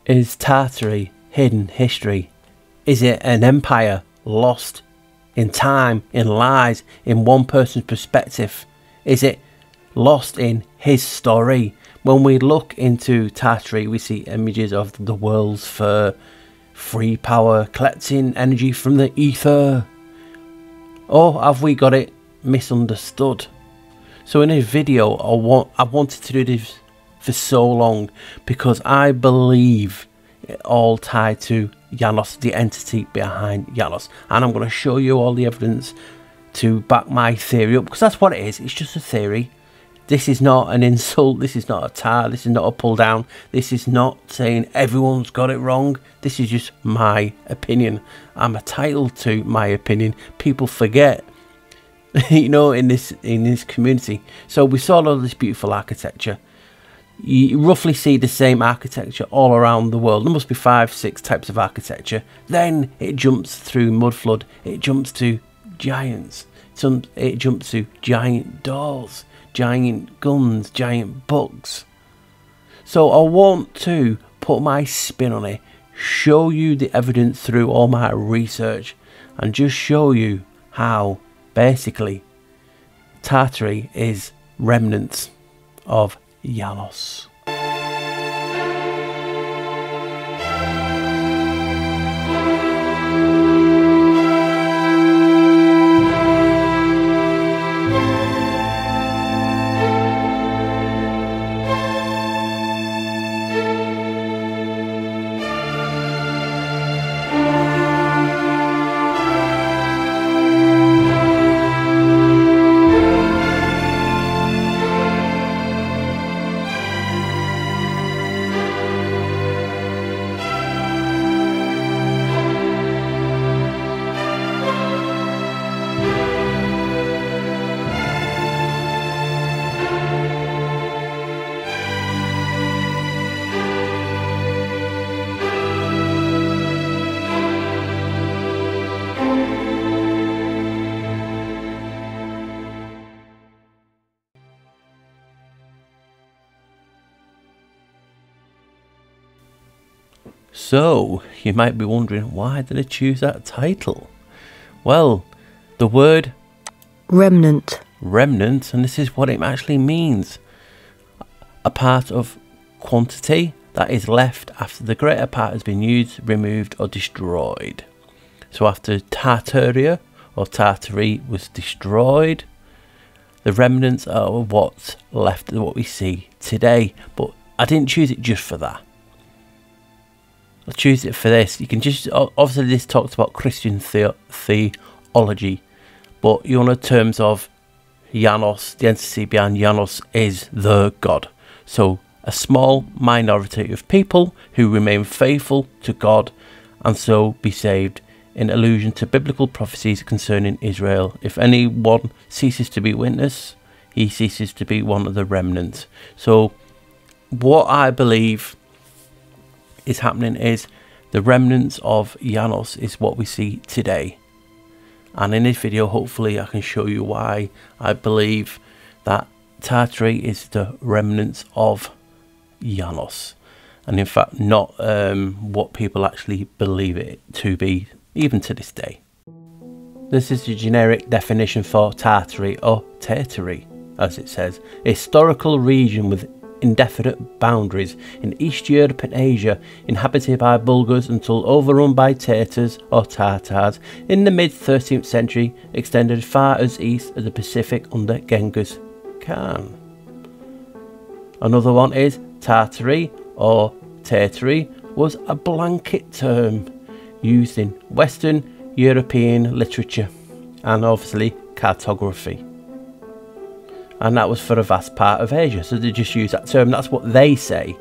Is Tartary hidden history? Is it an empire lost in time, in lies, in one person's perspective? Is it lost in his story? When we look into Tartary, we see images of the world's fair, free power, collecting energy from the ether. Or have we got it misunderstood? So in this video, I wanted to do this for so long because I believe it all tied to Janus, the entity behind Janus, and I'm going to show you all the evidence to back my theory up, because that's what it is. It's just a theory. This is not an insult, this is not a tar, this is not a pull down, this is not saying everyone's got it wrong. This is just my opinion. I'm entitled to my opinion. People forget, you know, in this community. So we saw all this beautiful architecture. You roughly see the same architecture all around the world. There must be 5-6 types of architecture. Then it jumps through mud flood. It jumps to giants. It jumps to giant doors, giant guns, giant bugs. So I want to put my spin on it, show you the evidence through all my research, and just show you how basically Tartary is remnants of Janus. So, you might be wondering, why did I choose that title? Well, the word remnant, and this is what it actually means. A part of quantity that is left after the greater part has been used, removed or destroyed. So after Tartaria or Tartary was destroyed, the remnants are what's left of what we see today. But I didn't choose it just for that. I choose it for this. You can just, obviously this talks about Christian theology, but you know, in terms of Janus, the entity behind Janus is the God. So a small minority of people who remain faithful to God and so be saved, in allusion to biblical prophecies concerning Israel. If anyone ceases to be witness, he ceases to be one of the remnants. So what I believe is happening is the remnants of Janus is what we see today, and in this video hopefully I can show you why I believe that Tartary is the remnants of Janus, and in fact not what people actually believe it to be, even to this day. This is the generic definition for Tartary, or Tartary as it says: a historical region with indefinite boundaries in East Europe and Asia, inhabited by Bulgars until overrun by Tatars or Tartars in the mid-13th century, extended far as east as the Pacific under Genghis Khan. Another one is Tartary or Tartary was a blanket term used in Western European literature and obviously cartography. And that was for a vast part of Asia, so they just use that term. That's what they say.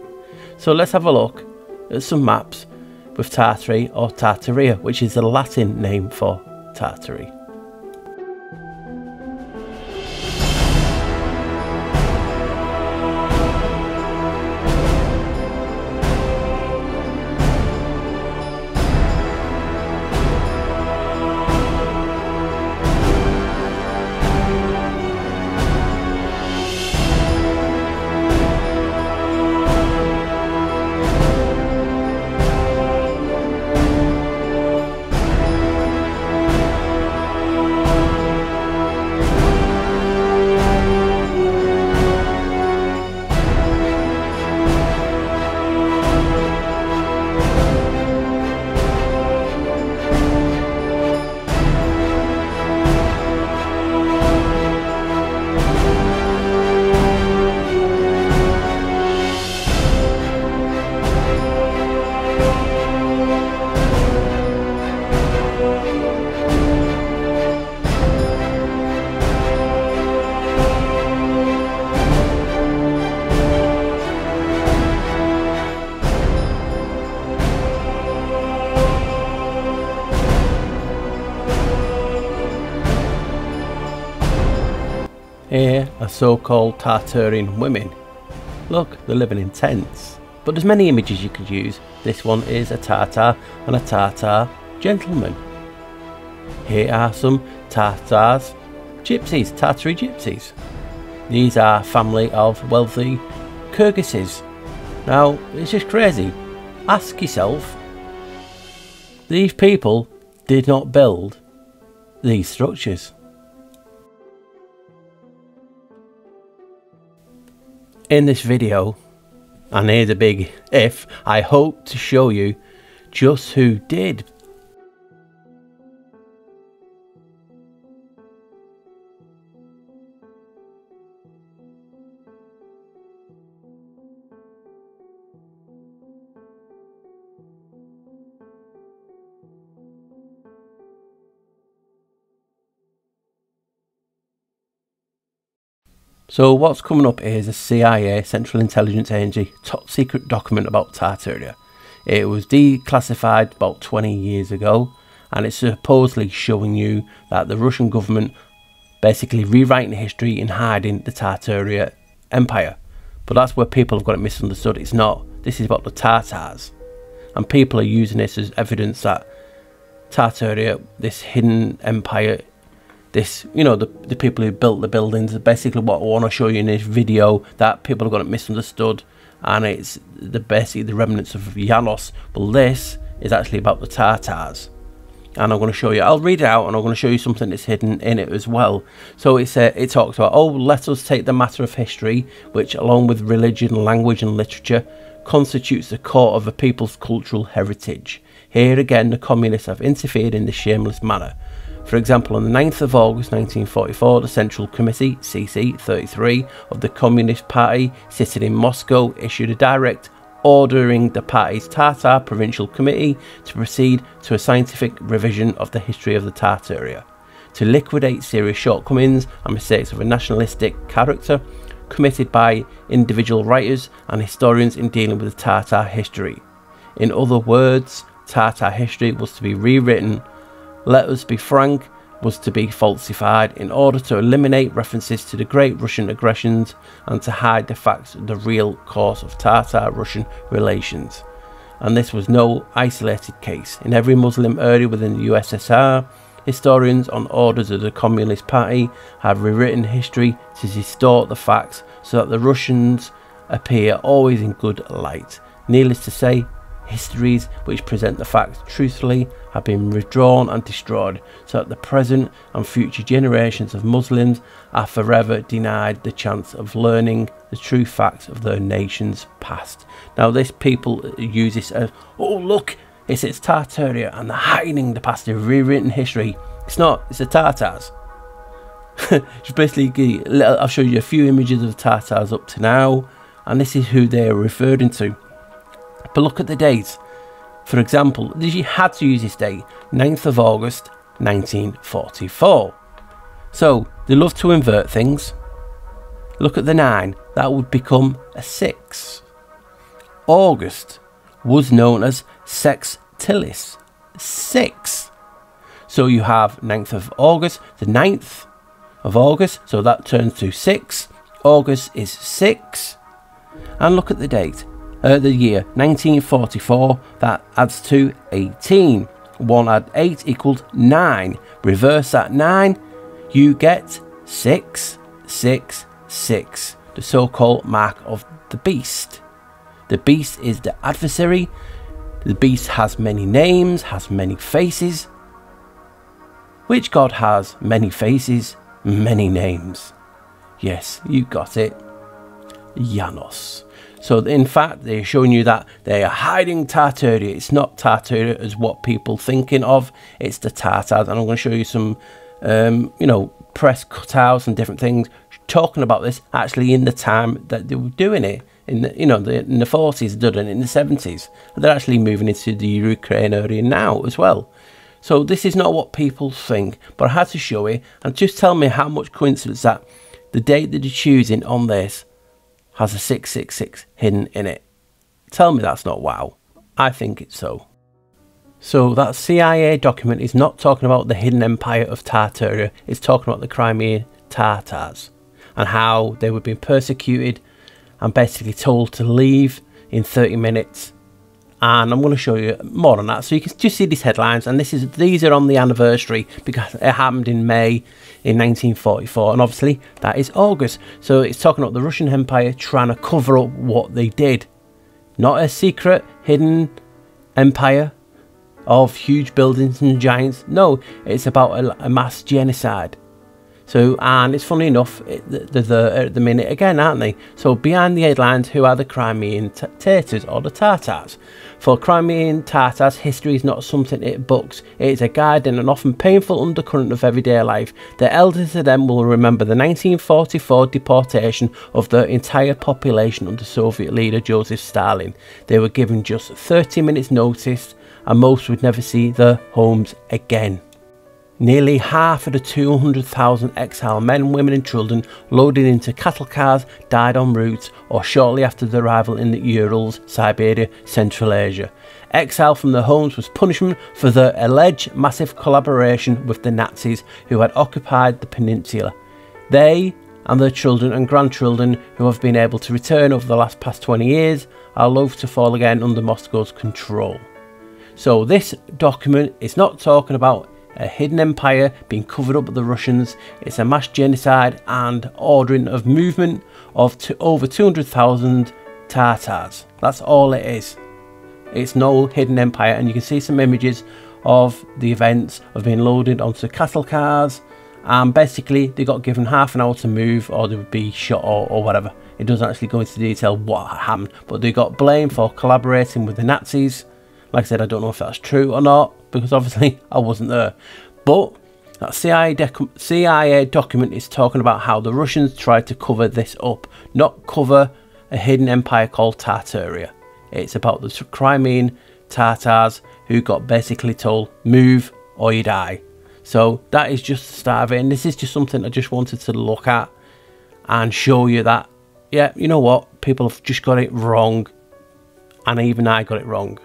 So let's have a look at some maps with Tartary or Tartaria, which is the Latin name for Tartary. Here are so-called Tartarian women. Look, they're living in tents. But there's many images you could use. This one is a Tartar and a Tartar gentleman. Here are some Tartars, gypsies, Tartary gypsies. These are family of wealthy Kyrgyzs. Now, it's just crazy. Ask yourself, these people did not build these structures. In this video, and here's a big if, I hope to show you just who did. So what's coming up here is a CIA, Central Intelligence Agency, top secret document about Tartaria. It was declassified about 20 years ago, and it's supposedly showing you that the Russian government basically rewriting history and hiding the Tartaria Empire. But that's where people have got it misunderstood. It's not. This is about the Tartars. And people are using this as evidence that Tartaria, this hidden empire, this, you know, the people who built the buildings, is basically what I want to show you in this video, that people have got it misunderstood, and it's basically the remnants of Janus. Well, this is actually about the Tartars, and I'm going to show you, I'll read it out, and I'm going to show you something that's hidden in it as well. So it talks about, oh, let us take the matter of history, which along with religion, language and literature constitutes the core of a people's cultural heritage. Here again, the communists have interfered in this shameless manner. For example, on the 9th of August 1944, the Central Committee, CC 33, of the Communist Party, sitting in Moscow, issued a direct ordering the party's Tartar Provincial Committee to proceed to a scientific revision of the history of the Tartaria, to liquidate serious shortcomings and mistakes of a nationalistic character committed by individual writers and historians in dealing with the Tartar history. In other words, Tartar history was to be rewritten. Let us be frank, was to be falsified in order to eliminate references to the great Russian aggressions and to hide the facts of the real course of Tartar-Russian relations. And this was no isolated case. In every Muslim area within the USSR, historians on orders of the Communist Party have rewritten history to distort the facts so that the Russians appear always in good light. Needless to say, histories which present the facts truthfully have been withdrawn and destroyed, so that the present and future generations of Muslims are forever denied the chance of learning the true facts of their nation's past. Now, this people use this as, oh look, it's Tartaria and they're hiding the past, they've rewritten history. It's not, it's the Tartars. Just basically, I'll show you a few images of Tartars up to now, and this is who they are referring to. But look at the dates. For example, you had to use this date, 9th of August 1944. So they love to invert things. Look at the 9, that would become a 6. August was known as Sextilis, 6. So you have 9th of August, the 9th of August, so that turns to 6. August is 6. And look at the date. The year 1944, that adds to 18. 1 add 8 equals 9. Reverse that 9, you get 6, 6, 6. The so-called mark of the beast. The beast is the adversary. The beast has many names, has many faces. Which god has many faces, many names? Yes, you got it. Janus. So in fact, they're showing you that they are hiding Tartaria. It's not Tartaria as what people thinking of. It's the Tartars, and I'm going to show you some, you know, press cutouts and different things talking about this. Actually, in the time that they were doing it, in the, you know, in the 40s, done it in the 70s, and they're actually moving into the Ukraine area now as well. So this is not what people think, but I had to show it, and just tell me how much coincidence that the date that you're choosing on this has a 666 hidden in it. Tell me that's not wow. I think it's so. So that CIA document is not talking about the hidden empire of Tartaria, it's talking about the Crimean Tartars. and how they were being persecuted and basically told to leave in 30 minutes. And I'm going to show you more on that, so you can just see these headlines. And these are on the anniversary because it happened in May in 1944, and obviously that is August. So it's talking about the Russian Empire trying to cover up what they did. Not a secret, hidden empire of huge buildings and giants. No, it's about a mass genocide. So, and it's funny enough, they're there at the minute again, aren't they? So behind the headlines, who are the Crimean Tatars or the Tartars? For Crimean Tatars, history is not something it books. It is a guide and an often painful undercurrent of everyday life. The elders of them will remember the 1944 deportation of the entire population under Soviet leader Joseph Stalin. They were given just 30 minutes notice, and most would never see their homes again. Nearly half of the 200,000 exiled men, women and children loaded into cattle cars died en route or shortly after their arrival in the Urals, Siberia, Central Asia. Exile from their homes was punishment for their alleged massive collaboration with the Nazis who had occupied the peninsula. They and their children and grandchildren who have been able to return over the past 20 years are loath to fall again under Moscow's control. So this document is not talking about a hidden empire being covered up by the Russians. It's a mass genocide and ordering of movement of over 200,000 Tartars. That's all it is. It's no hidden empire, and you can see some images of the events of being loaded onto cattle cars, and basically they got given half an hour to move or they would be shot or whatever. It doesn't actually go into detail what happened, but they got blamed for collaborating with the Nazis. Like I said, I don't know if that's true or not, because obviously I wasn't there. But that CIA document is talking about how the Russians tried to cover this up, not cover a hidden empire called Tartaria. It's about the Crimean Tatars who got basically told, move or you die. So that is just the start of it, and this is just something I just wanted to look at and show you that, yeah, you know what, people have just got it wrong, and even I got it wrong.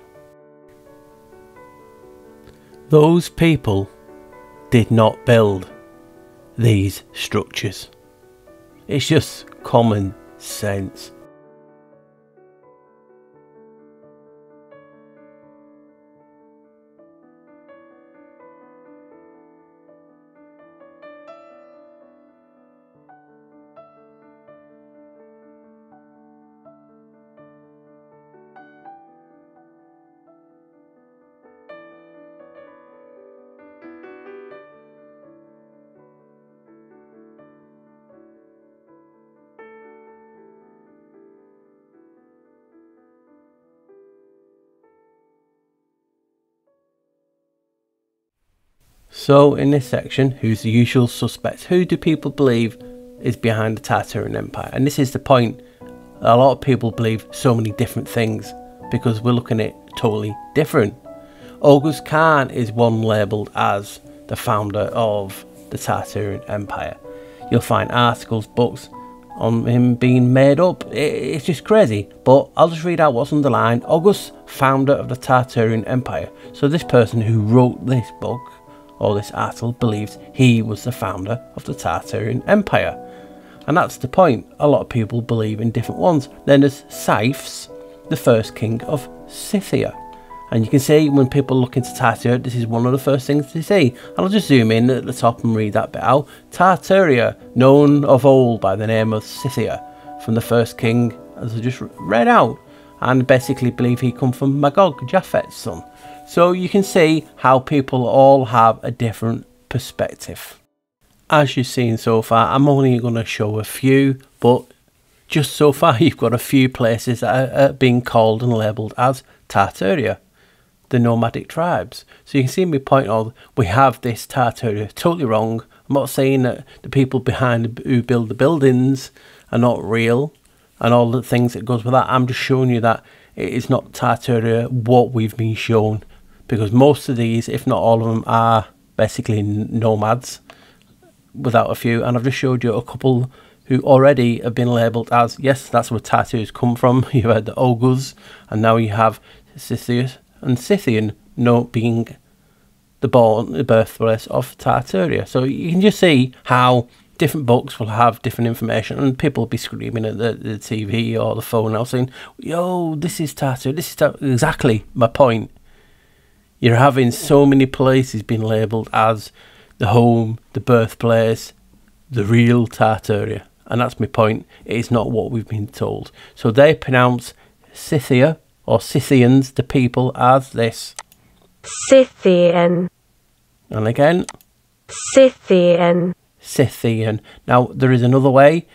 Those people did not build these structures. It's just common sense. So in this section, who's the usual suspects? Who do people believe is behind the Tartarian Empire? And this is the point. A lot of people believe so many different things because we're looking at it totally different. August Khan is one labelled as the founder of the Tartarian Empire. You'll find articles, books on him being made up. It's just crazy. But I'll just read out what's underlined. August, founder of the Tartarian Empire. So this person who wrote this book or this article believes he was the founder of the Tartarian Empire. And that's the point. A lot of people believe in different ones. Then there's Scythes, the first king of Scythia. And you can see when people look into Tartaria, this is one of the first things they see. And I'll just zoom in at the top and read that bit out. Tartaria, known of old by the name of Scythia, from the first king, as I just read out. And basically believe he come from Magog, Japhet's son. So you can see how people all have a different perspective. As you've seen so far, I'm only going to show a few, but just so far you've got a few places that are being called and labelled as Tartaria, the nomadic tribes. So you can see me point out, we have this Tartaria totally wrong. I'm not saying that the people behind who build the buildings are not real and all the things that goes with that. I'm just showing you that it is not Tartaria what we've been shown, because most of these, if not all of them, are basically nomads without a few. And I've just showed you a couple who already have been labelled as, yes, that's where Tartarians come from. You had the Ogres, and now you have Scythian, and Scythian being the birthplace of Tartaria. So you can just see how different books will have different information, and people will be screaming at the TV or the phone now saying, yo, this is Tartary, this is Tartary. Exactly my point. You're having so many places being labelled as the home, the birthplace, the real Tartaria. And that's my point. It is not what we've been told. So they pronounce Scythia, or Scythians, the people, as this. Scythian. And again. Scythian. Scythian. Now, there is another way,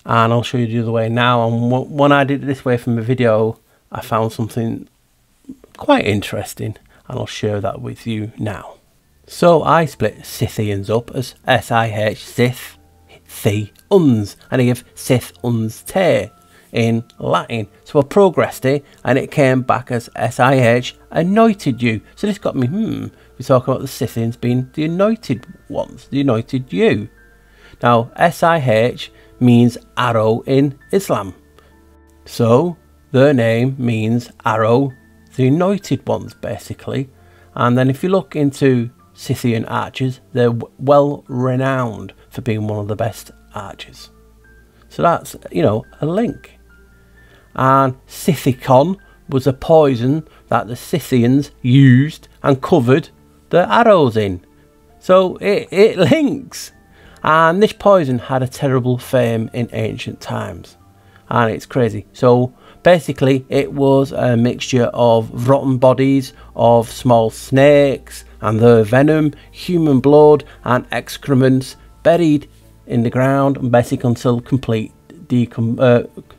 and I'll show you the other way now. And when I did it this way from a video, I found something quite interesting, and I'll share that with you now. So I split Scythians up as S-I-H, Scyth, Thi-uns, and I give Scyth-uns te in Latin. So I progressed it, and it came back as S-I-H, anointed you. So this got me, we talk about the Scythians being the anointed ones, the anointed you. Now, S-I-H means arrow in Islam. So their name means arrow, the anointed ones, basically. And then if you look into Scythian archers, they're well renowned for being one of the best archers. So that's, you know, a link. And Scythicon was a poison that the Scythians used and covered their arrows in. So it links. And this poison had a terrible fame in ancient times. And it's crazy. So basically it was a mixture of rotten bodies of small snakes and their venom, human blood and excrements buried in the ground, and basically until complete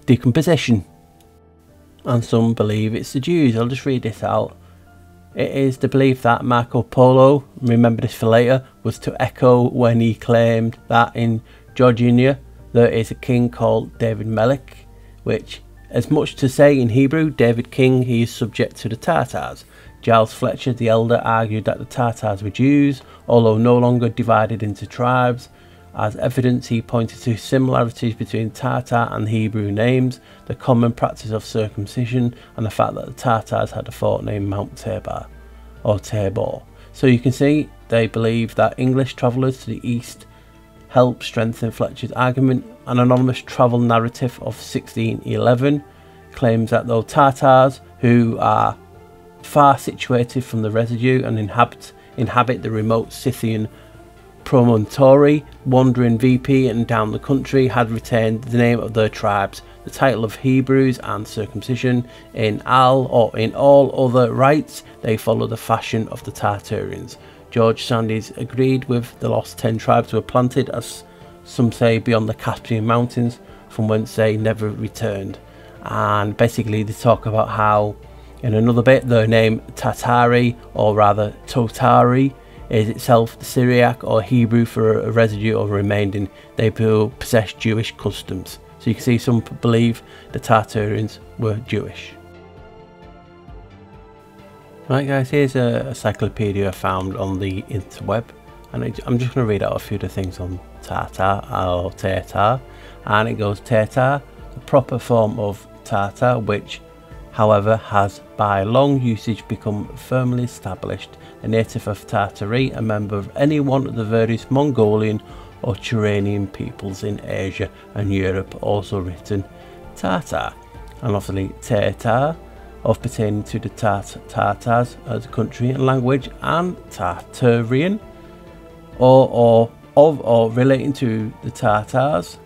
decomposition. And some believe it's the Jews. I'll just read this out. It is the belief that Marco Polo, remember this for later, was to echo when he claimed that in Georgia there is a king called David Melech, which, as much to say in Hebrew, David King, he is subject to the Tartars. Giles Fletcher the Elder argued that the Tartars were Jews, although no longer divided into tribes. As evidence, he pointed to similarities between Tartar and Hebrew names, the common practice of circumcision, and the fact that the Tartars had a fort named Mount Tabor, or Tabor. So you can see they believe that English travellers to the east helped strengthen Fletcher's argument. An anonymous travel narrative of 1611 claims that though Tartars, who are far situated from the residue and inhabit the remote Scythian promontory, wandering VP and down the country, had retained the name of their tribes, the title of Hebrews and circumcision. In all other rites, they follow the fashion of the Tartarians. George Sandys agreed with the lost 10 tribes were planted, as some say, beyond the Caspian Mountains, from whence they never returned. And basically they talk about how, in another bit, their name Tartary, or rather Totari, is itself the Syriac or Hebrew for a residue or remaining. They possess Jewish customs. So you can see some believe the Tartarians were Jewish. Right guys, here's a encyclopedia I found on the interweb, and I'm just going to read out a few of the things on Tartar or Tatar. And it goes, Tatar, the proper form of Tartar, which however has by long usage become firmly established, a native of Tartary, a member of any one of the various Mongolian or Turanian peoples in Asia and Europe, also written Tartar. And obviously Tatar, of pertaining to the Tartars as a country and language, and Tartarian, or relating to the Tartars,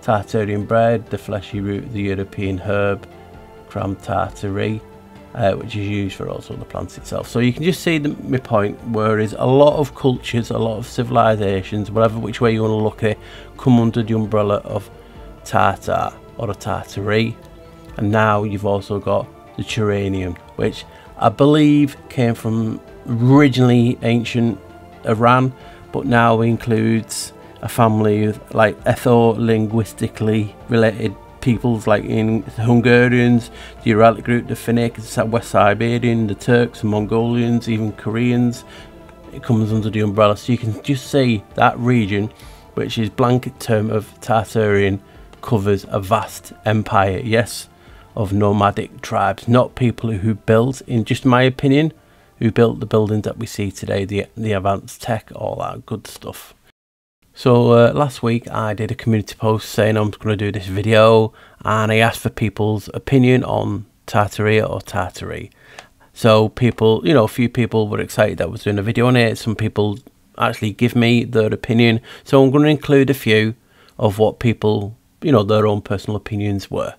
Tartarian bread, the fleshy root of the European herb Cram Tartary, which is used for also the plant itself. So you can just see my point, whereas a lot of cultures, a lot of civilizations, whatever which way you want to look at it, come under the umbrella of Tartar or a Tartary. And now you've also got the Turanian, which I believe came from originally ancient Iran, but now includes a family of like ethno-linguistically related peoples, like in the Hungarians, the Uralic group, the Finnic, the West Siberian, the Turks, the Mongolians, even Koreans. It comes under the umbrella. So you can just see that region, which is blanket term of Tartarian, covers a vast empire, yes, of nomadic tribes, not people who built, in just my opinion, who built the buildings that we see today, the advanced tech, all that good stuff. So last week I did a community post saying I'm going to do this video, and I asked for people's opinion on Tartaria or Tartary. So people, a few people were excited that I was doing a video on it. Some people actually give me their opinion. So I'm going to include a few of what people, their own personal opinions were.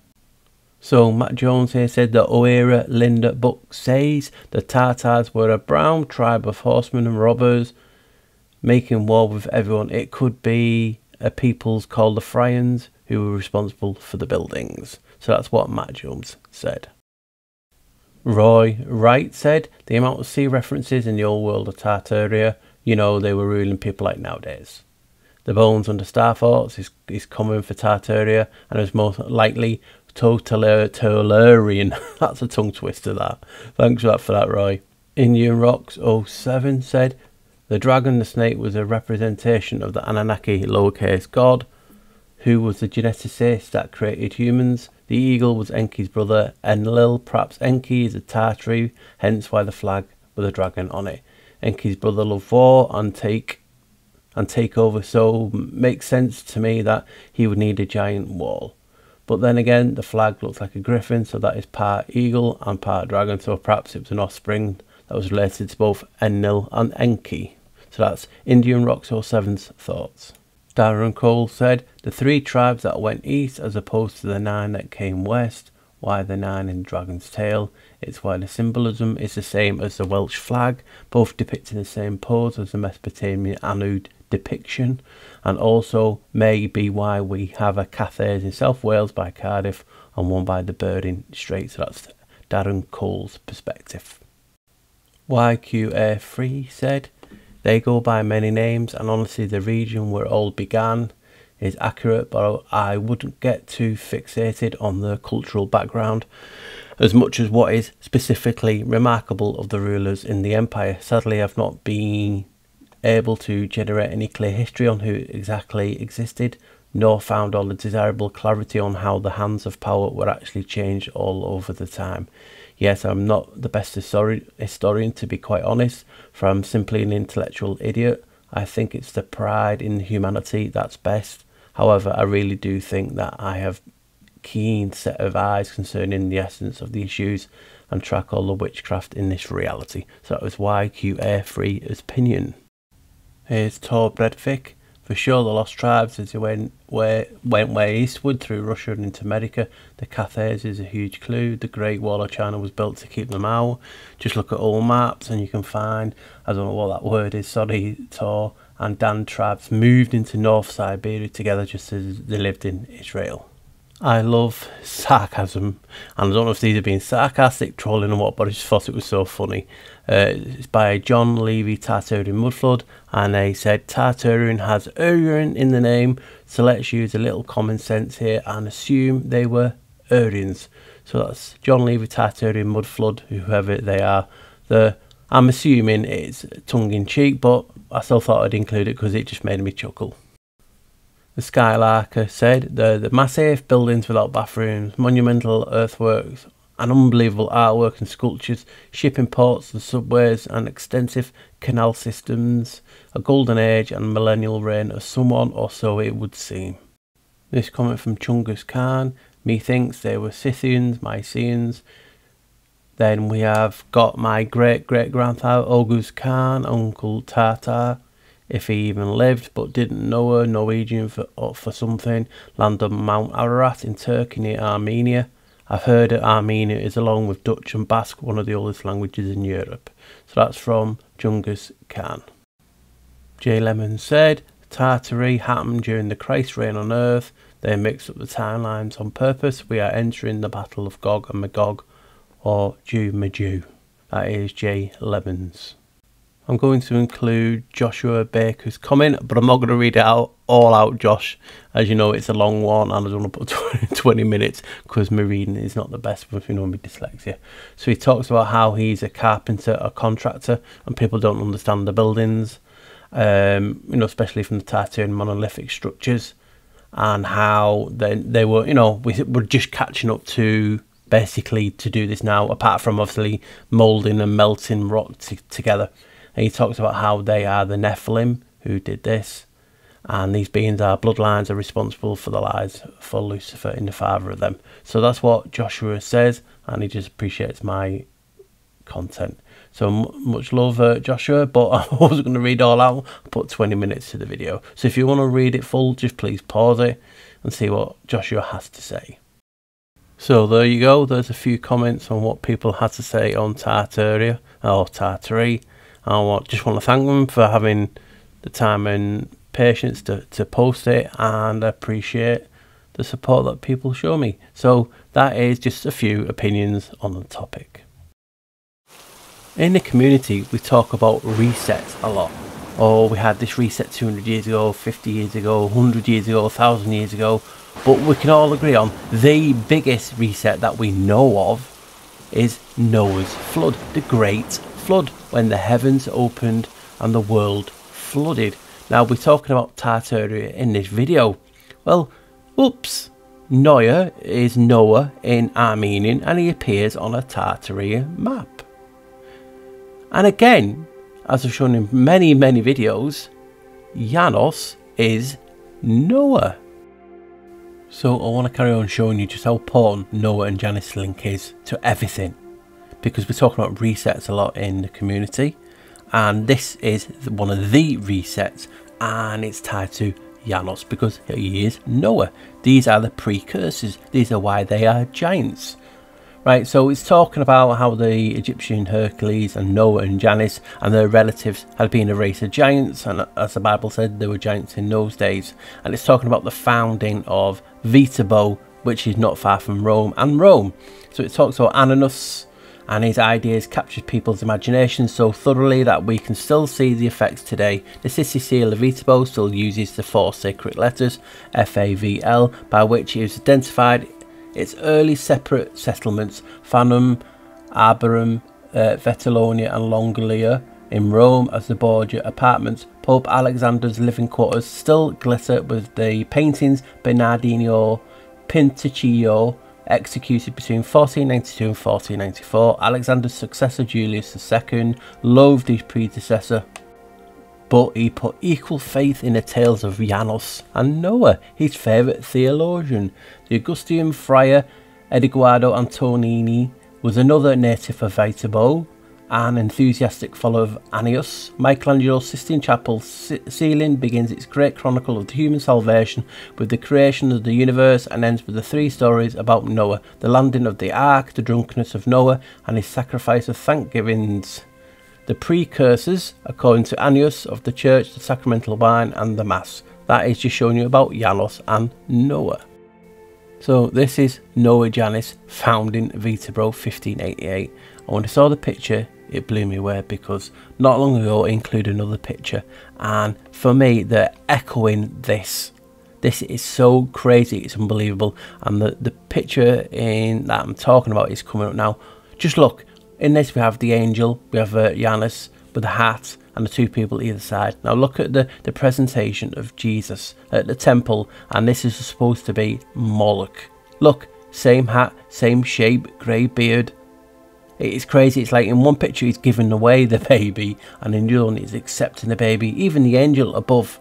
So Matt Jones here said that Oera Linda book says the Tartars were a brown tribe of horsemen and robbers making war with everyone. It could be a peoples called the Frians who were responsible for the buildings. So that's what Matt Jones said. Roy Wright said the amount of sea references in the old world of Tartaria, they were ruling people like nowadays. The bones under star forts is common for Tartaria, and is most likely Tartarian. That's a tongue twister, that. Thanks for that, Roy. Indian Rocks 07 said the dragon, the snake, was a representation of the Anunnaki lowercase god, who was the geneticist that created humans. The eagle was Enki's brother Enlil. Perhaps Enki is a Tartary, hence why the flag with a dragon on it. Enki's brother loved war and take over, so makes sense to me that he would need a giant wall. But then again, the flag looks like a griffin, so that is part eagle and part dragon, so perhaps it was an offspring that was related to both Enlil and Enki. So that's Indian Rocks 07's thoughts. Darren Cole said the 3 tribes that went east as opposed to the 9 that came west. Why the 9 in the dragon's tail? It's why the symbolism is the same as the Welsh flag, both depicting the same pose as the Mesopotamian Anu depiction, and also may be why we have a Cathars in South Wales by Cardiff and one by the Bering Strait. So that's Darren Cole's perspective. YQA3 said they go by many names, and honestly the region where it all began is accurate, but I wouldn't get too fixated on the cultural background as much as what is specifically remarkable of the rulers in the empire. Sadly, I've not been able to generate any clear history on who exactly existed, nor found all the desirable clarity on how the hands of power were actually changed all over the time. Yes, I'm not the best historian, to be quite honest, for I'm simply an intellectual idiot. I think it's the pride in humanity that's best. However, I really do think that I have keen set of eyes concerning the essence of the issues and track all the witchcraft in this reality. So that was YQA3's opinion. Here's Tor Bredvik. For sure the lost tribes as they went way eastward through Russia and into America. The Cathars is a huge clue. The Great Wall of China was built to keep them out. Just look at all maps and you can find, I don't know what that word is, sorry Tor, and Dan tribes moved into North Siberia together just as they lived in Israel. I love sarcasm, and I don't know if these are being sarcastic, trolling or what, but I just thought it was so funny. It's by John Levy Tartarian Mudflood, and they said Tartarian has Aryan in the name, so let's use a little common sense here and assume they were Aryans. So that's John Levy Tartarian Mudflood, whoever they are. I'm assuming it's tongue-in-cheek, but I still thought I'd include it because it just made me chuckle. The Skylarker said the massive buildings without bathrooms, monumental earthworks, an unbelievable artwork and sculptures, shipping ports and subways and extensive canal systems, a golden age and millennial reign of someone, or so it would seem. This comment from Chungus Khan, methinks they were Scythians, Mycenaeans. Then we have got my great-great-grandfather Oghuz Khan, Uncle Tartar, if he even lived, but didn't know her, Norwegian for something, land on Mount Ararat in Turkey near Armenia. I've heard that Armenia is, along with Dutch and Basque, one of the oldest languages in Europe. So that's from Jungus Khan. J. Lemon said, Tartary happened during the Christ reign on Earth. They mixed up the timelines on purpose. We are entering the battle of Gog and Magog, or Jew Majew. That is J. Lemons. I'm going to include Joshua Baker's comment, but I'm not going to read it all out, Josh. As you know, it's a long one, and I don't want to put 20 minutes because my reading is not the best with, my dyslexia. So he talks about how he's a carpenter, a contractor, and people don't understand the buildings, especially from the Tartarian monolithic structures, and how they were, we're just catching up to basically to do this now, apart from obviously moulding and melting rock together. And he talks about how they are the Nephilim who did this, and these beings are bloodlines are responsible for the lies for Lucifer in the father of them. So that's what Joshua says, and he just appreciates my content. So much love, Joshua, but I wasn't going to read all out. I put 20 minutes to the video, so if you want to read it full, just please pause it and see what Joshua has to say. So there you go, there's a few comments on what people had to say on Tartaria, or Tartary. I just want to thank them for having the time and patience to post it, and I appreciate the support that people show me. So that is just a few opinions on the topic. In the community, we talk about resets a lot. Oh, we had this reset 200 years ago, 50 years ago, 100 years ago, 1,000 years ago. But we can all agree on the biggest reset that we know of is Noah's flood, the great flood, when the heavens opened and the world flooded. Now we're talking about Tartaria in this video. Well, whoops, Noah is Noah in Armenian, and he appears on a Tartaria map. And again, as I've shown in many videos, Janus is Noah. So I want to carry on showing you just how important Noah and Janus link is to everything, because we're talking about resets a lot in the community, and this is one of the resets, and it's tied to Janus because he is Noah. These are the precursors, these are why they are giants. Right, so it's talking about how the Egyptian Hercules and Noah and Janus and their relatives had been a race of giants, and as the Bible said, they were giants in those days. And it's talking about the founding of Viterbo, which is not far from Rome, and Rome. So it talks about Janus, and his ideas captured people's imagination so thoroughly that we can still see the effects today. The city seal of Viterbo still uses the 4 sacred letters FAVL, by which it was identified its early separate settlements, Fanum, Arborum, Vetulonia and Longolia in Rome as the Borgia apartments. Pope Alexander's living quarters still glitter with the paintings Bernardino Pinticchio executed between 1492 and 1494. Alexander's successor Julius II loathed his predecessor, but he put equal faith in the tales of Janus and Noah, his favourite theologian. The Augustine friar Edoardo Antonini was another native of Viterbo, an enthusiastic follower of Janus. Michelangelo's Sistine Chapel ceiling begins its great chronicle of the human salvation with the creation of the universe, and ends with the 3 stories about Noah: the landing of the ark, the drunkenness of Noah, and his sacrifice of thanksgivings. The precursors, according to Janus, of the church, the sacramental wine and the mass. That is just showing you about Janus and Noah. So this is Noah Janus founding Viterbo 1588. And when I saw the picture, it blew me away, because not long ago it included another picture, and for me they're echoing this. This is so crazy, it's unbelievable. And the picture in that I'm talking about is coming up now. Just look. In this we have the angel, we have Janus with a hat and the 2 people either side. Now look at the presentation of Jesus at the temple, and this is supposed to be Moloch. Look, same hat, same shape, grey beard. It is crazy. It's like in one picture he's giving away the baby, and in the other one he's accepting the baby. Even the angel above.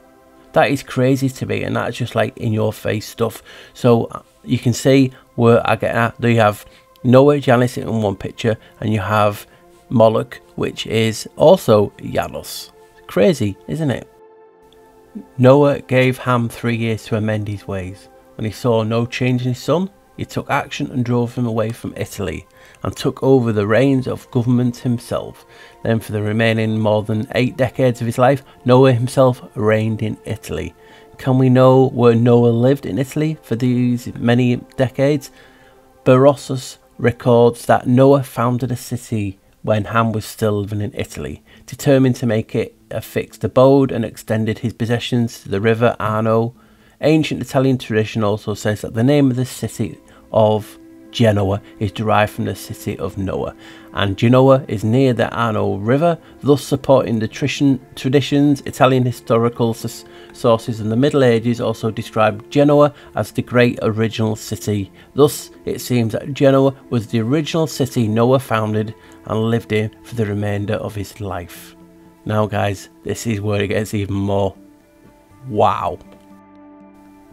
That is crazy to me, and that's just like in your face stuff. So you can see where I get at. There you have Noah Janus in one picture, and you have Moloch, which is also Janus. Crazy, isn't it? Noah gave Ham 3 years to amend his ways. When he saw no change in his son, he took action and drove him away from Italy, and took over the reins of government himself. Then for the remaining more than 8 decades of his life, Noah himself reigned in Italy. Can we know where Noah lived in Italy for these many decades? Berossus records that Noah founded a city when Ham was still living in Italy, determined to make it a fixed abode, and extended his possessions to the river Arno. Ancient Italian tradition also says that the name of the city of Genoa is derived from the city of Noah, and Genoa is near the Arno River, thus supporting the traditions. Italian historical sources in the Middle Ages also described Genoa as the great original city. Thus it seems that Genoa was the original city Noah founded and lived in for the remainder of his life. Now guys, this is where it gets even more wow.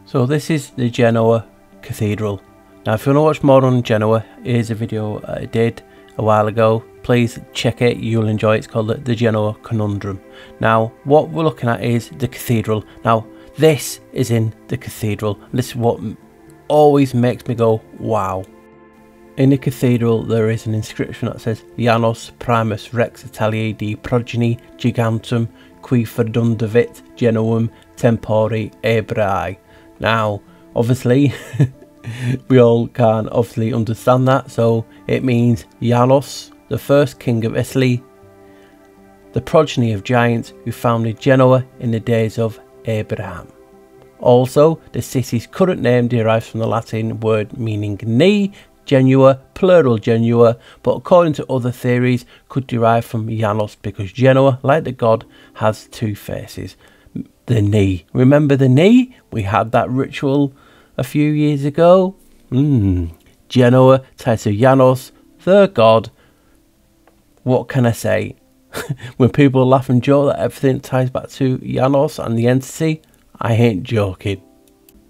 So this is the Genoa Cathedral. Now if you want to watch more on Genoa, here's a video I did a while ago. Please check it, you'll enjoy it. It's called the Genoa Conundrum. Now what we're looking at is the cathedral. Now this is in the cathedral. This is what always makes me go wow. In the cathedral there is an inscription that says Janus Primus Rex Italiae de Progeny Gigantum qui ferdundavit Genoum Tempori Ebrae. Now obviously we all can obviously understand that, so it means Janus, the first king of Italy, the progeny of giants who founded Genoa in the days of Abraham. Also, the city's current name derives from the Latin word meaning knee, Genua, plural Genua, but according to other theories could derive from Janus because Genoa, like the god, has two faces. The knee. Remember the knee? We had that ritual a few years ago. Genoa tied to Janus, the god. What can I say? When people laugh and joke that everything ties back to Janus and the entity, I ain't joking.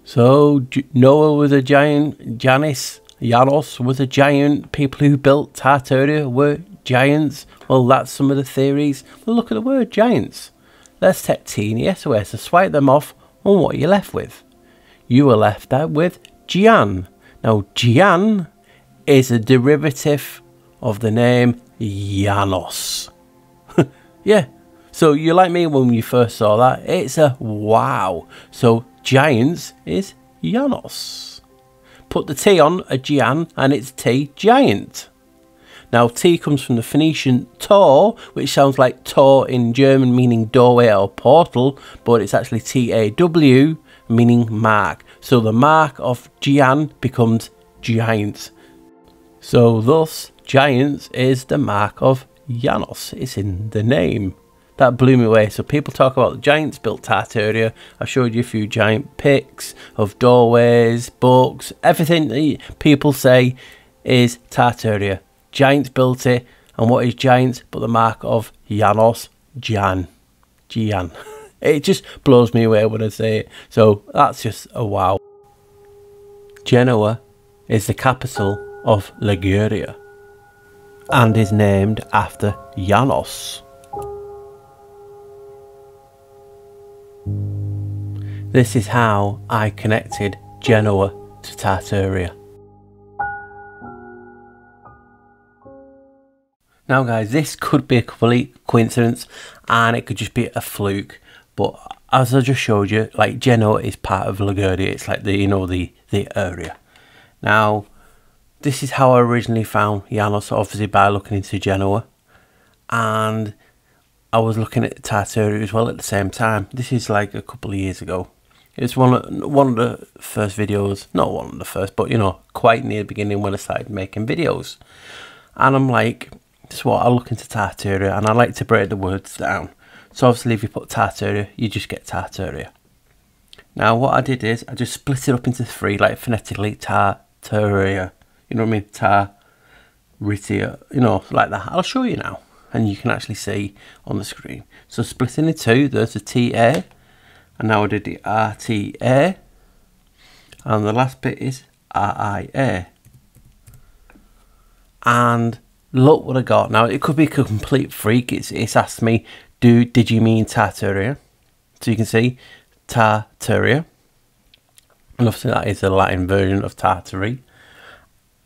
So Noah was a giant, Janus was a giant, people who built Tartaria were giants. Well, that's some of the theories. Well, look at the word giants. Let's take T and the S away, so swipe them off, and what are you left with? You were left out with Gian. Now Gian is a derivative of the name Janus. Yeah, so you're like me when you first saw that. It's a wow. So giants is Janus. Put the T on a Gian and it's T, giant. Now T comes from the Phoenician Tor, which sounds like Tor in German meaning doorway or portal, but it's actually T-A-W meaning mark. So the mark of Gian becomes giant. So thus giants is the mark of Janus. It's in the name. That blew me away. So people talk about the giants built Tartaria. I showed you a few giant pics of doorways, books, everything that people say is Tartaria. Giants built it, and what is giants but the mark of Janus? Gian. It just blows me away when I say it. So that's just a wow. Genoa is the capital of Liguria and is named after Janus. This is how I connected Genoa to Tartaria. Now guys, this could be a complete coincidence and it could just be a fluke, but as I just showed you, like Genoa is part of Liguria. It's like the, you know, the area. Now this is how I originally found Janus, obviously by looking into Genoa, and I was looking at Tartaria as well at the same time. This is like a couple of years ago. It's one of the first videos, not one of the first, but you know, quite near the beginning when I started making videos. And I'm like, this is what I look into Tartaria, and I like to break the words down. So obviously if you put Tartaria, you just get Tartaria. Now what I did is I just split it up into three, like phonetically, Tartaria. You know what I mean? Tartaria, you know, like that. I'll show you now, and you can actually see on the screen. So splitting the two, there's a TA, and now I did the RTA, and the last bit is RIA. And look what I got. Now it could be a complete freak. It's asked me, did you mean Tartaria? So you can see Tartaria, and obviously that is the Latin version of Tartary.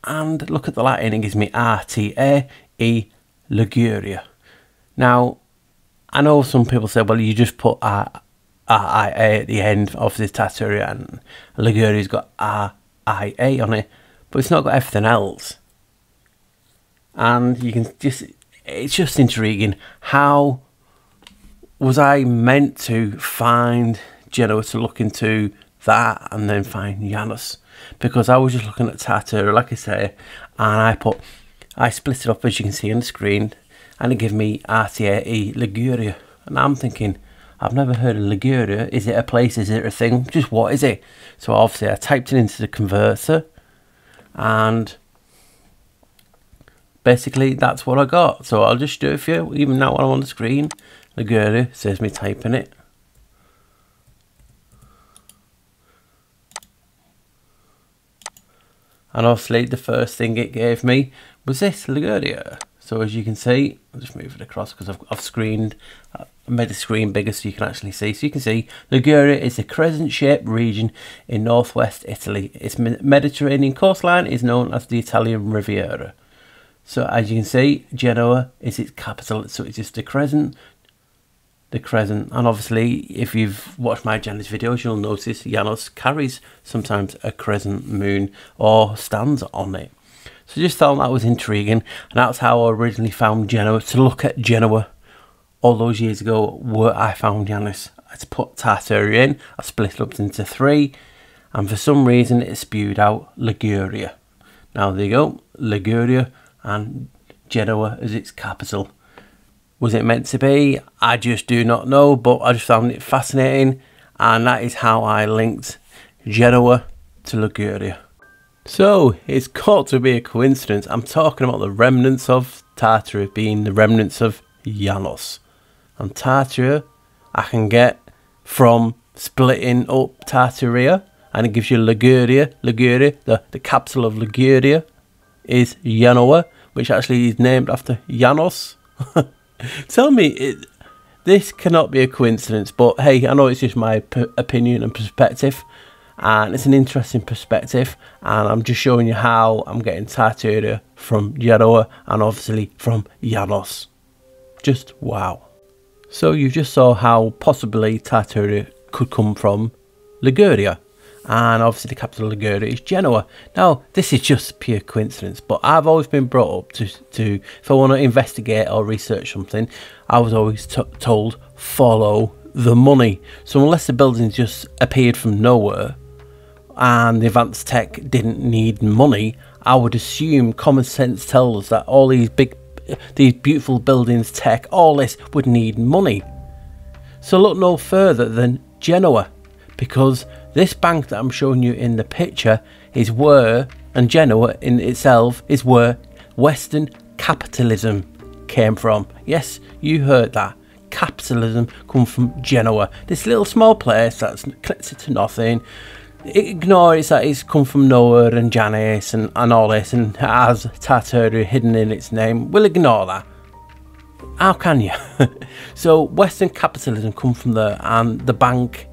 And look at the Latin, it gives me RTA e Liguria. Now I know some people say, well, you just put RIA at the end of this Tartaria, and Liguria's got RIA on it, but it's not got everything else. And you can just, it's just intriguing. How was I meant to find Genoa to look into that and then find Janus? Because I was just looking at Tartaria, like I say, and I split it up, as you can see on the screen, and it gave me RTA Liguria. And I'm thinking, I've never heard of Liguria. Is it a place? Is it a thing? Just what is it? So obviously I typed it into the converter, and basically that's what I got. So I'll just do it for you, even now while I'm on the screen. Liguria says me typing it. And obviously the first thing it gave me was this, Liguria. So as you can see, I'll just move it across because I've screened, I made the screen bigger so you can actually see. So you can see Liguria is a crescent-shaped region in northwest Italy. Its Mediterranean coastline is known as the Italian Riviera. So as you can see, Genoa is its capital. So it's just the crescent. And obviously if you've watched my Janus videos, you'll notice Janus carries sometimes a crescent moon or stands on it. So just thought that was intriguing, and that's how I originally found Genoa, to look at Genoa all those years ago where I found Janus. I put Tartaria in, I split it up into 3, and for some reason it spewed out Liguria. Now there you go, Liguria and Genoa as its capital. Was it meant to be? I just do not know, but I just found it fascinating, and that is how I linked Genoa to Liguria. So it's got to be a coincidence. I'm talking about the remnants of Tartary being the remnants of Janus. And Tartaria I can get from splitting up Tartaria, and it gives you Liguria. Liguria, the capital of Liguria is Genoa, which actually is named after Janus. Tell me, this cannot be a coincidence, but hey, I know it's just my opinion and perspective, and it's an interesting perspective, and I'm just showing you how I'm getting Tartaria from Genoa and obviously from Janus. Just wow. So you just saw how possibly Tartaria could come from Liguria, and obviously the capital of Liguria is Genoa. Now this is just pure coincidence, but I've always been brought up to if I want to investigate or research something, I was always told follow the money. So unless the buildings just appeared from nowhere and the advanced tech didn't need money, I would assume common sense tells us that all these beautiful buildings, tech, all this would need money. So look no further than Genoa, because this bank that I'm showing you in the picture is where, and Genoa in itself is where Western capitalism came from. Yes, you heard that. Capitalism come from Genoa. This little small place that's connected to nothing. Ignore it that it's come from nowhere and Janus and all this, and has Tartaria hidden in its name. We'll ignore that. How can you? So Western capitalism come from there, and the bank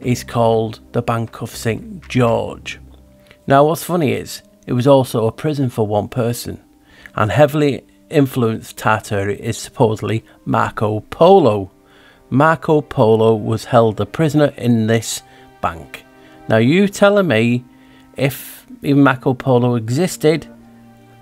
is called the Bank of St. George. Now what's funny is it was also a prison for one person, and heavily influenced Tartary is supposedly Marco Polo. Marco Polo was held a prisoner in this bank. Now you telling me, if even Marco Polo existed,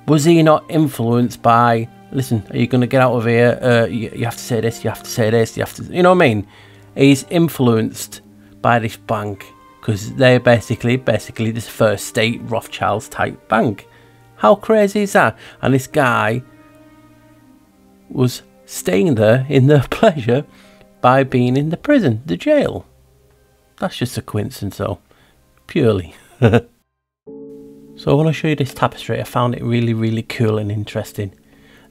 was he not influenced by, listen, are you going to get out of here, you have to say this, you have to say this, you have to, you know what I mean? He's influenced by this bank because they're basically this first state Rothschilds type bank. How crazy is that? And this guy was staying there in their pleasure by being in the prison, the jail. That's just a coincidence though, purely. So I want to show you this tapestry. I found it really cool and interesting.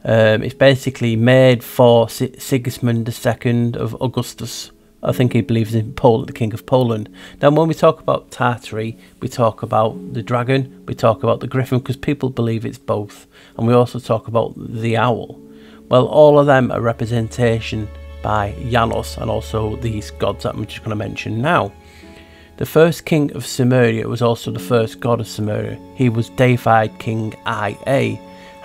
It's basically made for Sigismund II of Augustus. I think he believes in Poland, the King of Poland. Now when we talk about Tartary, we talk about the dragon, we talk about the griffin, because people believe it's both. And we also talk about the owl. Well, all of them are representation by Janus and also these gods that I'm just going to mention now. The first king of Sumeria was also the first god of Sumeria. He was deified King Ia,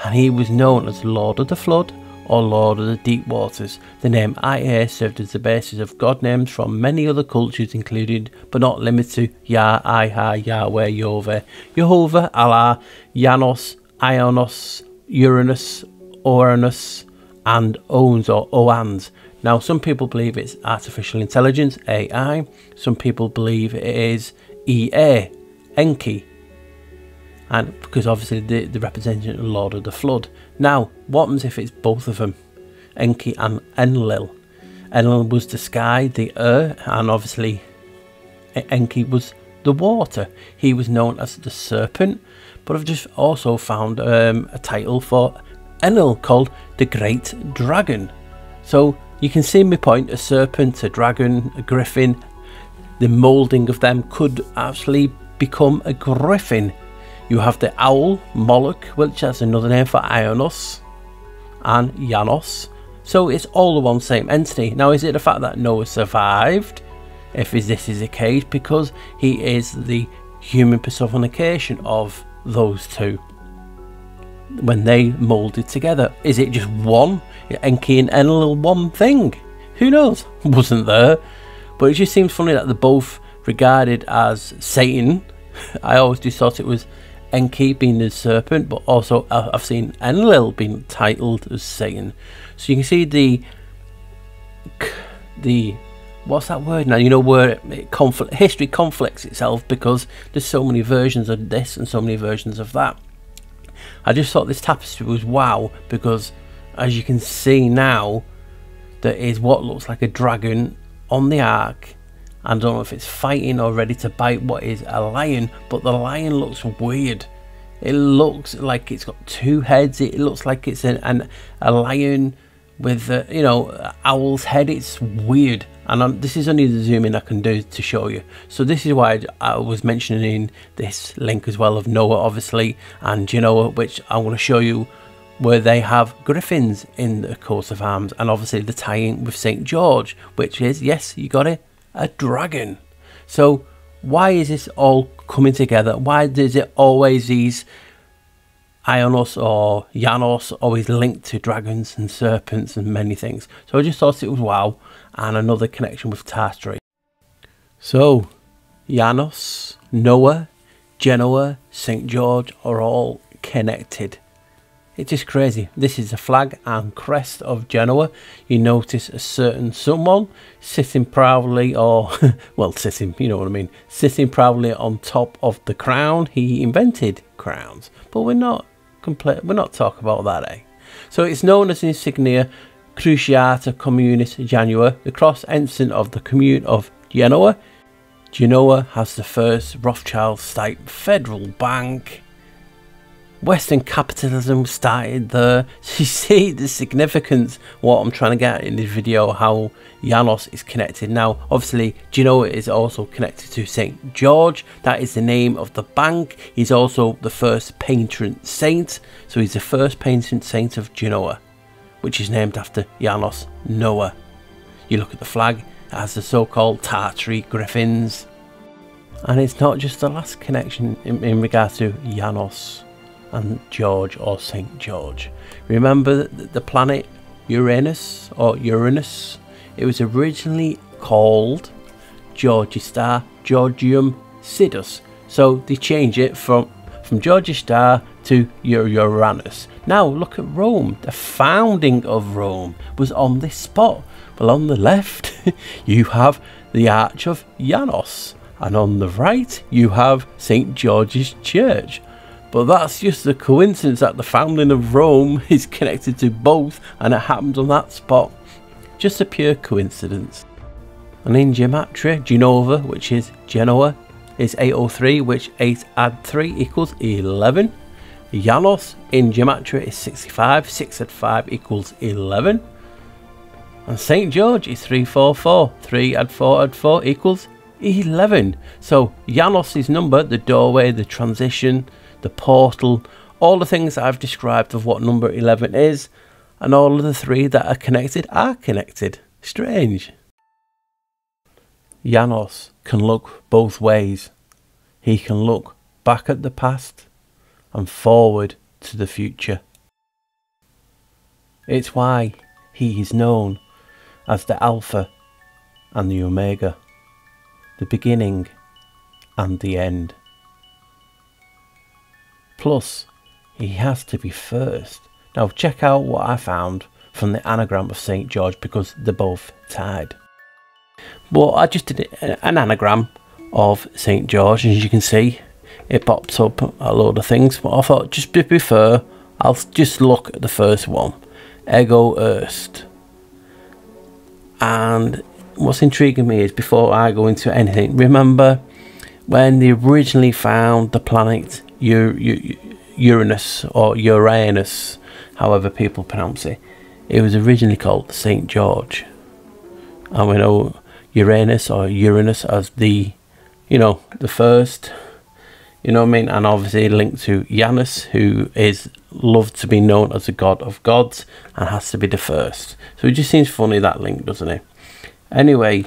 and he was known as Lord of the Flood or Lord of the Deep Waters. The name Ia served as the basis of god names from many other cultures, including but not limited to Yah, Iha, Yahweh, Yoveh, Jehovah, Allah, Janus, Ionos, Uranus, Uranus, and Ons or Oans. Now some people believe it's artificial intelligence, AI. Some people believe it is EA, Enki. And because obviously the representation of the Lord of the Flood. Now, what happens if it's both of them? Enki and Enlil. Enlil was the sky, the air, and obviously Enki was the water. He was known as the serpent, but I've just also found a title for Enlil called the Great Dragon. So you can see my point, a serpent, a dragon, a griffin. The moulding of them could actually become a griffin. You have the owl, Moloch, which that's another name for Ionos, and Janus. So it's all the one same entity. Now, is it the fact that Noah survived? If this is the case, because he is the human personification of those two when they molded together. Is it just one Enki and Enlil, one thing? Who knows? Wasn't there. But it just seems funny that they're both regarded as Satan. I always just thought it was Enki being the serpent, but also I've seen Enlil being titled as Satan. So you can see the what's that word now? You know, where history conflicts itself, because there's so many versions of this and so many versions of that. I just thought this tapestry was wow, because as you can see now, there is what looks like a dragon on the ark. I don't know if it's fighting or ready to bite what is a lion, but the lion looks weird. It looks like it's got two heads. It looks like it's a lion with you know, owl's head. It's weird, and this is only the zoom in I can do to show you. So this is why I was mentioning this link as well of Noah, obviously, and Genoa, which I want to show you, where they have griffins in the coat of arms, and obviously the tie-in with St. George, which is, yes, you got it, a dragon. So why is this all coming together? Why does it always these Ionos or Janus always linked to dragons and serpents and many things? So I just thought it was wow, and another connection with Tartary. So Janus, Noah, Genoa, St. George are all connected. It's just crazy. This is the flag and crest of Genoa. You notice a certain someone sitting proudly, or well, sitting, you know what I mean, sitting proudly on top of the crown. He invented crowns, but we're not talking about that, eh? So it's known as insignia Cruciata Communis Janua, the cross ensign of the commune of Genoa. Genoa has the first Rothschild-type federal bank. Western capitalism started there. So you see the significance, what I'm trying to get in this video, how Janus is connected. Now obviously Genoa is also connected to St. George. That is the name of the bank. He's also the first patron saint, so he's the first patron saint of Genoa, which is named after Janus, Noah. You look at the flag, it has the so-called Tartary griffins, and it's not just the last connection in regards to Janus and George or St. George. Remember the planet Uranus or Uranus? It was originally called Georgia Star Georgium Sidus, so they changed it from Georgia Star to Uranus. Now look at Rome. The founding of Rome was on this spot. Well, on the left you have the Arch of Janus, and on the right you have St. George's Church. But that's just a coincidence that the founding of Rome is connected to both, and it happens on that spot. Just a pure coincidence. And in gematria, Genova, which is Genoa, is 803, which 8 add 3 equals 11. Janus in gematria is 65, 6 add 5 equals 11. And St. George is 344, 3 add 4 equals 11. So Janus' number, the doorway, the transition, the portal, all the things that I've described of what number 11 is, and all of the three that are connected. Strange. Janus can look both ways. He can look back at the past and forward to the future. It's why he is known as the Alpha and the Omega, the beginning and the end. Plus, he has to be first. Now check out what I found from the anagram of St. George, because they're both tied. But I just did an anagram of St. George, and as you can see, it pops up a load of things. But I thought, just to be fair, I'll just look at the first one, Ego Erst. And what's intriguing me is, before I go into anything, remember when they originally found the planet Uranus or Uranus, however people pronounce it, it was originally called St. George. And we know Uranus or Uranus as the, you know, the first, You know what I mean? And obviously linked to Janus, who is loved to be known as the god of gods and has to be the first. So it just seems funny, that link, doesn't it? Anyway,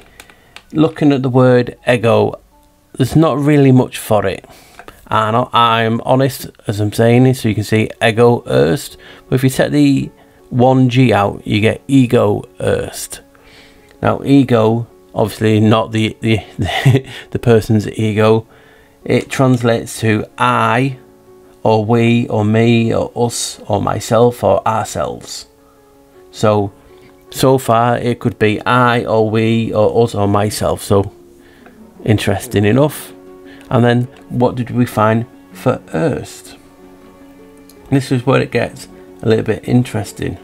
looking at the word ego, there's not really much for it. And I'm honest as I'm saying it, so you can see ego erst. But if you take the 1G out, you get ego erst. Now ego, obviously not the person's ego. It translates to I, or we, or me, or us, or myself, or ourselves. So far it could be I, or we, or us, or myself. So interesting enough. And then what did we find for erst? This is where it gets a little bit interesting,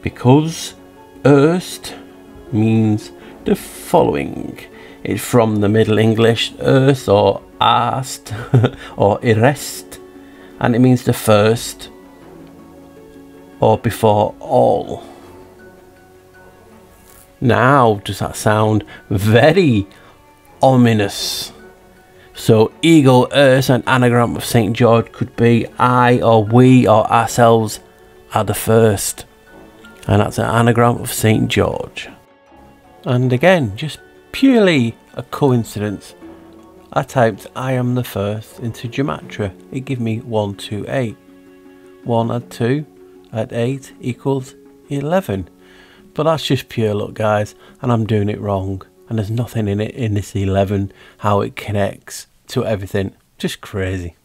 because erst means the following. It's from the Middle English erst or erst or erest, and it means the first or before all. Now, does that sound very ominous? So ego erst, an anagram of St. George, could be I, or we, or ourselves are the first, and that's an anagram of St. George. And again, just purely a coincidence, I typed I am the first into gematria. It gave me 1, 2, 8. 1 add 2 add 8 equals 11. But that's just pure luck, guys, and I'm doing it wrong. And there's nothing in it, in this 11, how it connects to everything. Just crazy.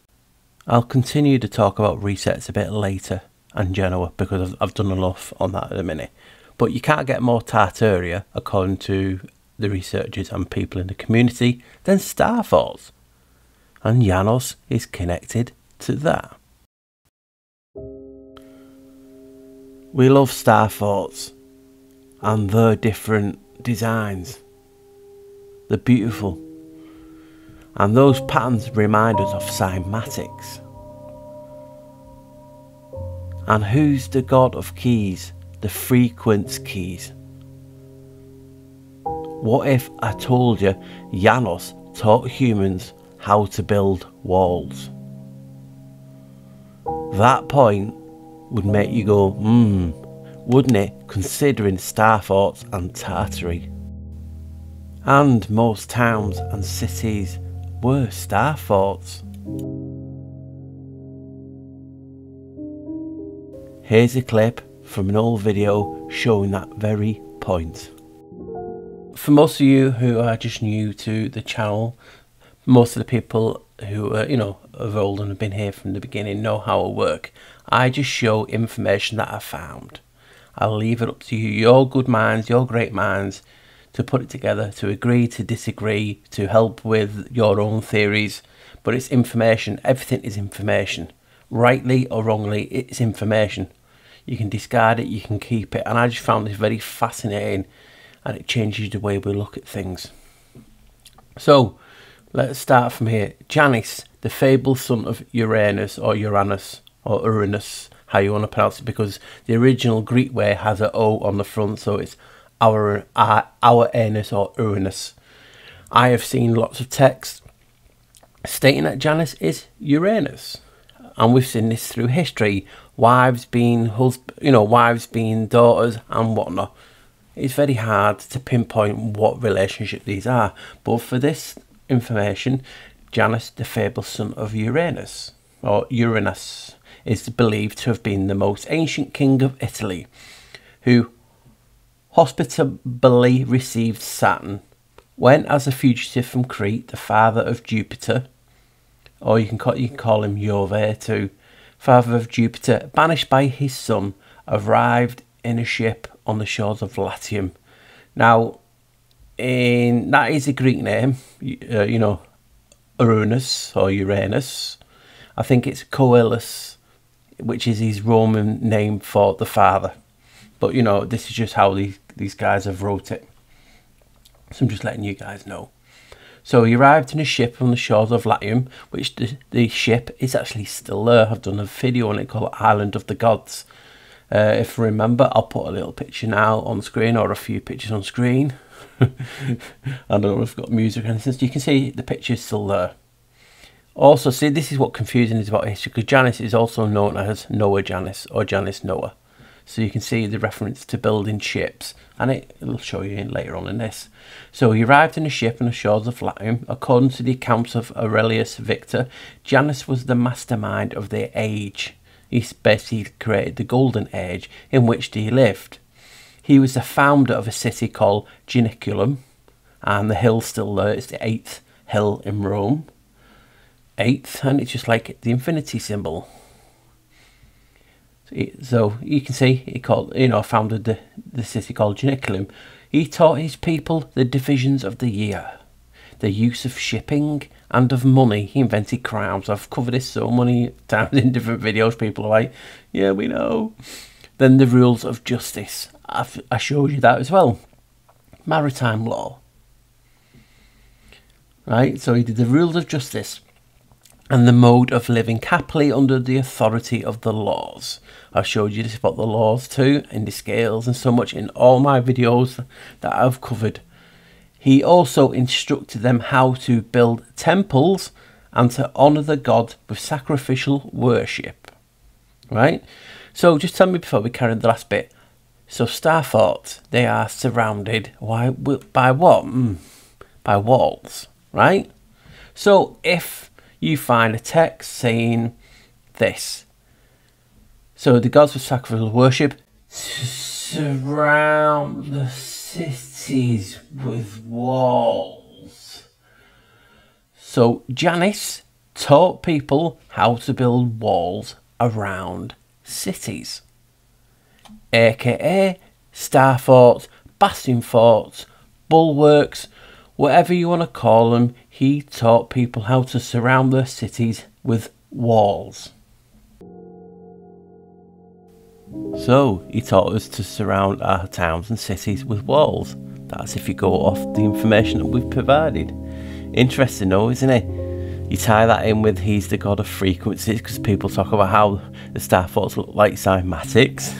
I'll continue to talk about resets a bit later and Genoa, because I've done enough on that at the minute. But you can't get more Tartaria, according to the researchers and people in the community, than star thoughts. And Janus is connected to that. We love star thoughts and their different designs. They're beautiful. And those patterns remind us of cymatics. And who's the god of keys? The frequent keys. What if I told you Janus taught humans how to build walls? That point would make you go, wouldn't it, considering star thoughts and Tartary? And most towns and cities were star thoughts. Here's a clip from an old video showing that very point. For most of you who are just new to the channel, most of the people who are, of old and have been here from the beginning know how it works. I just show information that I found. I'll leave it up to you, your good minds, your great minds, to put it together, to agree, to disagree, to help with your own theories. But it's information. Everything is information. Rightly or wrongly, it's information. You can discard it, you can keep it. And I just found this very fascinating, and it changes the way we look at things. So let's start from here. Janus, the fabled son of Uranus, or Uranus, or Uranus, how you want to pronounce it, because the original Greek way has an O on the front, so it's our Anus or Uranus. I have seen lots of texts stating that Janus is Uranus, and we've seen this through history. Wives being wives being daughters and whatnot. It's very hard to pinpoint what relationship these are, but for this information, Janus, the fabled son of Uranus, or Uranus, is believed to have been the most ancient king of Italy, who hospitably received Saturn when, as a fugitive from Crete, the father of Jupiter, or you can call him Jove too, father of Jupiter, banished by his son, arrived in a ship on the shores of Latium. Now, that is a Greek name, Uranus or Uranus. I think it's Coelus, which is his Roman name for the father. But this is just how these guys have wrote it. So I'm just letting you guys know. So he arrived in a ship on the shores of Latium, which the ship is actually still there. I've done a video on it called Island of the Gods. If I remember, I'll put a little picture now on screen, or a few pictures on screen. I don't know if I've got music or anything, so you can see the picture is still there. Also, see, this is what confusing is about history, because Janus is also known as Noah Janus or Janus Noah. So you can see the reference to building ships, and it'll show you later on in this. So he arrived in a ship on the shores of Latium. According to the accounts of Aurelius Victor, Janus was the mastermind of their age. He basically created the golden age in which he lived. He was the founder of a city called Janiculum, and the hill's still there. It's the 8th hill in Rome. 8th, and it's just like the infinity symbol. So you can see he founded the city called Janiculum. He taught his people the divisions of the year, the use of shipping and of money. He invented crowns. I've covered this so many times in different videos. People are like, yeah, we know. Then the rules of justice. I showed you that as well. Maritime law. Right, so he did the rules of justice and the mode of living happily under the authority of the laws. I've showed you this about the laws too, in the scales and so much in all my videos that I've covered. He also instructed them how to build temples and to honour the god with sacrificial worship. Right? So just tell me before we carry on the last bit. So star forts, they are surrounded by what? By walls. Right? So if you find a text saying this. So the gods of sacrificial worship surround the cities with walls. So Janus taught people how to build walls around cities, aka star forts, bastion forts, bulwarks, whatever you want to call them. He taught people how to surround their cities with walls. So he taught us to surround our towns and cities with walls. That's if you go off the information that we've provided. Interesting though, isn't it? You tie that in with he's the god of frequencies, because people talk about how the star forts look like cymatics.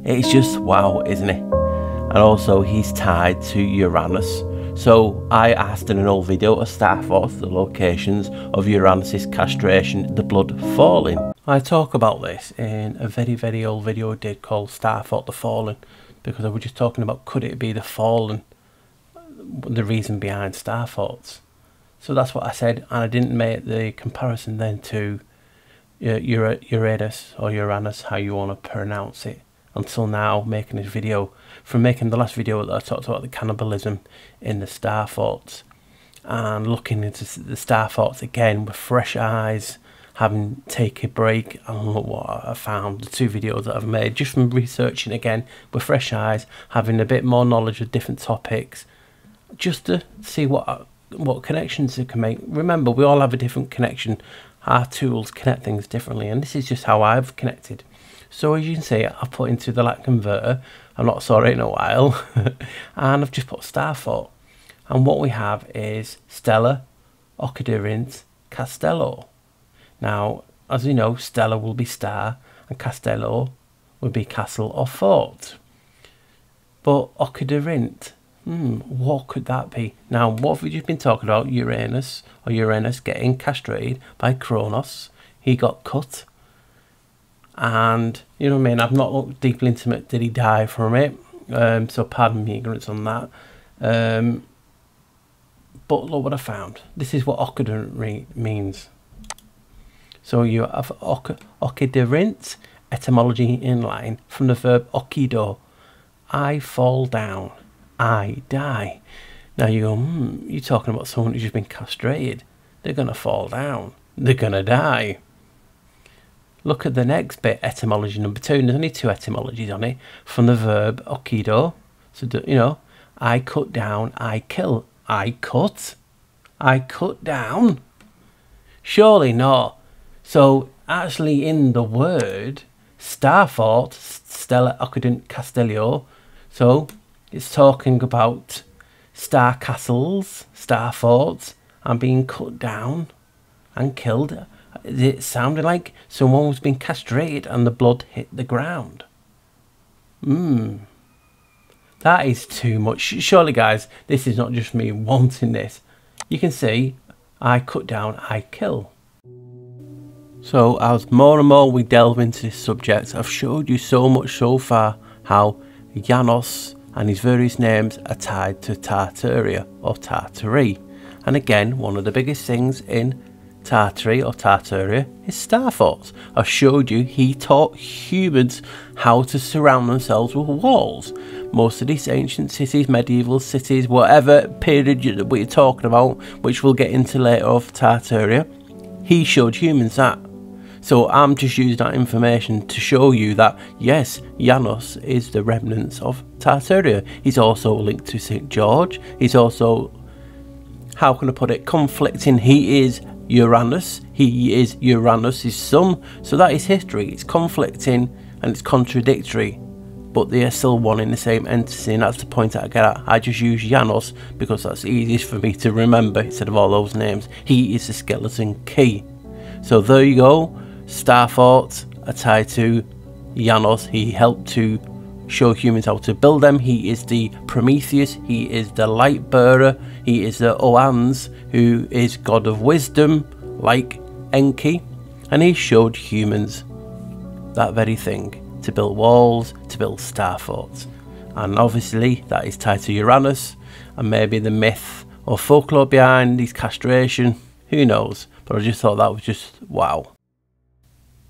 It's just wow, isn't it? And also he's tied to Uranus. So I asked in an old video a star forth the locations of Uranus's castration, the blood falling. I talk about this in a very old video I did called Star Fort the Fallen, because I was just talking about could it be the fallen, the reason behind star forts. So that's what I said, and I didn't make the comparison then to Uranus or Uranus, how you want to pronounce it, until now making this video. From making the last video that I talked about the cannibalism in the star forts, and looking into the star forts again with fresh eyes, having take a break, and look what I found, the 2 videos that I've made just from researching again with fresh eyes, having a bit more knowledge of different topics, just to see what connections it can make. Remember, we all have a different connection. Our tools connect things differently, and this is just how I've connected. So as you can see, I've put into the light converter. I'm not saw it in a while. And I've just put star fort. And what we have is Stella, Occident, Castello. Now, as we know, Stella will be star and Castello will be castle or fort. But Occident, what could that be? Now, what have we just been talking about? Uranus getting castrated by Kronos. He got cut. And, you know what I mean, I've not looked deeply into it. Did he die from it? So pardon me ignorance on that. But look what I found. This is what Occident means. So you have Occident, etymology in Latin, from the verb occido. I fall down. I die. Now you go, you're talking about someone who's just been castrated. They're going to fall down. They're going to die. Look at the next bit, etymology number 2. There's only 2 etymologies on it. From the verb occido. So, you know, I cut down, I kill. I cut down. Surely not. So, actually in the word, star fort, Stella, Occident, Castello. So, it's talking about star castles, star forts, and being cut down and killed. It sounded like someone was being castrated and the blood hit the ground. That is too much. Surely, guys, this is not just me wanting this. You can see, I cut down, I kill. So as more and more we delve into this subject, I've showed you so much so far how Janus and his various names are tied to Tartaria or Tartary. And again, one of the biggest things in Tartary or Tartaria is star thoughts. I showed you he taught humans how to surround themselves with walls. Most of these ancient cities, medieval cities, whatever period that we're talking about, which we'll get into later of Tartaria, he showed humans that. So I'm just using that information to show you that yes, Janus is the remnants of Tartaria. He's also linked to St. George. He's also, how can I put it, conflicting. He is Uranus. He is Uranus' son. So that is history. It's conflicting and it's contradictory, but they are still one in the same entity, and that's the point that I get at. I just use Janus because that's easiest for me to remember instead of all those names. He is the skeleton key. So there you go. Star thoughts are tied to Janus. He helped to show humans how to build them. He is the Prometheus. He is the light bearer. He is the Oans, who is god of wisdom, like Enki. And he showed humans that very thing, to build walls, to build star forts. And obviously that is tied to Uranus, and maybe the myth or folklore behind his castration, who knows. But I just thought that was just wow.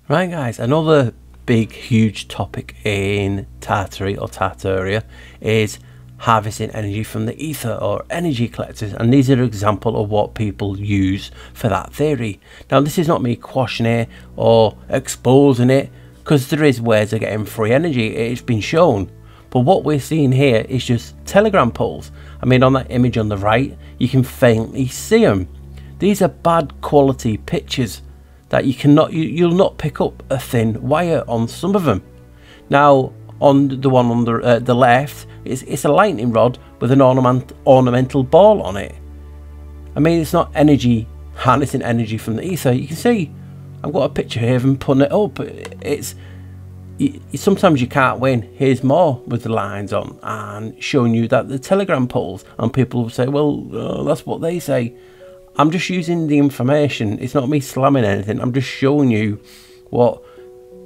Right guys, another big huge topic in Tartary or Tartaria is harvesting energy from the ether or energy collectors, and these are an example of what people use for that theory. Now this is not me quashing it or exposing it, because there is ways of getting free energy, it's been shown. But what we're seeing here is just telegram poles. I mean, on that image on the right, you can faintly see them. These are bad quality pictures that you cannot, you'll not pick up a thin wire on some of them. Now on the one on the left, it's a lightning rod with an ornamental ball on it. I mean, it's not energy, harnessing energy from the ether. You can see I've got a picture here of him putting it up. It's sometimes you can't win. Here's more with the lines on and showing you that the telegram poles, and people will say, well, that's what they say. I'm just using the information. It's not me slamming anything. I'm just showing you what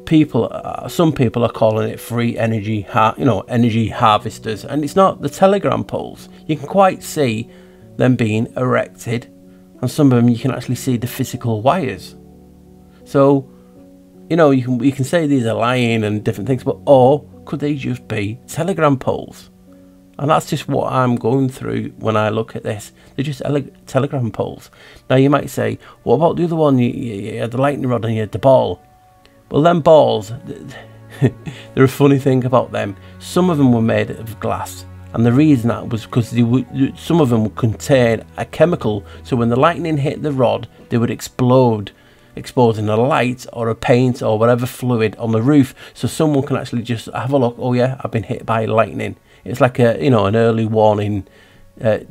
people, some people are calling it free energy, energy harvesters, and it's not. The telegram poles, you can quite see them being erected, and some of them you can actually see the physical wires. So, you can say these are lying and different things, but or could they just be telegram poles? And that's just what I'm going through when I look at this. They're just telegram poles. Now you might say, what about the other one? You had the lightning rod and you had the ball. Well, them balls, they're a funny thing about them. Some of them were made of glass. And the reason that was because some of them would contain a chemical. So when the lightning hit the rod, they would explode, exposing a light or a paint or whatever fluid on the roof. So someone can actually just have a look. Oh yeah, I've been hit by lightning. It's like a, an early warning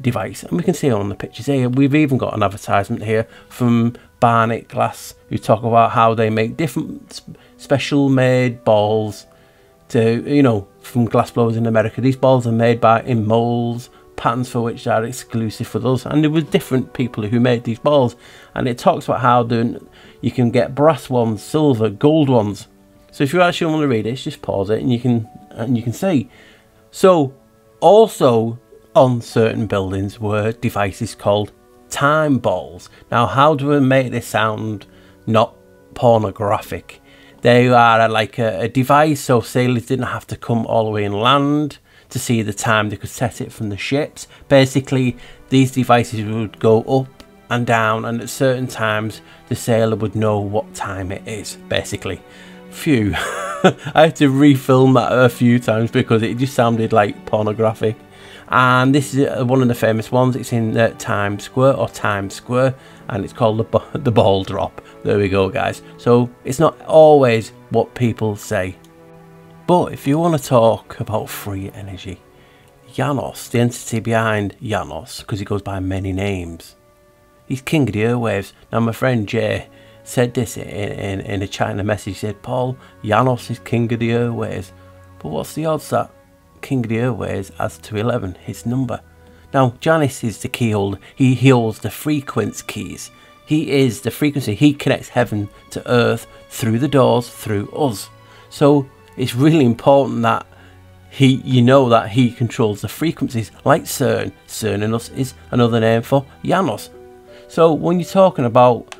device, and we can see it on the pictures here. We've even got an advertisement here from Barnet Glass, who talk about how they make different special made balls to, from glass blowers in America. These balls are made in molds, patterns for which are exclusive for us, and there were different people who made these balls, and it talks about how you can get brass ones, silver, gold ones. So if you actually want to read it, just pause it and you can see. So, also on certain buildings were devices called time balls. Now, how do we make this sound not pornographic? They are like a device, so sailors didn't have to come all the way inland to see the time. They could set it from the ships. Basically, these devices would go up and down, and at certain times, the sailor would know what time it is, basically. Phew. I had to refilm that a few times because it just sounded like pornographic. And this is one of the famous ones. It's in Times Square, and it's called the ball drop. There we go, guys. So it's not always what people say. But if you want to talk about free energy, Janus, the entity behind Janus, because he goes by many names, he's king of the airwaves. Now my friend Jay said this in a chat, in a message. He said, Paul, Janus is king of the airwaves. But what's the odds that king of the airwaves adds to 11, his number? Now, Janus is the key holder. He holds the frequency keys. He is the frequency. He connects heaven to earth through the doors, through us. So it's really important that you know that he controls the frequencies, like CERN. CERN in us is another name for Janus. So when you're talking about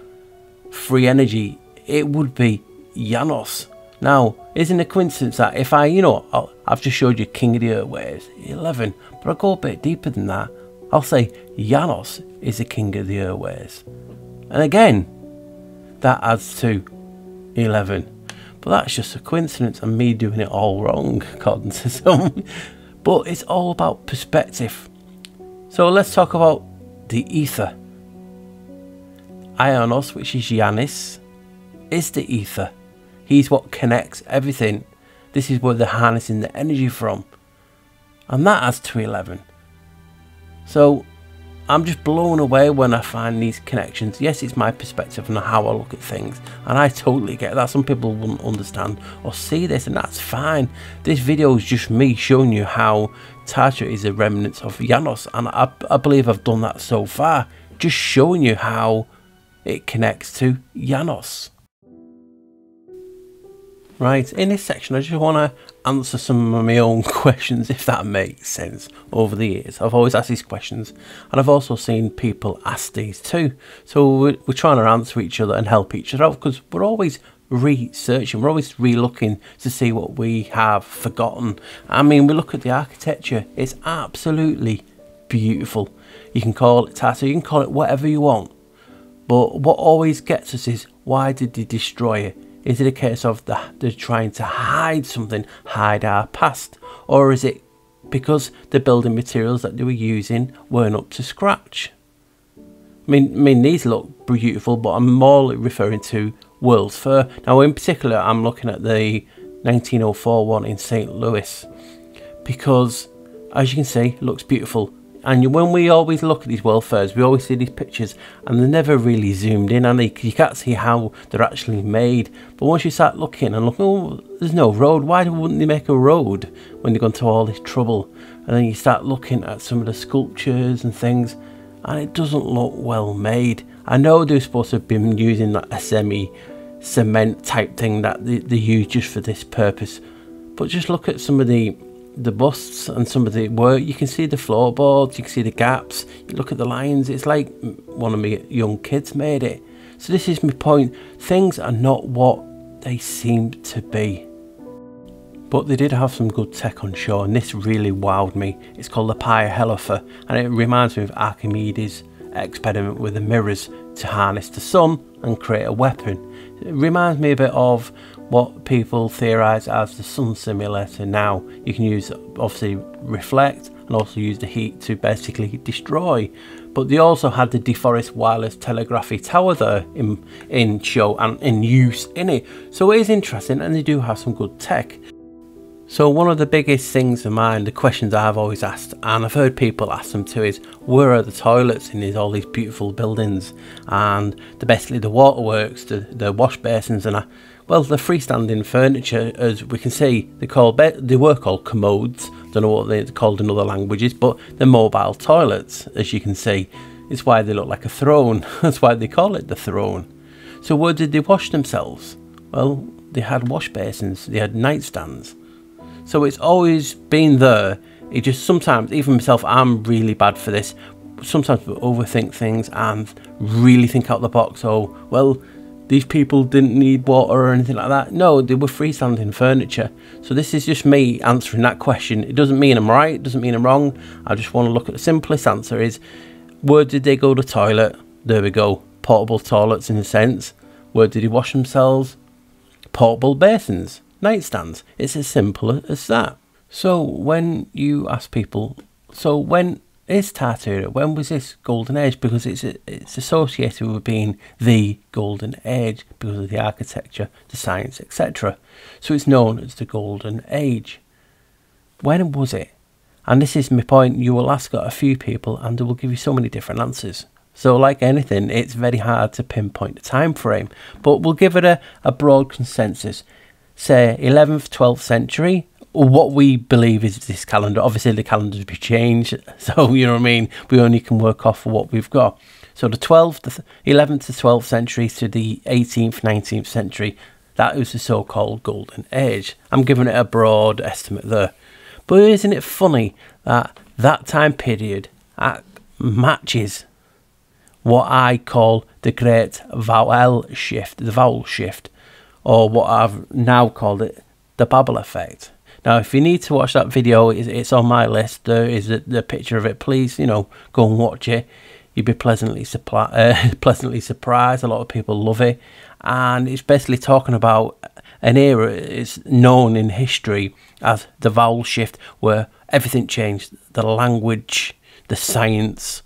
free energy, it would be Janus. Now, isn't it a coincidence that if I've just showed you King of the Earth waves, 11, but I'll go a bit deeper than that. I'll say Janus is the King of the Earth waves. And again, that adds to 11. But that's just a coincidence and me doing it all wrong, according to some. But it's all about perspective. So let's talk about the ether. Ionos, which is Janus, is the ether. He's what connects everything. This is where they're harnessing the energy from. And that adds to 11. So I'm just blown away when I find these connections. Yes, it's my perspective and how I look at things, and I totally get that. Some people wouldn't understand or see this, and that's fine. This video is just me showing you how Tartary is a remnant of Janus, and I believe I've done that so far, just showing you how it connects to Janus. Right, in this section I just want to answer some of my own questions, if that makes sense. Over the years I've always asked these questions, and I've also seen people ask these too. So we're trying to answer each other and help each other out, because we're always researching, we're always re-looking to see what we have forgotten. I mean, we look at the architecture, it's absolutely beautiful. You can call it Tartary, you can call it whatever you want, but what always gets us is, why did they destroy it? Is it a case of they're trying to hide something, hide our past? Or is it because the building materials that they were using weren't up to scratch? I mean these look beautiful, but I'm more referring to World's Fair. Now in particular, I'm looking at the 1904 one in St. Louis, because as you can see, it looks beautiful. And when we always look at these world fairs, we always see these pictures and they're never really zoomed in, and you can't see how they're actually made. But once you start looking and looking, oh, there's no road. Why wouldn't they make a road when they've gone to all this trouble? And then you start looking at some of the sculptures and things, and it doesn't look well made. I know they're supposed to have been using like a semi-cement type thing that they use just for this purpose. But just look at some of the busts and some of the work. You can see the floorboards, you can see the gaps, you look at the lines, it's like one of my young kids made it. So this is my point, things are not what they seem to be. But they did have some good tech on show, and this really wowed me. It's called the Pyrohelipher, and it reminds me of Archimedes' experiment with the mirrors to harness the sun and create a weapon. It reminds me a bit of what people theorise as the sun simulator now. You can use, obviously, reflect and also use the heat to basically destroy. But they also had the DeForest wireless telegraphy tower there in show and in use in it. So it is interesting, and they do have some good tech. So one of the biggest things of mine, the questions I've always asked, and I've heard people ask them too, is where are the toilets in all these beautiful buildings, and basically the waterworks, the wash basins, and well, the freestanding furniture, as we can see, they were called commodes. Don't know what they're called in other languages, but they're mobile toilets, as you can see. It's why they look like a throne. That's why they call it the throne. So where did they wash themselves? Well, they had wash basins, they had nightstands. So it's always been there. It just sometimes, even myself, I'm really bad for this. Sometimes we overthink things and really think out the box. Oh, well, these people didn't need water or anything like that. No, they were freestanding furniture. So this is just me answering that question. It doesn't mean I'm right, it doesn't mean I'm wrong. I just want to look at the simplest answer is, where did they go to the toilet? There we go, portable toilets in a sense. Where did they wash themselves? Portable basins, nightstands. It's as simple as that. So when you ask people, so when is Tartaria? When was this golden age? Because it's associated with being the golden age because of the architecture, the science, etc. So it's known as the golden age. When was it? And this is my point. You will ask a few people and they will give you so many different answers. So like anything, it's very hard to pinpoint the time frame, but we'll give it a broad consensus. Say 11th, 12th century, or what we believe is this calendar. Obviously the calendars be changed, so you know what I mean, we only can work off what we've got. So the 11th to 12th century to the 18th, 19th century, that was the so-called Golden Age. I'm giving it a broad estimate there. But isn't it funny that that time period matches what I call the Great Vowel Shift, the vowel shift, or what I've now called it, the Babel effect. Now, if you need to watch that video, it's on my list. There is the picture of it. Please, you know, go and watch it. You'll be pleasantly surprised. A lot of people love it. And it's basically talking about an era is known in history as the vowel shift, where everything changed. The language, the science,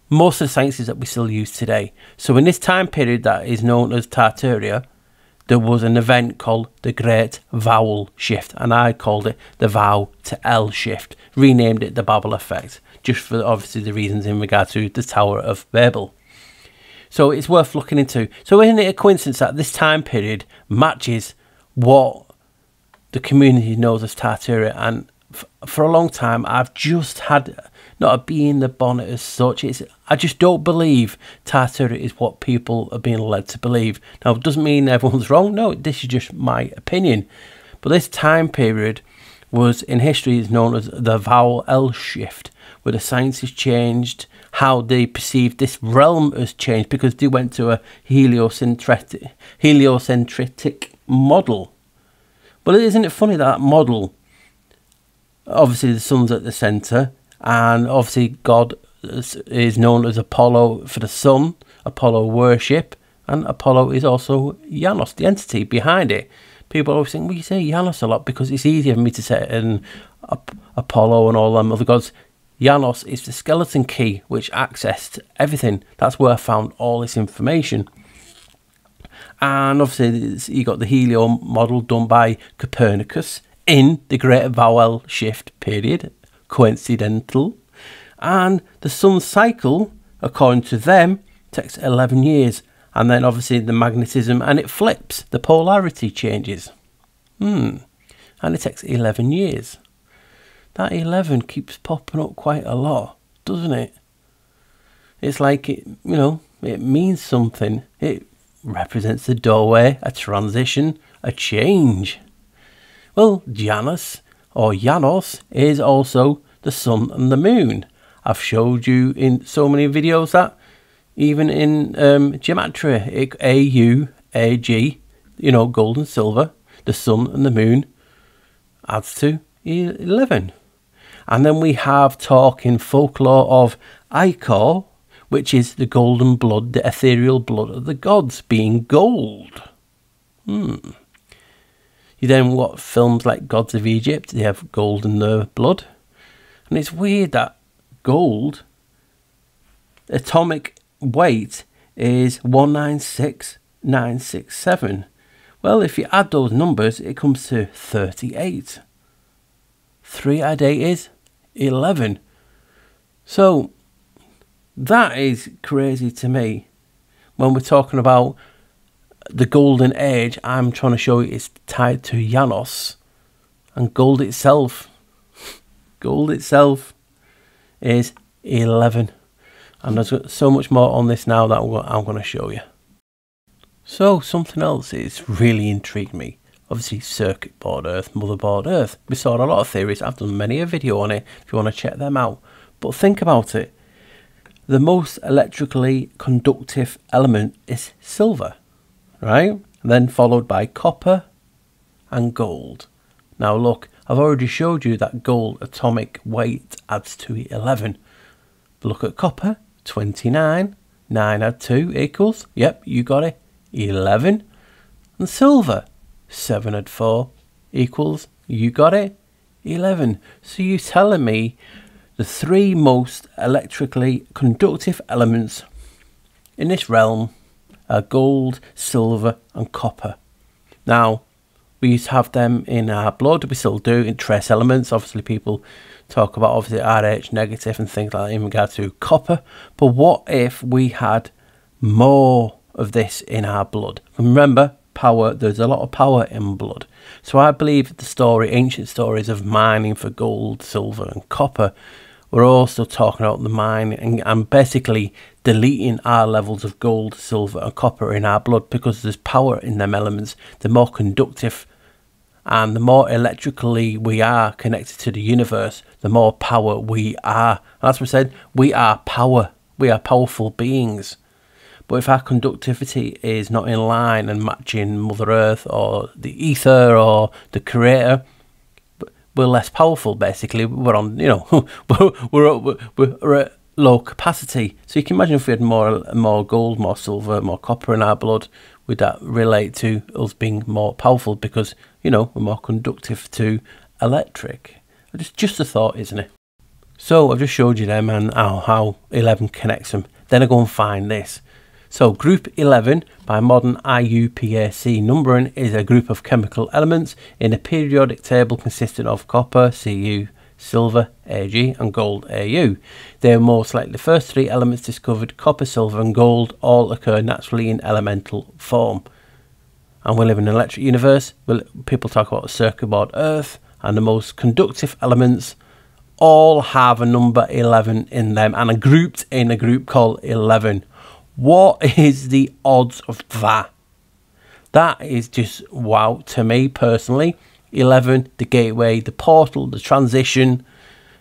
most of the sciences that we still use today. So in this time period that is known as Tartaria, there was an event called the Great Vowel Shift, and I called it the Vowel to L Shift, renamed it the Babel Effect, just for obviously the reasons in regard to the Tower of Babel. So it's worth looking into. So isn't it a coincidence that this time period matches what the community knows as Tartaria? And for a long time, I've just had not a bee in the bonnet as such. I just don't believe Tartaria is what people are being led to believe. Now, it doesn't mean everyone's wrong. No, this is just my opinion. But this time period was in history is known as the Vowel L Shift, where the science has changed, how they perceive this realm has changed, because they went to a heliocentric model. But isn't it funny that model, obviously the sun's at the centre, and obviously God is known as Apollo for the sun, Apollo worship, and Apollo is also Janus, the entity behind it. People always think, well, you say Janus a lot because it's easier for me to say it in Apollo and all them other gods. Janus is the skeleton key which accessed everything. That's where I found all this information. And obviously you got the helio model done by Copernicus in the Great Vowel Shift period, coincidental. And the sun's cycle, according to them, takes 11 years. And then obviously the magnetism, and it flips, the polarity changes. And it takes 11 years. That 11 keeps popping up quite a lot, doesn't it? It's like, it means something. It represents the doorway, a transition, a change. Well, Janus, or Janus, is also the sun and the moon. I've showed you in so many videos that even in gematria, AU, AG, gold and silver, the sun and the moon adds to 11. And then we have talk in folklore of ichor, which is the golden blood, the ethereal blood of the gods being gold. You then what films like Gods of Egypt, they have gold in their blood. And it's weird that gold, atomic weight is 196,967. Well, if you add those numbers, it comes to 38. 3 add 8 is 11. So that is crazy to me. When we're talking about the golden age, I'm trying to show you it's tied to Janus, and gold itself is 11. And there's so much more on this now that I'm going to show you. So something else is really intrigued me. Obviously circuit board Earth, motherboard Earth. We saw a lot of theories. I've done many a video on it if you want to check them out. But think about it. The most electrically conductive element is silver, right? And then followed by copper and gold. Now look, I've already showed you that gold atomic weight adds to 11. But look at copper, 29. 9 add 2 equals, yep, you got it, 11. And silver, 7 add 4 equals, you got it, 11. So you're telling me the 3 most electrically conductive elements in this realm are gold, silver and copper. Now, we used to have them in our blood, we still do, in trace elements. Obviously people talk about obviously RH negative and things like that in regard to copper. But what if we had more of this in our blood? Remember, power, there's a lot of power in blood. So I believe the story, ancient stories of mining for gold, silver and copper we're also talking about the mind and basically deleting our levels of gold, silver and copper in our blood, because there's power in them elements. They're more conductive, and the more electrically we are connected to the universe, the more power we are. And as we said, we are power. We are powerful beings. But if our conductivity is not in line and matching Mother Earth or the ether or the Creator, we're less powerful. Basically, we're on, you know, we're at low capacity. So you can imagine if we had more gold, more silver, more copper in our blood, would that relate to us being more powerful because, you know, we're more conductive to electric? It's just a thought, isn't it? So I've just showed you them and how 11 connects them. Then I go and find this. So group 11 by modern IUPAC numbering is a group of chemical elements in a periodic table consisting of copper, Cu, silver, Ag and gold, Au. They are most likely the first three elements discovered. Copper, silver and gold all occur naturally in elemental form. And we live in an electric universe. People talk about a circuit board Earth, and the most conductive elements all have a number 11 in them and are grouped in a group called 11. What is the odds of that? That is just wow to me personally. 11, the gateway, the portal, the transition,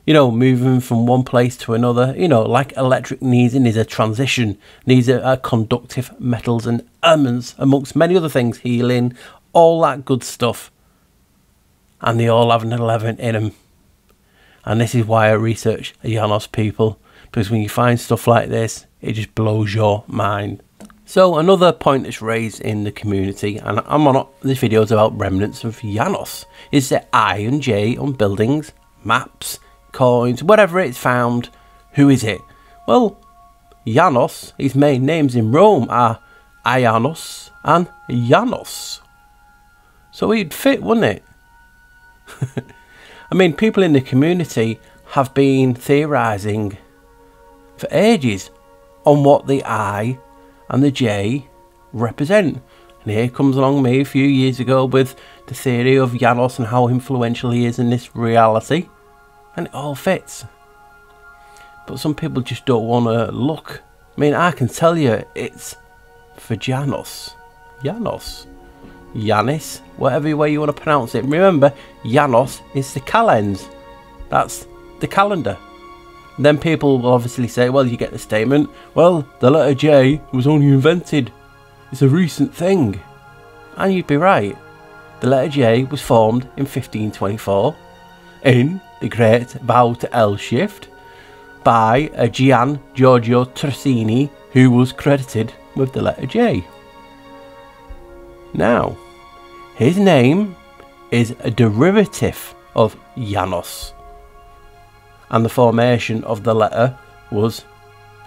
you know, moving from one place to another. You know, like electric needs a transition. Needs a conductive metals and elements, amongst many other things, healing, all that good stuff. And they all have an 11 in them. And this is why I research Janus, people, because when you find stuff like this, it just blows your mind. So another point that's raised in the community, and I'm on this video is about remnants of Janus, is the I and J on buildings, maps, coins, whatever it's found. Who is it? Well, Janus, his main names in Rome are Ianus and Janus. So he'd fit, wouldn't it? I mean, people in the community have been theorising for ages on what the I and the J represent. And here comes along me a few years ago with the theory of Janus and how influential he is in this reality. And it all fits. But some people just don't want to look. I mean, I can tell you it's for Janus. Janus. Janus. Whatever way you want to pronounce it. Remember, Janus is the calends. That's the calendar. Then people will obviously say, well, you get the statement, well, the letter J was only invented. It's a recent thing. And you'd be right. The letter J was formed in 1524 in the Great Bow to L shift by a Gian Giorgio Terzini, who was credited with the letter J. Now, his name is a derivative of Janus. And the formation of the letter was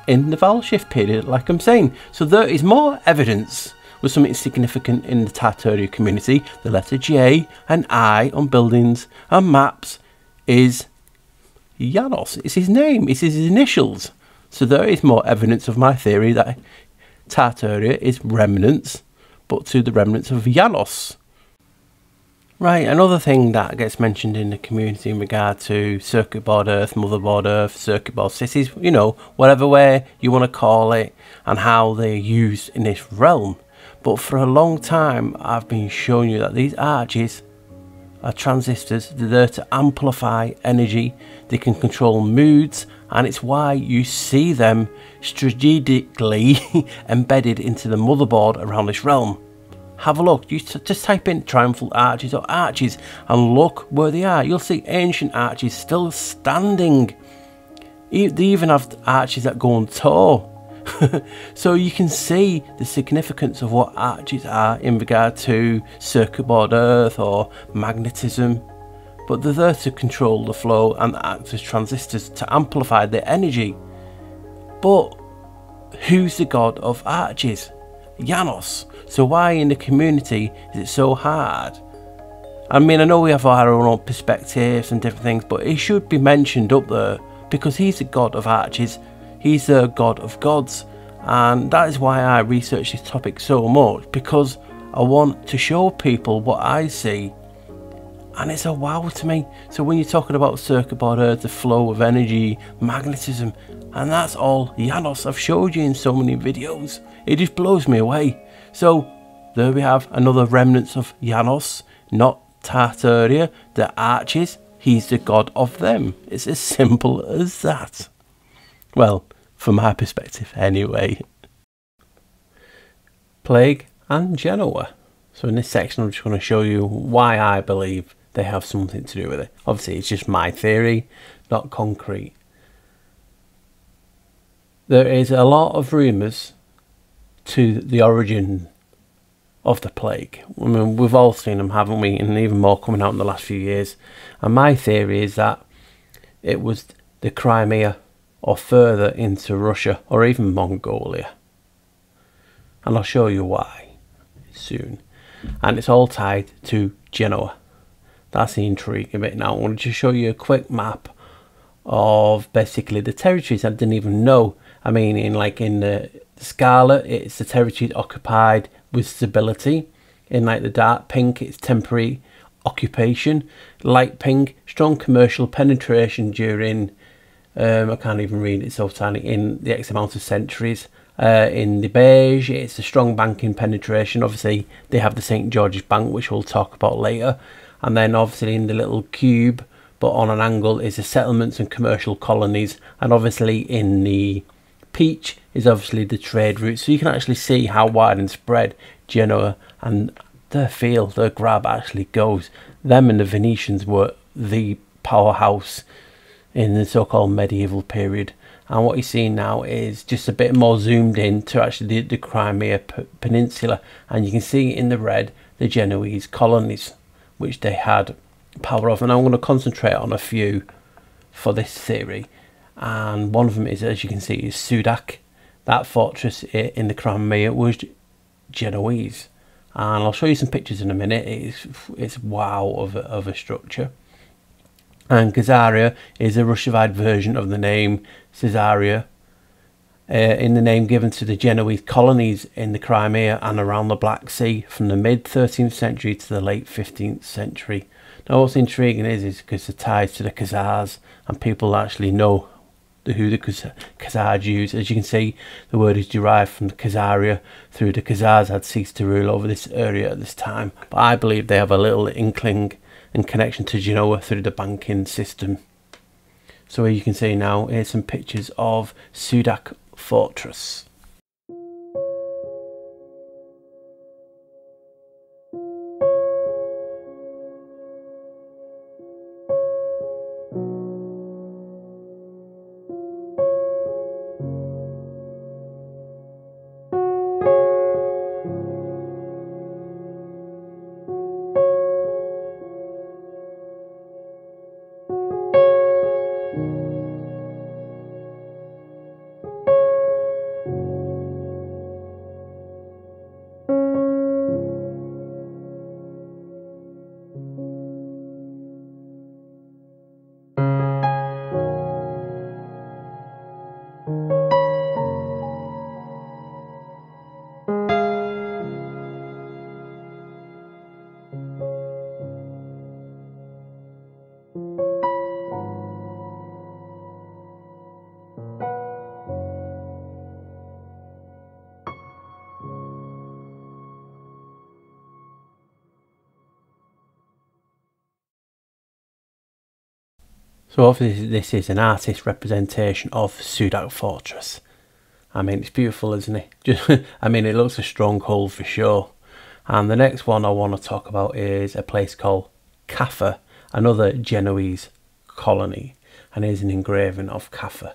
in the vowel shift period, like I'm saying. So there is more evidence with something significant in the Tartaria community. The letter J and I on buildings and maps is Janus. It's his name, it's his initials. So there is more evidence of my theory that Tartaria is remnants, but to the remnants of Janus. Right, another thing that gets mentioned in the community in regard to circuit board Earth, motherboard Earth, circuit board cities, you know, whatever way you want to call it, and how they're used in this realm. But for a long time, I've been showing you that these arches are transistors. They're there to amplify energy. They can control moods, and it's why you see them strategically embedded into the motherboard around this realm. Have a look, you just type in triumphal arches or arches and look where they are. You'll see ancient arches still standing. They even have arches that go on tour. So you can see the significance of what arches are in regard to circuit board Earth or magnetism. But they're there to control the flow and act as transistors to amplify the energy. But who's the god of arches? Janus. So why in the community is it so hard? I mean, I know we have our own perspectives and different things, but he should be mentioned up there because he's the god of arches. He's the god of gods, and that is why I research this topic so much, because I want to show people what I see and it's a wow to me. So when you're talking about circuit board Earth, the flow of energy, magnetism, and that's all Janus I've showed you in so many videos, it just blows me away. So there we have another remnants of Janus, not Tartaria, the arches. He's the god of them. It's as simple as that. Well, from my perspective anyway. Plague and Genoa. So in this section I'm just going to show you why I believe they have something to do with it. Obviously it's just my theory, not concrete. There is a lot of rumours to the origin of the plague. I mean, we've all seen them, haven't we? And even more coming out in the last few years. And my theory is that it was the Crimea or further into Russia or even Mongolia. And I'll show you why soon. And it's all tied to Genoa. That's the intrigue of it. Now I want to just show you a quick map of basically the territories I didn't even know. I mean, in the Scarlet, it's the territories occupied with stability. In like the dark pink, it's temporary occupation. Light pink, strong commercial penetration during I can't even read, it's so tiny, in the X amount of centuries. In the beige, it's a strong banking penetration. Obviously they have the St. George's Bank, which we'll talk about later. And then obviously in the little cube but on an angle is the settlements and commercial colonies. And obviously in the peach is obviously the trade route. So you can actually see how wide and spread Genoa and their grab actually goes. Them and the Venetians were the powerhouse in the so-called medieval period. And what you see now is just a bit more zoomed in to actually the Crimea Peninsula. And you can see in the red the Genoese colonies, which they had power of. And I'm going to concentrate on a few for this theory. And one of them is, as you can see, is Sudak. That fortress in the Crimea was Genoese. And I'll show you some pictures in a minute. It's wow of a structure. And Caesarea is a Russified version of the name Caesarea, in the name given to the Genoese colonies in the Crimea and around the Black Sea from the mid 13th century to the late 15th century. Now what's intriguing is because the ties to the Khazars, and people actually know who the Khazar Jews. As you can see, the word is derived from the Caesarea, through the Khazars had ceased to rule over this area at this time. But I believe they have a little inkling and connection to Genoa through the banking system. So here you can see now, here's some pictures of Sudak Fortress. So obviously this is an artist representation of Sudak Fortress. I mean, it's beautiful, isn't it? I mean, it looks a stronghold for sure. And the next one I want to talk about is a place called Caffa, another Genoese colony. And here's an engraving of Caffa.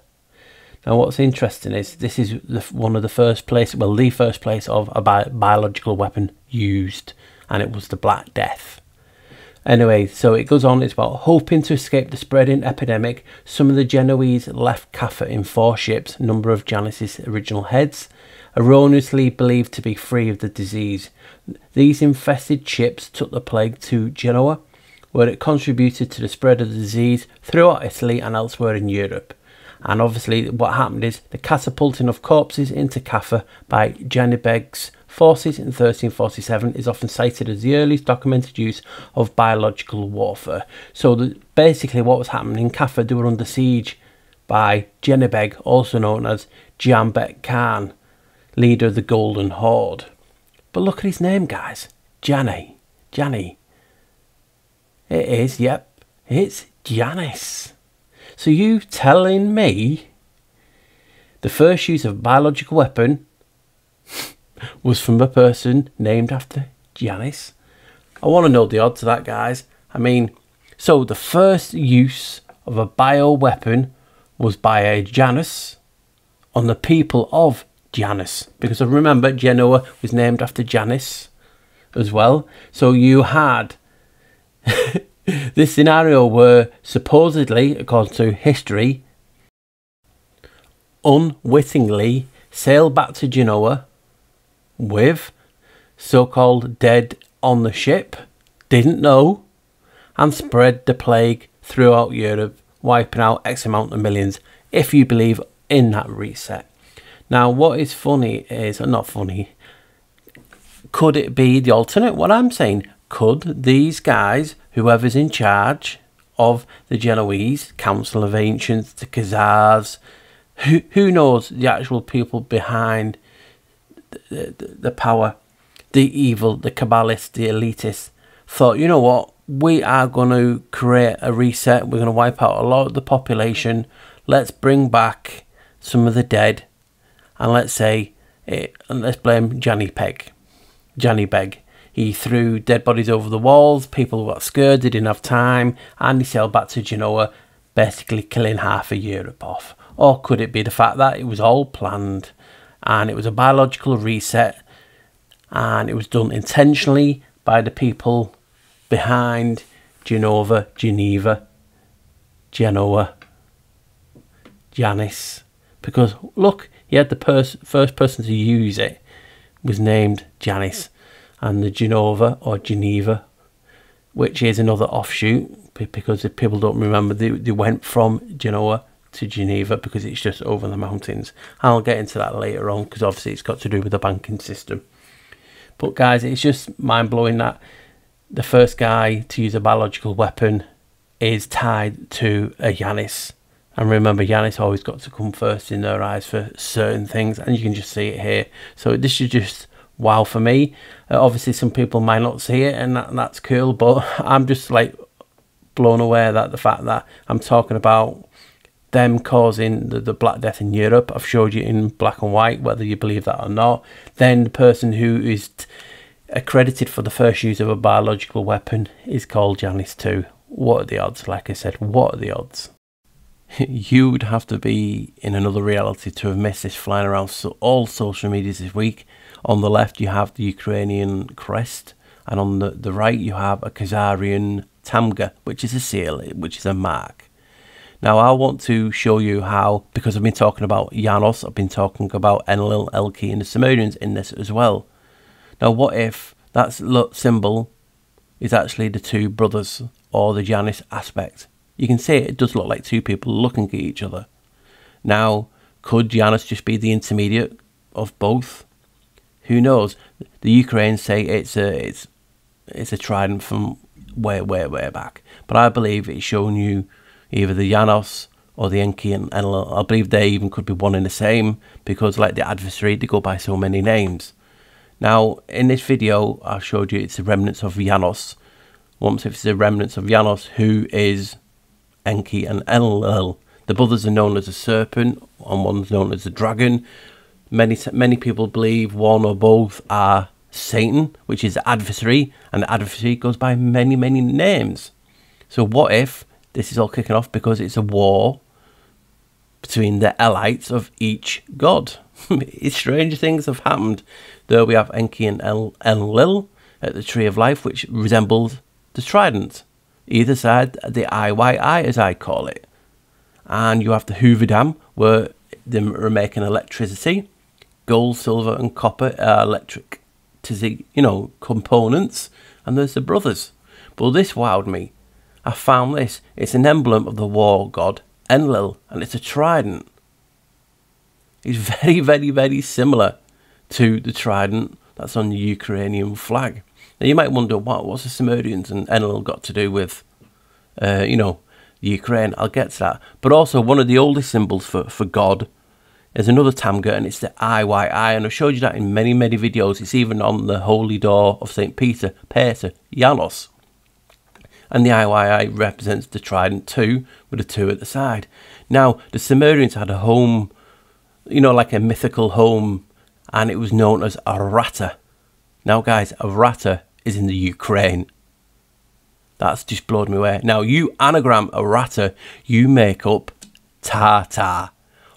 Now what's interesting is this is one of the first places, well, the first place of a biological weapon used, and it was the Black Death. Anyway, so it goes on, it's about hoping to escape the spreading epidemic. Some of the Genoese left Caffa in 4 ships, number of Janus's original heads, erroneously believed to be free of the disease. These infested ships took the plague to Genoa, where it contributed to the spread of the disease throughout Italy and elsewhere in Europe. And obviously what happened is the catapulting of corpses into Caffa by Janibegs forces in 1347 is often cited as the earliest documented use of biological warfare. So basically what was happening in Kaffa, they were under siege by Jenibeg, also known as Jambek Khan, leader of the Golden Horde. But look at his name, guys. Jani. It is, yep, it's Janus. So you telling me the first use of a biological weapon was from a person named after Janus? I want to know the odds of that, guys. I mean, so the first use of a bioweapon was by a Janus on the people of Janus, because I remember Genoa was named after Janus as well. So you had this scenario where supposedly, according to history, unwittingly sailed back to Genoa with so-called dead on the ship, didn't know, and spread the plague throughout Europe, wiping out X amount of millions, if you believe in that reset. Now, what is funny is, or not funny, could it be the alternate? What I'm saying, could these guys, whoever's in charge of the Genoese, Council of Ancients, the Khazars, who knows the actual people behind the power, the evil, the Kabbalists, the elitists, thought, you know what, we are going to create a reset, we're going to wipe out a lot of the population, let's bring back some of the dead, and let's blame Janny Beg. He threw dead bodies over the walls, people got scared, they didn't have time, and he sailed back to Genoa, basically killing half of Europe off. Or could it be the fact that it was all planned, and it was a biological reset, and it was done intentionally by the people behind Genoa, Janus? Because look, he had the first person to use it was named Janus, and the Genova or Geneva, which is another offshoot, because if people don't remember, they went from Genoa to Geneva because it's just over the mountains. I'll get into that later on, because obviously it's got to do with the banking system. But guys, it's just mind-blowing that the first guy to use a biological weapon is tied to a Janus. And remember, Janus always got to come first in their eyes for certain things, and you can just see it here. So this is just wow for me. Obviously some people might not see it, and that's cool, but I'm just like blown away that the fact that I'm talking about them causing the Black Death in Europe. I've showed you in black and white, whether you believe that or not. Then the person who is accredited for the first use of a biological weapon is called Janus too. What are the odds? Like I said, what are the odds? You'd have to be in another reality to have missed this flying around all social medias this week. On the left you have the Ukrainian crest, and on the right you have a Khazarian tamga, which is a seal, which is a mark. Now I want to show you how, because I've been talking about Janus, I've been talking about Enlil, Elki and the Sumerians in this as well. Now what if that symbol is actually the two brothers, or the Janus aspect? You can see it does look like two people looking at each other. Now, could Janus just be the intermediate of both? Who knows? The Ukrainians say it's a trident from way back, but I believe it's showing you either the Janus or the Enki and Enlil. I believe they even could be one and the same, because like the adversary, they go by so many names. Now, in this video, I showed you it's the remnants of Janus. Once if it's the remnants of Janus, who is Enki and Enlil. The brothers are known as a serpent, and one's known as a dragon. Many people believe one or both are Satan, which is the adversary, and the adversary goes by many names. So what if this is all kicking off because it's a war between the elites of each god? Stranger things have happened. There we have Enki and Enlil at the Tree of Life, which resembles the trident. Either side, the IYI as I call it. And you have the Hoover Dam, where they're making electricity. Gold, silver and copper are electric components. And there's the brothers. But this wowed me. I found this. It's an emblem of the war god Enlil, and it's a trident. It's very similar to the trident that's on the Ukrainian flag. Now you might wonder, what's the Sumerians and Enlil got to do with, you know, Ukraine? I'll get to that. But also one of the oldest symbols for God is another Tamga, and it's the IYI, and I've showed you that in many, many videos. It's even on the holy door of St. Peter, Janus. And the IYI represents the trident 2 with a 2 at the side. Now, the Sumerians had a home, you know, like a mythical home, and it was known as Arata. Now, guys, Arata is in the Ukraine. That's just blown me away. Now, you anagram Arata, you make up Tartar.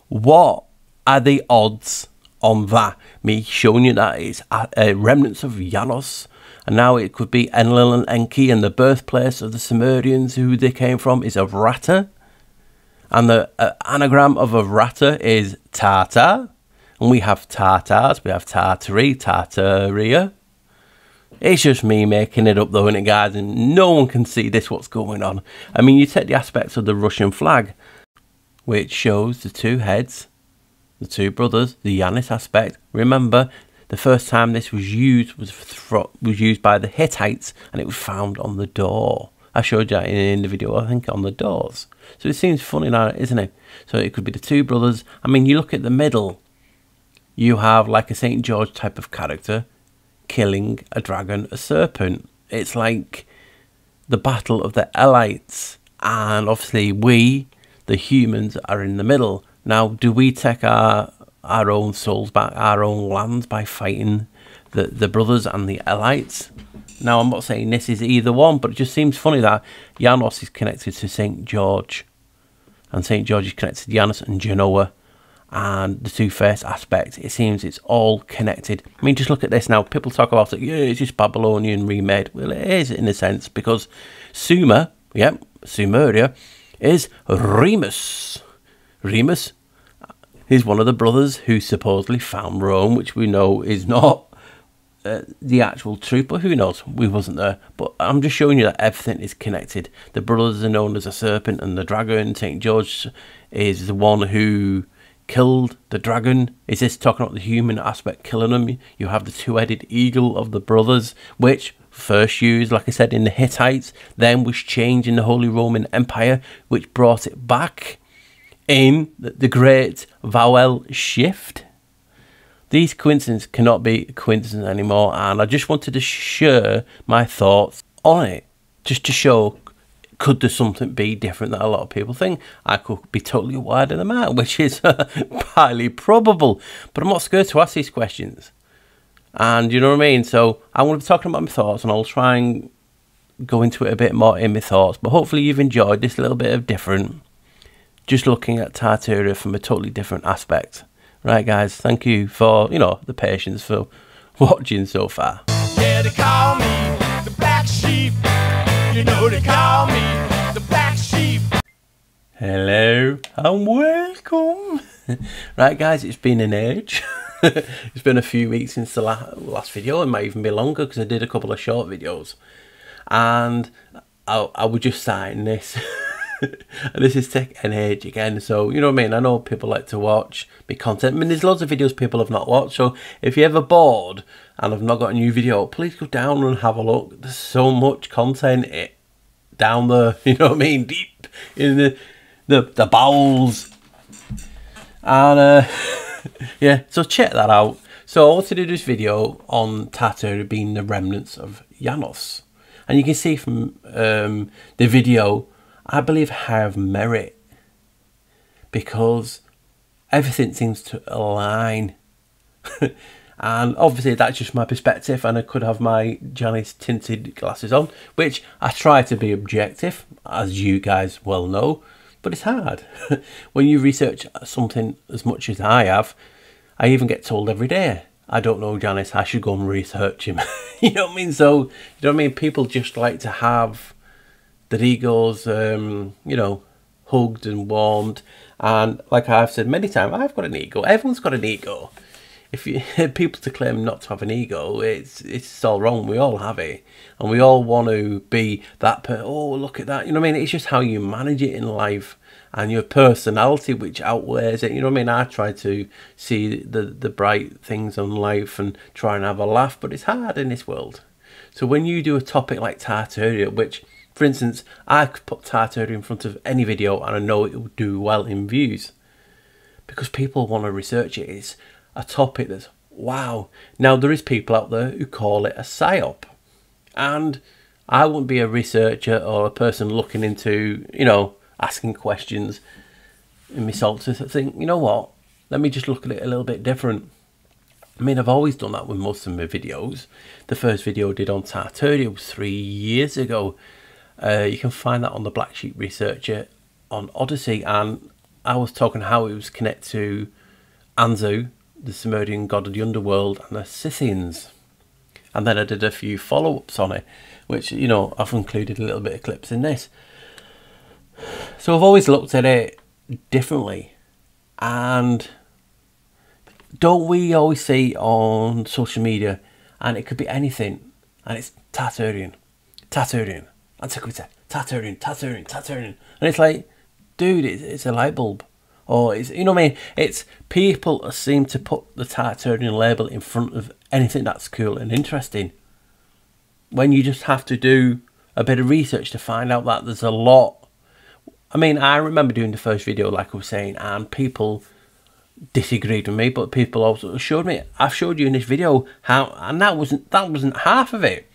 What are the odds on that? Me showing you that it's remnants of Janus, and now it could be Enlil and Enki, and the birthplace of the Sumerians, who they came from, is Arata. And the anagram of Arata is Tartar. And we have Tartars, we have Tartary, Tartaria. It's just me making it up though, isn't it, guys? And no one can see this, what's going on. I mean, you take the aspects of the Russian flag, which shows the 2 heads, the 2 brothers, the Janus aspect. Remember, the first time this was used was used by the Hittites, and it was found on the door. I showed you that in the video, I think, on the doors. So it seems funny now, isn't it? So it could be the 2 brothers. I mean, you look at the middle, you have like a St. George type of character killing a dragon, a serpent. It's like the battle of the elites, and obviously we, the humans, are in the middle. Now, do we take our own souls back, our own lands, by fighting the brothers and the elites? Now, I'm not saying this is either one, but it just seems funny that Janus is connected to St. George, and St. George is connected to Janus and Genoa, and the 2-faced aspect. It seems it's all connected. I mean, just look at this now. People talk about it, yeah, it's just Babylonian remade. Well, it is in a sense, because Sumer, yeah, Sumeria, is Remus. Remus is one of the brothers who supposedly found Rome, which we know is not the actual truth, but who knows? We wasn't there. But I'm just showing you that everything is connected. The brothers are known as a serpent and the dragon. St. George is the one who killed the dragon. Is this talking about the human aspect killing them? You have the 2-headed eagle of the brothers, which first used, like I said, in the Hittites, then was changed in the Holy Roman Empire, which brought it back in the Great Vowel Shift. These coincidences cannot be a coincidence anymore, and I just wanted to share my thoughts on it, just to show, could there something be different that a lot of people think? I could be totally wide of the mark, which is highly probable, but I'm not scared to ask these questions. And you know what I mean? So I'm going to be talking about my thoughts, and I'll try and go into it a bit more in my thoughts, but hopefully you've enjoyed this little bit of different, just looking at Tartaria from a totally different aspect. Right, guys, thank you for, you know, the patience for watching so far. Yeah, they call me the black sheep. You know they call me the black sheep. Hello and welcome. Right, guys, it's been an age. It's been a few weeks since the last video. It might even be longer because I did a couple of short videos. And I was just starting this. And this is taking an age again, so you know what I mean. I know people like to watch my content. I mean, there's loads of videos people have not watched, so if you're ever bored and I've not got a new video, please go down and have a look. There's so much content down there, you know what I mean, deep in the bowels. And yeah, so check that out. So I want to do this video on Tartary being the remnants of Janus, and you can see from the video, I believe I have merit, because everything seems to align. And obviously that's just my perspective, and I could have my Janus tinted glasses on, which I try to be objective, as you guys well know, but it's hard. When you research something as much as I have, I even get told every day, I don't know Janus, I should go and research him. You know what I mean? So, you know what I mean? People just like to have their egos, you know, hugged and warmed. And like I've said many times, I've got an ego. Everyone's got an ego. If you people to claim not to have an ego, it's all wrong. We all have it, and we all want to be that. Oh, look at that. You know what I mean? It's just how you manage it in life. and your personality which outweighs it. You know what I mean? I try to see the bright things in life and try and have a laugh, but it's hard in this world. So when you do a topic like Tartaria, which, for instance, I could put Tartaria in front of any video and I know it will do well in views because people want to research it. It's a topic that's wow. Now, there is people out there who call it a psyop, and I wouldn't be a researcher or a person looking into, you know, asking questions in myself to think, you know what, let me just look at it a little bit different. I mean, I've always done that with most of my videos. The first video I did on Tartaria was 3 years ago. You can find that on the Black Sheep Researcher on Odyssey, and I was talking how it was connected to Anzu, the Sumerian god of the underworld, and the Scythians. And then I did a few follow-ups on it, which, you know, I've included a little bit of clips in this. So I've always looked at it differently. And don't we always see on social media, and it could be anything, and it's Tartarian, antiquity, Tartarian. And it's like, dude, it's a light bulb. Or, it's, you know what I mean? It's people seem to put the Tartarian label in front of anything that's cool and interesting, when you just have to do a bit of research to find out that there's a lot. I mean, I remember doing the first video, like I was saying, and people disagreed with me, but people also showed me, I've showed you in this video how, and that wasn't half of it.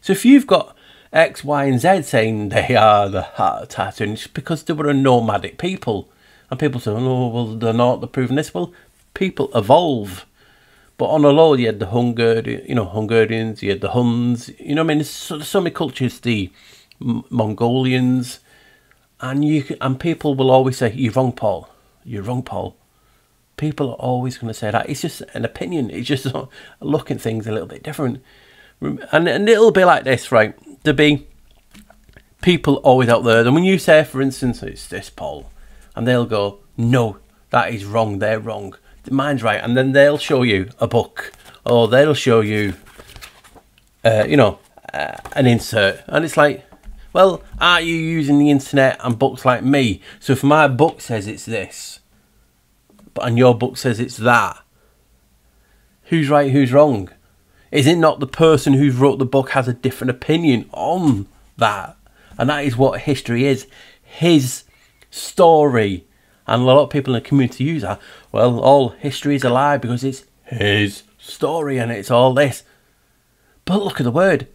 So if you've got X, Y, and Z saying they are the heart of Tartarians, it's because they were a nomadic people. And people say, oh, well, they're not, they're proving this. Well, people evolve. But on a low, you had the Hungarians, you had the Huns, you know what I mean? There's so many cultures, the Mongolians. And people will always say, you're wrong, Paul. You're wrong, Paul. People are always going to say that. It's just an opinion. It's just looking at things a little bit different. And it'll be like this, right? There'll be people always out there. And when you say, for instance, it's this, Paul, and they'll go, no, that is wrong, they're wrong, mine's right. And then they'll show you a book, or they'll show you, an insert. And it's like, well, are you using the internet and books like me? So if my book says it's this, and your book says it's that, who's right, who's wrong? Is it not the person who wrote the book has a different opinion on that? And that is what history is. His story. And a lot of people in the community use that. Well, all history is a lie because it's his story and it's all this. But look at the word.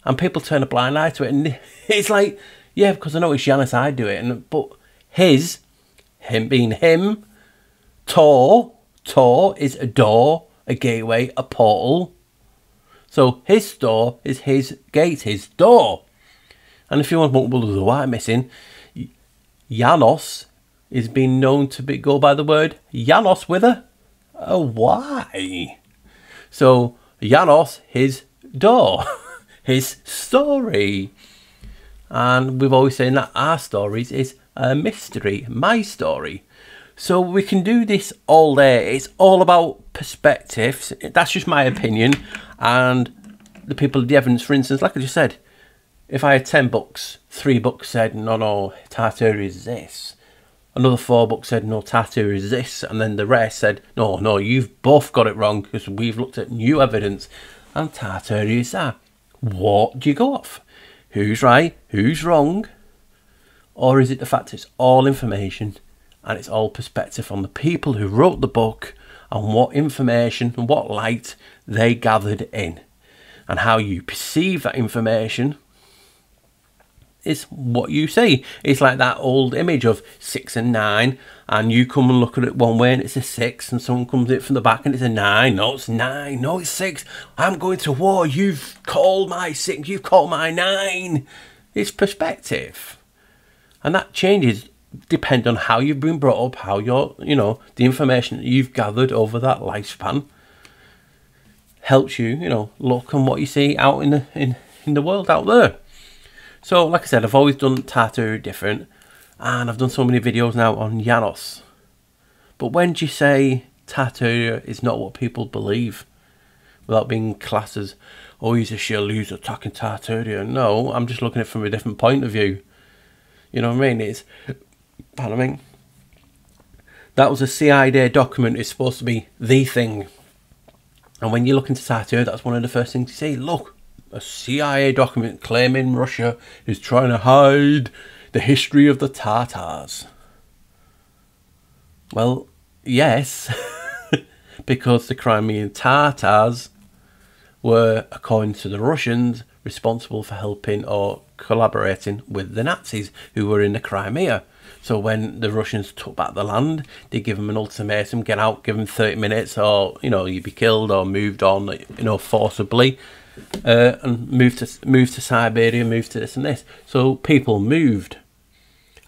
And people turn a blind eye to it. And it's like, yeah, because I know it's Janus, I do it. But him being him, Tor is a door, a gateway, a portal. So his door is his gate, his door. And if you want, well, there's a Y missing. Janus is being known to go by the word Janus with a Y. So Janus, his door, his story. And we've always said that our stories is a mystery, my story. So we can do this all day. It's all about perspectives. That's just my opinion. And the people, the evidence, for instance, like I just said, if I had 10 books, 3 books said, no, Tartaria is this. Another 4 books said, no, Tartaria is this. And then the rest said, no, you've both got it wrong because we've looked at new evidence. And Tartaria is that. What do you go off? Who's right? Who's wrong? Or is it the fact it's all information and it's all perspective on the people who wrote the book and what information and what light they gathered in? And how you perceive that information is what you see. It's like that old image of 6 and 9, and you come and look at it one way and it's a 6, and someone comes in from the back and it's a 9. No, it's 9. No, it's 6. I'm going to war. You've called my 6. You've called my 9. It's perspective. And that changes depending on how you've been brought up, how you're, the information that you've gathered over that lifespan helps you, look on what you see out in the world out there. So, like I said, I've always done Tartaria different, and I've done so many videos now on Janus. But when do you say Tartaria is not what people believe, without being classed as, oh, he's a shill who's attacking Tartaria? No, I'm just looking at it from a different point of view. You know what I mean? Pardon me. That was a CIA document. It's supposed to be the thing. And when you look into Tartaria, that's one of the first things you see. Look, a CIA document claiming Russia is trying to hide the history of the Tartars. Well, yes, because the Crimean Tartars were, according to the Russians, responsible for helping or collaborating with the Nazis who were in the Crimea. So when the Russians took back the land, they give them an ultimatum: get out, give them 30 minutes, or you'd be killed or moved on, forcibly, and move to Siberia, move to this and this. So people moved,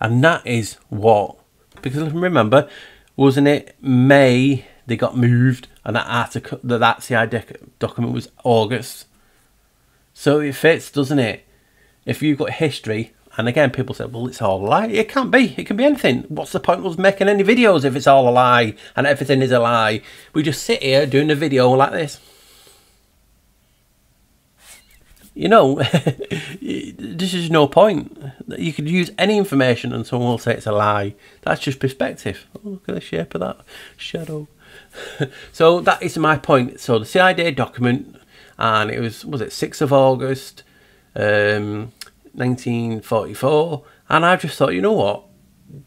and that is what, because remember, wasn't it May they got moved, and that article, that CIA document was August. So it fits, doesn't it? If you've got history, and again, people say, well, it's all a lie. It can't be. It can be anything. What's the point of us making any videos if it's all a lie and everything is a lie? We just sit here doing a video like this. This is no point. You could use any information and someone will say it's a lie. That's just perspective. Oh, look at the shape of that shadow. So that is my point. So the CIA document, and it was it 6th of August, 1944, and I just thought, you know what,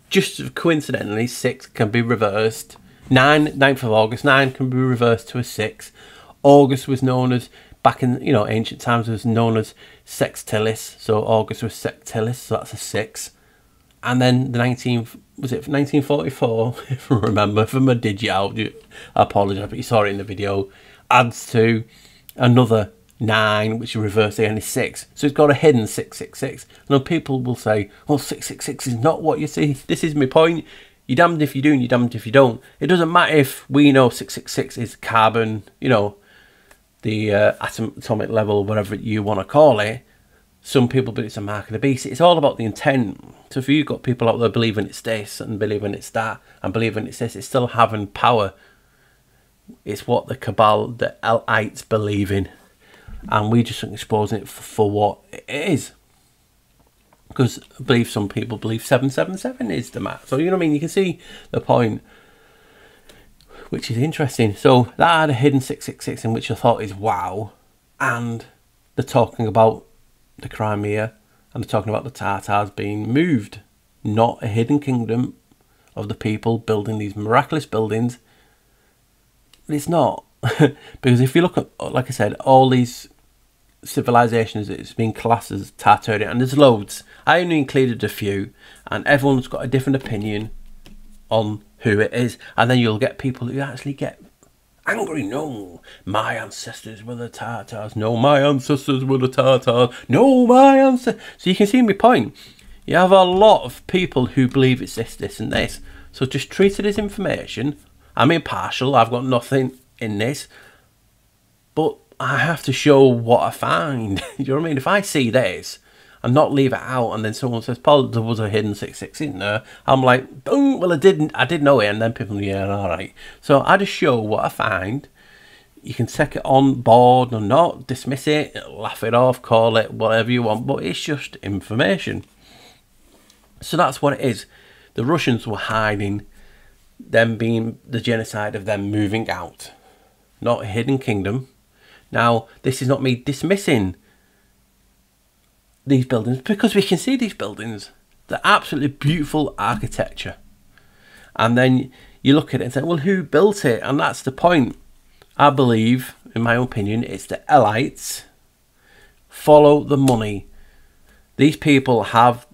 just coincidentally 6 can be reversed. 9th of August, 9 can be reversed to a 6. August was known as, back in ancient times, was known as Sextilis, so August was Sextilis, so that's a 6. And then the 1944, if I remember from a digit out, I apologise, but you saw it in the video, adds to another 9, which is reversed again is 6. So it's got a hidden 666. And people will say, well, 666 is not what you see. This is my point. You're damned if you do and you're damned if you don't. It doesn't matter if we know 666 is carbon, the atomic level, whatever you want to call it. Some people believe it's a mark of the beast. It's all about the intent. So if you've got people out there believing it's this and believing it's that and believing it's this, it's still having power. It's what the cabal, the Elites, believe in. And we just exposing it for what it is. Because I believe some people believe 777 is the math. So you know what I mean? You can see the point, which is interesting. So that had a hidden 666 in, which I thought is wow. And they're talking about the Crimea, and they're talking about the Tartars being moved, not a hidden kingdom of the people building these miraculous buildings. It's not. Because if you look at, like I said, all these civilizations, it's been classed as Tartaria, and there's loads. I only included a few, and everyone's got a different opinion on who it is. And then you'll get people who actually get angry. No, my ancestors were the Tartars. No, my ancestors were the Tartars. No, my ancestors. So you can see my point. You have a lot of people who believe it's this, this and this. So just treat it as information. I'm impartial. I've got nothing in this. But I have to show what I find. You know what I mean? If I see this and not leave it out, and then someone says, Paul, there was a hidden 66 in there, I'm like, oh, well, I did know it. And then people, yeah, all right. So I just show what I find. You can take it on board or not, dismiss it, laugh it off, call it whatever you want, but it's just information. So that's what it is. The Russians were hiding them being the genocide of them moving out, not a hidden kingdom. Now, this is not me dismissing these buildings, because we can see these buildings. They're absolutely beautiful architecture. And then you look at it and say, well, who built it? And that's the point. I believe, in my opinion, it's the Elites. Follow the money. These people have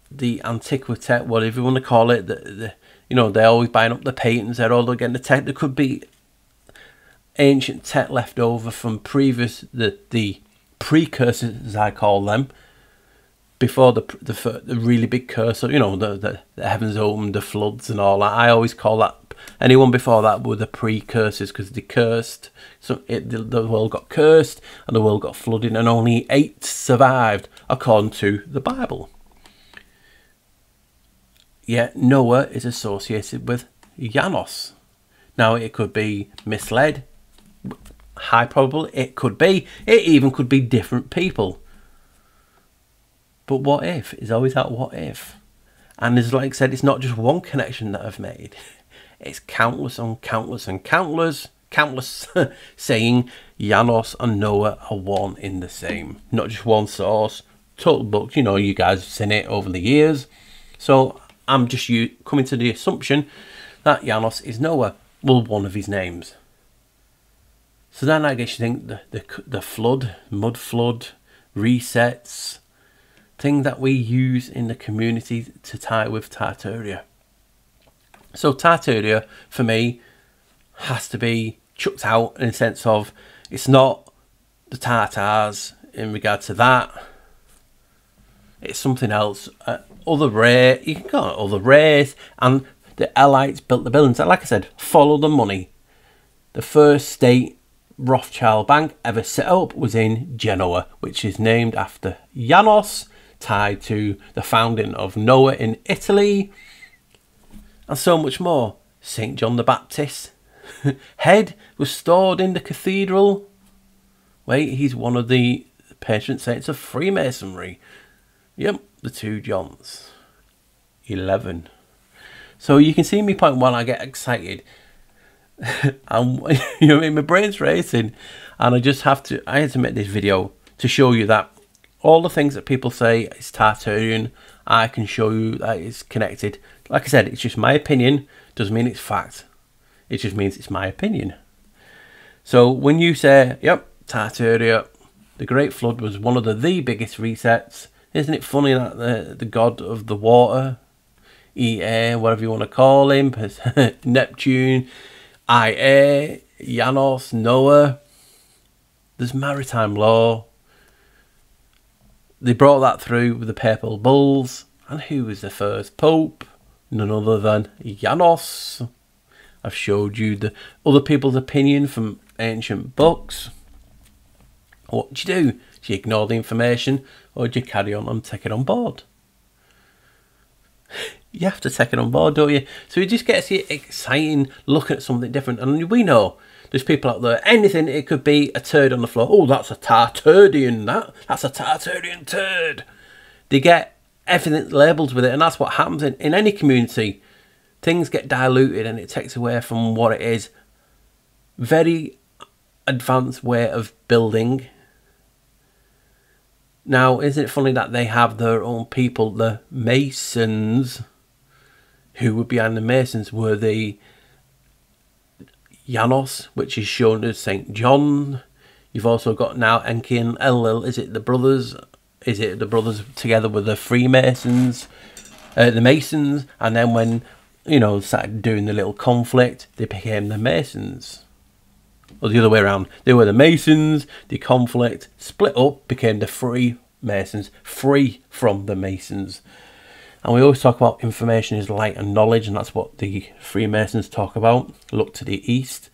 the antiquity, whatever you want to call it. They're always buying up the patents. They're all getting the tech. There could be ancient tech left over from previous, the precursors, as I call them, before the really big curse, the heavens opened, the floods and all that. I always call that, anyone before that were the precursors, because they cursed. So the world got cursed and the world got flooded, and only 8 survived according to the Bible. Yet Noah is associated with Janus. Now it could be misled, high probable it could be. It even could be different people. But what if? It's always that what if. And as like I said, it's not just one connection that I've made. It's countless on countless and countless saying Janus and Noah are one in the same. Not just one source. Total books, you know, you guys have seen it over the years. So I'm just coming to the assumption that Janus is Noah. Well, one of his names. So then I guess you think the flood, mud flood, resets, thing that we use in the community to tie with Tartaria. So Tartaria, for me, has to be chucked out in the sense of it's not the Tartars in regard to that. It's something else. Other race, you can call it other race, and the Allies built the buildings. Like I said, follow the money. The first state Rothschild bank ever set up was in Genoa, which is named after Janus, tied to the founding of Noah in Italy, and so much more. St. John the Baptist head was stored in the cathedral. Wait, he's one of the patron saints of Freemasonry. Yep, the two Johns. 11. So you can see me point when I get excited. And you know, my brain's racing, and I had to make this video to show you that all the things that people say is Tartarian, I can show you that it's connected. Like I said, it's just my opinion. Doesn't mean it's fact. It just means it's my opinion. So when you say, yep, Tartaria, the Great Flood was one of the biggest resets, isn't it funny that the god of the water, Ea, whatever you want to call him, Neptune, Ia, Janus, Noah, there's maritime law. They brought that through with the papal bulls. And who was the first pope? None other than Janus. I've showed you the other people's opinion from ancient books. What do? Do you ignore the information, or do you carry on and take it on board? You have to take it on board, don't you? So it just gets you exciting looking at something different. And we know there's people out there, anything, it could be a turd on the floor. Oh, that's a Tartarian, that's a Tartarian turd. They get everything labelled with it, and that's what happens in any community. Things get diluted and it takes away from what it is. Very advanced way of building. Now, isn't it funny that they have their own people, the Masons? Who were behind the Masons were the Janus, which is shown as St. John. You've also got now Enki and Enlil. Is it the brothers? Is it the brothers together with the Freemasons? The Masons. And then when, you know, started doing the little conflict, they became the Masons. Or the other way around. They were the Masons, the conflict, split up, became the Freemasons, free from the Masons. And we always talk about information is light and knowledge, and that's what the Freemasons talk about. Look to the east,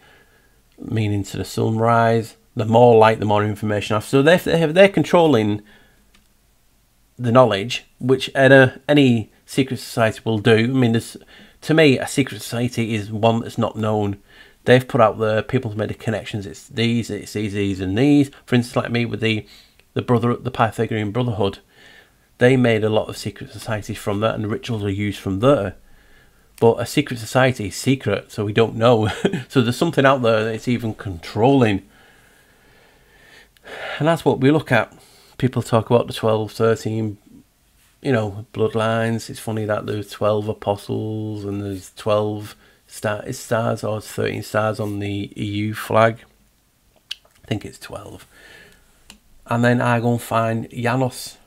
meaning to the sunrise. The more light, the more information. So they're controlling the knowledge, which any secret society will do. I mean, to me, a secret society is one that's not known. They've put out the people's made the connections. It's these, and these. For instance, like me with the Pythagorean Brotherhood, they made a lot of secret societies from that, and rituals are used from there. But a secret society is secret, so we don't know. So there's something out there that's even controlling. And that's what we look at. People talk about the 12, 13, you know, bloodlines. It's funny that there's 12 apostles and there's 12 stars or 13 stars on the EU flag. I think it's 12. And then I go and find Janus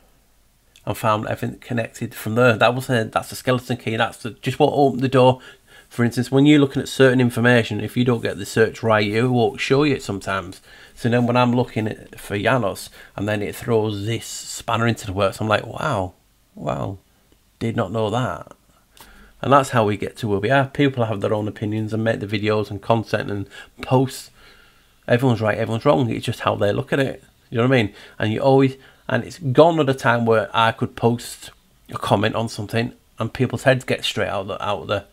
and found everything connected from there. That's the skeleton key. That's just what opened the door. For instance, when you're looking at certain information, if you don't get the search right, it won't show you it sometimes. So then when I'm looking for Janus, and then it throws this spanner into the works, I'm like, wow, did not know that. And that's how we get to where we are. People have their own opinions and make the videos and content and posts. Everyone's right, everyone's wrong. It's just how they look at it. You know what I mean? And it's gone at a time where I could post a comment on something and people's heads get straight out there.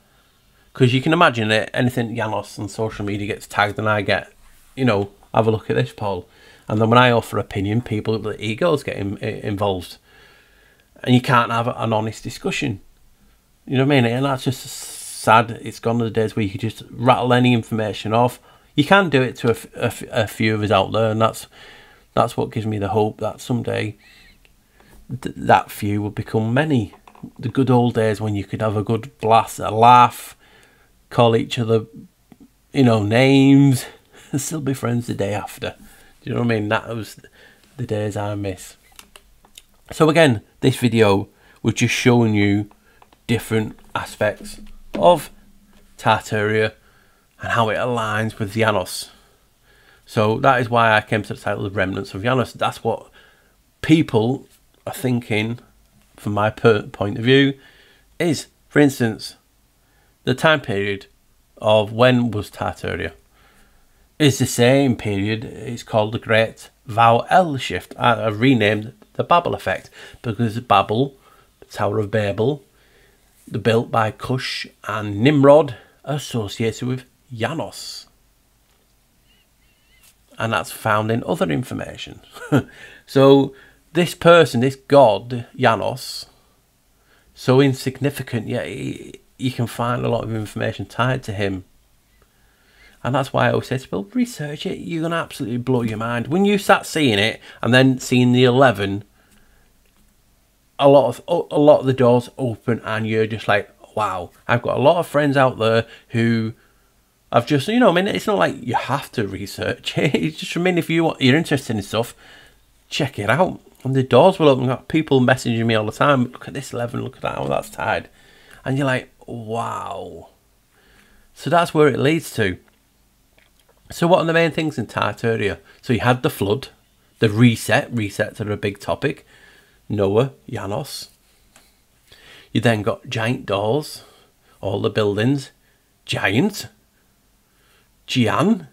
Because you can imagine it, anything Janus on social media gets tagged and I get, you know, have a look at this, Paul. And then when I offer opinion, people, the egos get involved. And you can't have an honest discussion. You know what I mean? And that's just sad. It's gone to the days where you could just rattle any information off. You can do it to a few of us out there, and that's what gives me the hope that someday that few will become many. The good old days when you could have a good blast, a laugh, call each other, you know, names, and still be friends the day after. Do you know what I mean? That was the days I miss. So again, this video was just showing you different aspects of Tartaria and how it aligns with Janus. So that is why I came to the title of Remnants of Janus. That's what people are thinking, from my point of view, is, for instance, the time period of when was Tartaria is the same period. It's called the Great Vowel Shift. I've renamed the Babel effect because Babel, the Tower of Babel, built by Cush and Nimrod, associated with Janus. And that's found in other information. So this person, this god, Janus, so insignificant, yet you can find a lot of information tied to him. And that's why I always say to people, research it. You're going to absolutely blow your mind. When you start seeing it and then seeing the 11, a lot of the doors open and you're just like, wow. I've got a lot of friends out there who I've just, you know, I mean, it's not like you have to research it. It's just, I mean, if you're interested in stuff, check it out. And the doors will open. I've got people messaging me all the time. Look at this 11, look at that, oh, that's tied. And you're like, wow. So that's where it leads to. So what are the main things in Tartaria? So you had the flood, the reset. Resets are a big topic. Noah, Janus. You then got giant doors, all the buildings. Giant. Gian.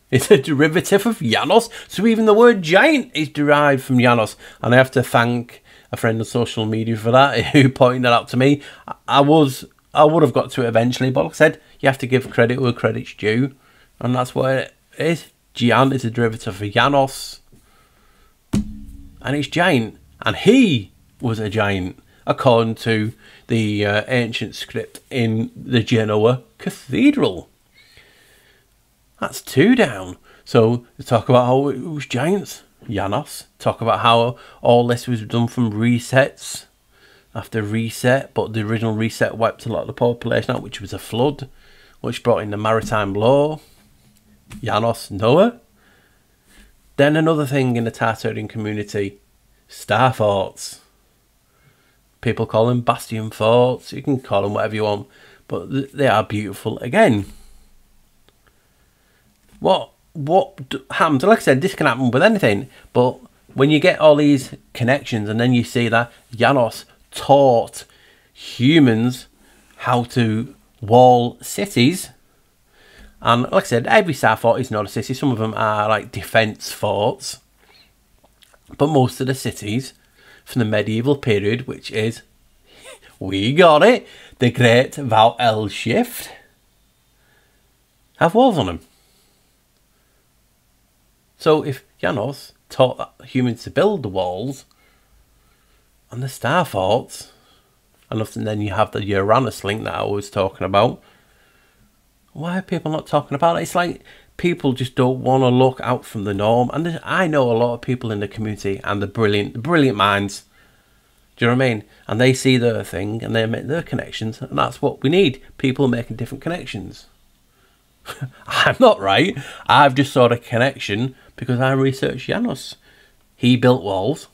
It's a derivative of Janus. So even the word giant is derived from Janus. And I have to thank a friend on social media for that, who pointed that out to me. I would have got to it eventually, but like I said, you have to give credit where credit's due. And that's what it is. Gian is a derivative of Janus. And it's giant. And he was a giant, according to the ancient script in the Genoa Cathedral. That's 2 down. So they talk about how it was giants. Janus. Talk about how all this was done from resets. After reset, but the original reset wiped a lot of the population out, which was a flood, which brought in the maritime law. Janus, Noah. Then another thing in the Tartarian community, star forts. People call them bastion forts. You can call them whatever you want, but they are beautiful. Again, what happens? Like I said, this can happen with anything, but when you get all these connections and then you see that Janus taught humans how to wall cities. And like I said, every star fort is not a city. Some of them are like defence forts. But most of the cities from the medieval period, which is, we got it, the Great Vowel Shift, have walls on them. So if Janus taught humans to build the walls and the star forts, and then you have the Uranus link that I was talking about, why are people not talking about it? It's like people just don't want to look out from the norm. And I know a lot of people in the community and the brilliant minds. Do you know what I mean? And they see their thing and they make their connections. And that's what we need. People making different connections. I'm not right. I've just saw a connection because I researched Janus. He built walls.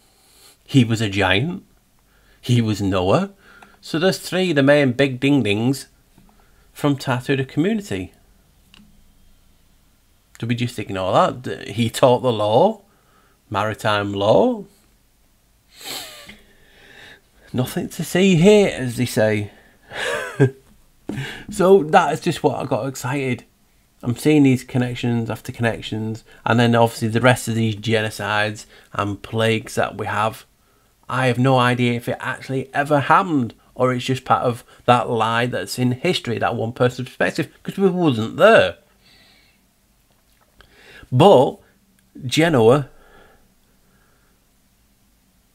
He was a giant. He was Noah. So there's 3 the main big ding-dings from Tartaria community. Do we just ignore that? He taught the law, maritime law. Nothing to see here, as they say. So that is just what I got excited. I'm seeing these connections after connections, and then obviously the rest of these genocides and plagues that we have. I have no idea if it actually ever happened, or it's just part of that lie that's in history, that one person's perspective, because we wasn't there. But Genoa,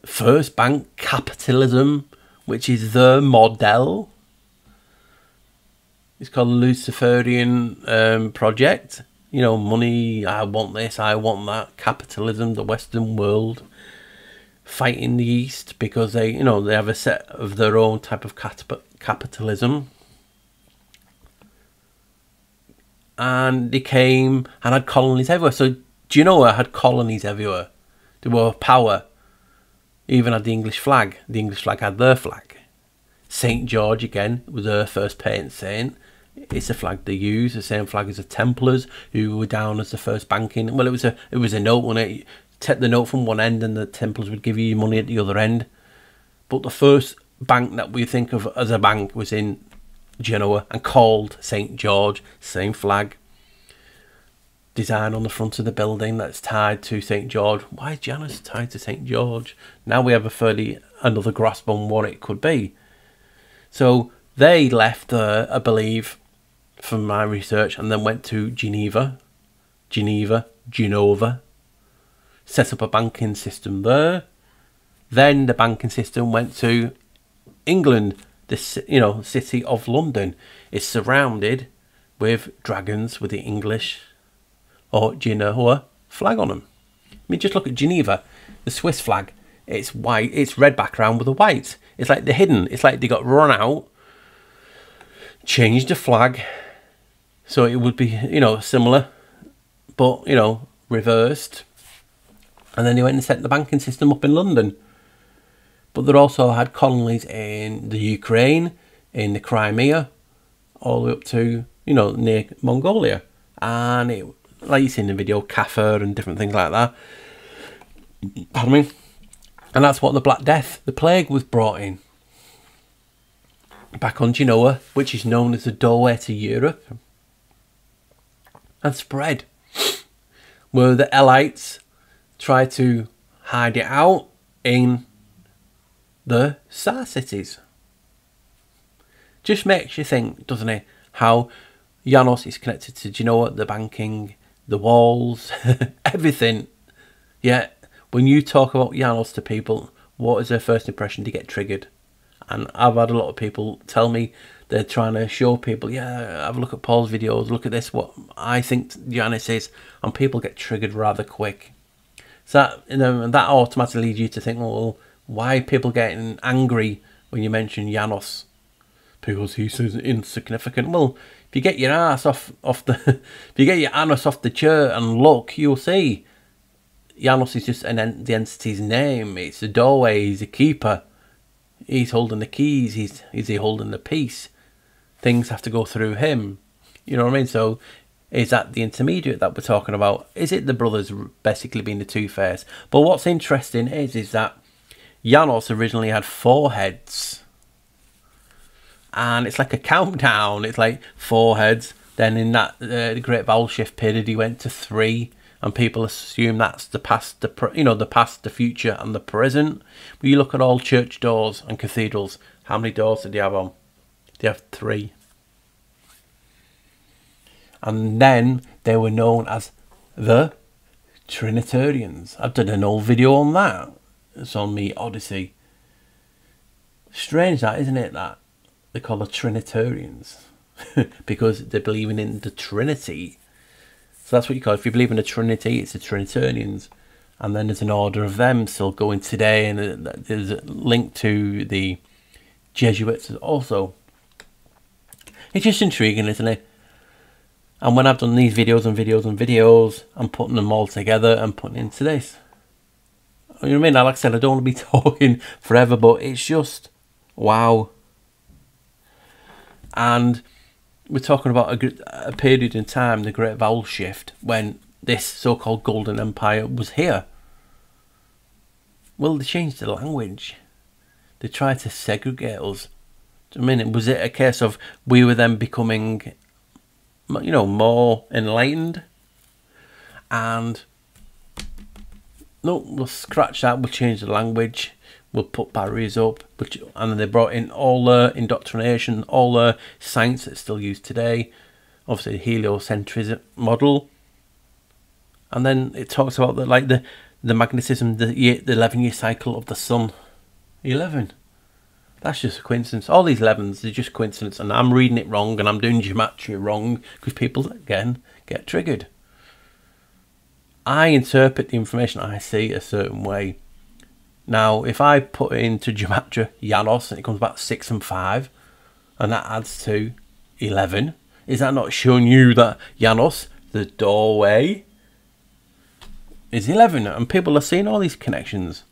first bank capitalism, which is the model. It's called Luciferian Project. You know, money, I want this, I want that. Capitalism, the Western world. Fighting the East because they, you know, they have a set of their own type of capitalism. And they came and had colonies everywhere. So Genoa had colonies everywhere. They were power. Even had the English flag. The English flag had their flag. St. George, again, was their first patron saint. It's a flag they use, the same flag as the Templars, who were down as the first banking. Well, it was a note, when it take the note from one end, and the Templars would give you money at the other end. But the first bank that we think of as a bank was in Genoa and called St. George. Same flag, design on the front of the building that's tied to St. George. Why is Janus tied to St. George? Now we have another grasp on what it could be. So they left there, I believe, from my research, and then went to Geneva, set up a banking system there. Then the banking system went to England, the city of London. It's surrounded with dragons with the English or Genoa flag on them. I mean, just look at Geneva, the Swiss flag. It's white, it's red background with a white. It's like they're hidden. It's like they got run out, changed the flag, so it would be, you know, similar, but, you know, reversed. And then they went and set the banking system up in London. But they also had colonies in the Ukraine, in the Crimea, all the way up to, you know, near Mongolia. And it, like you see in the video, Kafir and different things like that. Pardon me. And that's what the Black Death, the plague, was brought in. Back on Genoa, which is known as the doorway to Europe. And spread. Where the Elites tried to hide it out in the Tsar cities. Just makes you think, doesn't it, how Janus is connected to Genoa, the banking, the walls, everything. Yet, when you talk about Janus to people, what is their first impression? They get triggered. And I've had a lot of people tell me they're trying to show people, yeah, have a look at Paul's videos, look at this, what I think Janus is, and people get triggered rather quick. So that, you know, that automatically leads you to think, well, why are people getting angry when you mention Janus? Because he's insignificant. Well, if you get your ass off the, if you get your anus off the chair and look, you'll see Janus is just the entity's name. It's the doorway. He's a keeper. He's holding the keys. He's holding the peace. Things have to go through him. You know what I mean? So, is that the intermediate that we're talking about? Is it the brothers basically being the two-faced? But what's interesting is that Janus originally had 4 heads. And it's like a countdown. It's like 4 heads. Then in that the Great Vowel Shift period, he went to 3. And people assume that's the past, the past, the future, and the present. But you look at all church doors and cathedrals. How many doors did they have on? They have 3. And then they were known as the Trinitarians. I've done an old video on that. It's on me Odyssey. Strange that, isn't it, that they call the Trinitarians because they're believing in the Trinity. So that's what you call it. If you believe in the Trinity, it's the Trinitarians. And then there's an order of them still going today, and there's a link to the Jesuits also. It's just intriguing, isn't it? And when I've done these videos and videos and videos, I'm putting them all together and putting into this. You know what I mean? Like I said, I don't want to be talking forever, but it's just wow. And we're talking about a period in time, the Great Vowel Shift, when this so-called Golden Empire was here. Well, they changed the language. They tried to segregate us. I mean, was it a case of we were then becoming, you know, more enlightened? And no, we'll scratch that. We'll change the language. We'll put barriers up. And then they brought in all their indoctrination, all their science that's still used today. Obviously, the heliocentrism model. And then it talks about the magnetism, the 11-year cycle of the sun. 11. That's just a coincidence. All these 11s are just coincidence, and I'm reading it wrong, and I'm doing gematria wrong, because people, again, get triggered. I interpret the information I see a certain way. Now, if I put into gematria Janus, and it comes back 6 and 5, and that adds to 11, is that not showing you that Janus, the doorway, is 11? And people are seeing all these connections.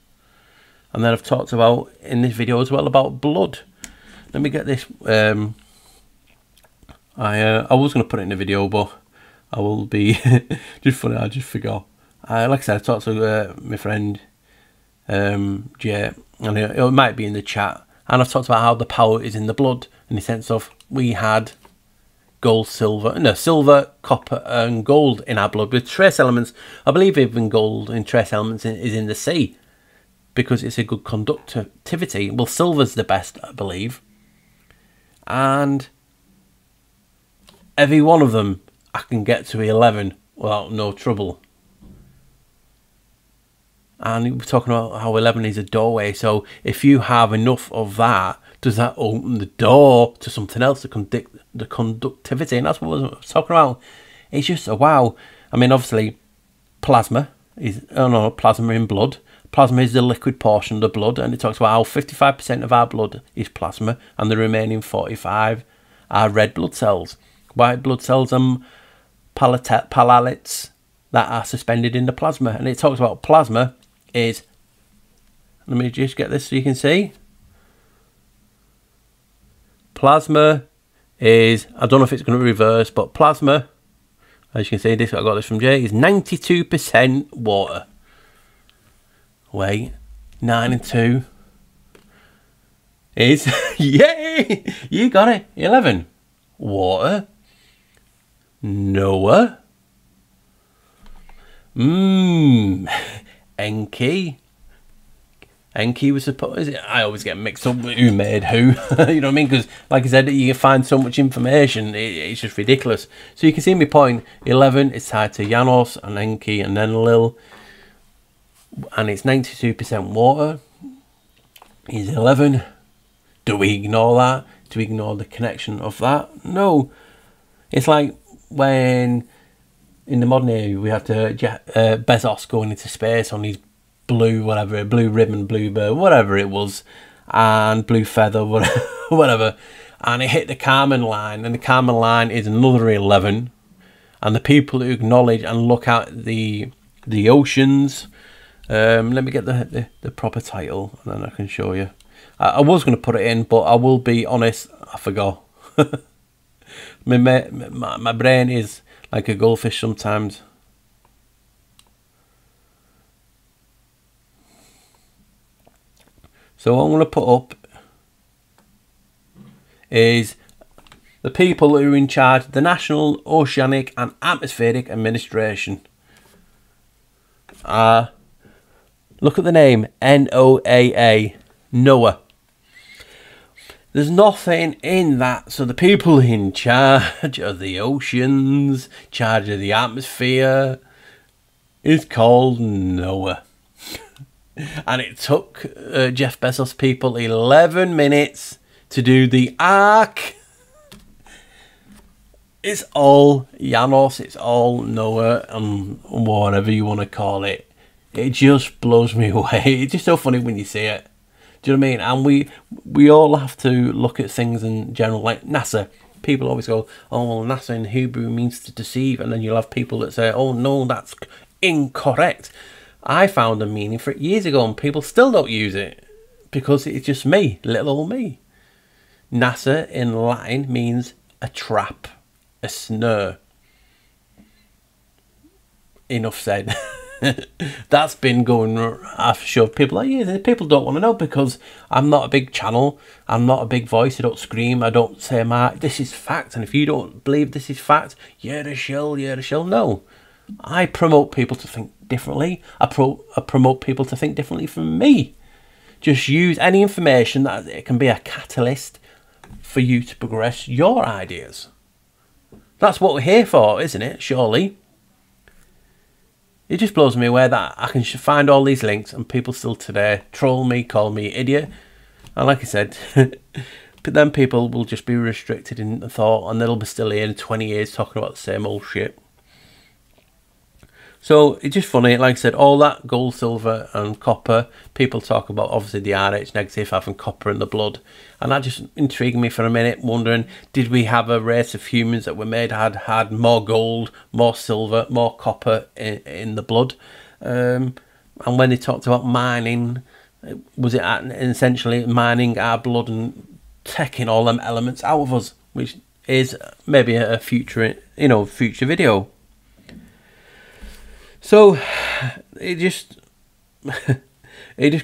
And then I've talked about in this video as well about blood. Let me get this. I was going to put it in the video, but I will be just funny. I just forgot. Like I said, I talked to my friend Jay, and it might be in the chat. And I've talked about how the power is in the blood, in the sense of we had gold, silver, copper, and gold in our blood with trace elements. I believe even gold in trace elements is in the sea, because it's a good conductivity. Well, silver's the best, I believe. And every one of them I can get to 11 without no trouble. And we're talking about how 11 is a doorway. So if you have enough of that, does that open the door to something else, the conductivity? And that's what I was talking about. It's just a wow. I mean, obviously, plasma is, plasma in blood. Plasma is the liquid portion of the blood, and it talks about how 55% of our blood is plasma, and the remaining 45 are red blood cells. White blood cells and platelets that are suspended in the plasma. And it talks about plasma is, let me just get this so you can see. Plasma is, I don't know if it's going to reverse, but plasma, as you can see, this I got this from Jay, is 92% water. Wait, 9 and 2 is, yay, you got it, 11. Water. Noah. Enki. Enki was supposed, I always get mixed up with who made who. You know what I mean? Because, like I said, you can find so much information, it's just ridiculous. So you can see my point. 11 is tied to Janus and Enki and then Lil. And it's 92% water. Is 11. Do we ignore that? Do we ignore the connection of that? No. It's like when in the modern era we had to Bezos going into space on his blue ribbon, blue bird, whatever it was, and blue feather, whatever, and it hit the Kármán line, and the Kármán line is another 11. And the people who acknowledge and look at the oceans. Let me get the proper title, and then I can show you. I was going to put it in, but I will be honest, I forgot. my brain is like a goldfish sometimes. So what I'm going to put up is the people who are in charge of the National Oceanic and Atmospheric Administration. Look at the name, NOAA, NOAA. There's nothing in that. So the people in charge of the oceans, charge of the atmosphere, is called NOAA. And it took Jeff Bezos' people 11 minutes to do the ark. It's all Janus, it's all Noah, and whatever you want to call it. It just blows me away. It's just so funny when you see it. Do you know what I mean? And we all have to look at things in general, like NASA. People always go, oh, well, NASA in Hebrew means to deceive. And then you'll have people that say, oh, no, that's incorrect. I found a meaning for it years ago, and people still don't use it because it's just me, little old me. NASA in Latin means a trap, a snare. Enough said. That's been going, I've showed people like, yeah, people don't want to know because I'm not a big channel, I'm not a big voice, I don't scream, I don't say this is fact, and if you don't believe this is fact, you're a shill, no. I promote people to think differently. I promote people to think differently from me. Just use any information that it can be a catalyst for you to progress your ideas. That's what we're here for, isn't it? Surely. It just blows me away that I can find all these links and people still today troll me, call me idiot. And like I said, but then people will just be restricted in thought, and they'll be still here in 20 years talking about the same old shit. So it's just funny, like I said, all that gold, silver and copper, people talk about obviously the RH negative having copper in the blood, and that just intrigued me for a minute, wondering, did we have a race of humans that were made had more gold, more silver, more copper in the blood? And when they talked about mining, was it essentially mining our blood and taking all them elements out of us, which is maybe a future, future video. So it just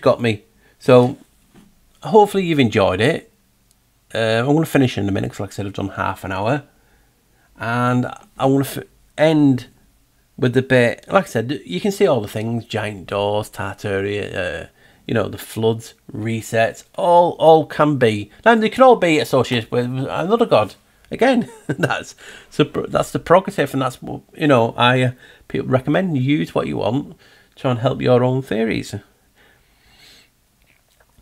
got me. So hopefully you've enjoyed it. I'm going to finish in a minute because, like I said, I've done half an hour, and I want to end with the bit. Like I said, you can see all the things: giant doors, Tartaria, the floods, resets. All can be, and they can all be associated with another god. Again, that's the prerogative, and that's what I people recommend. Use what you want, try and help your own theories.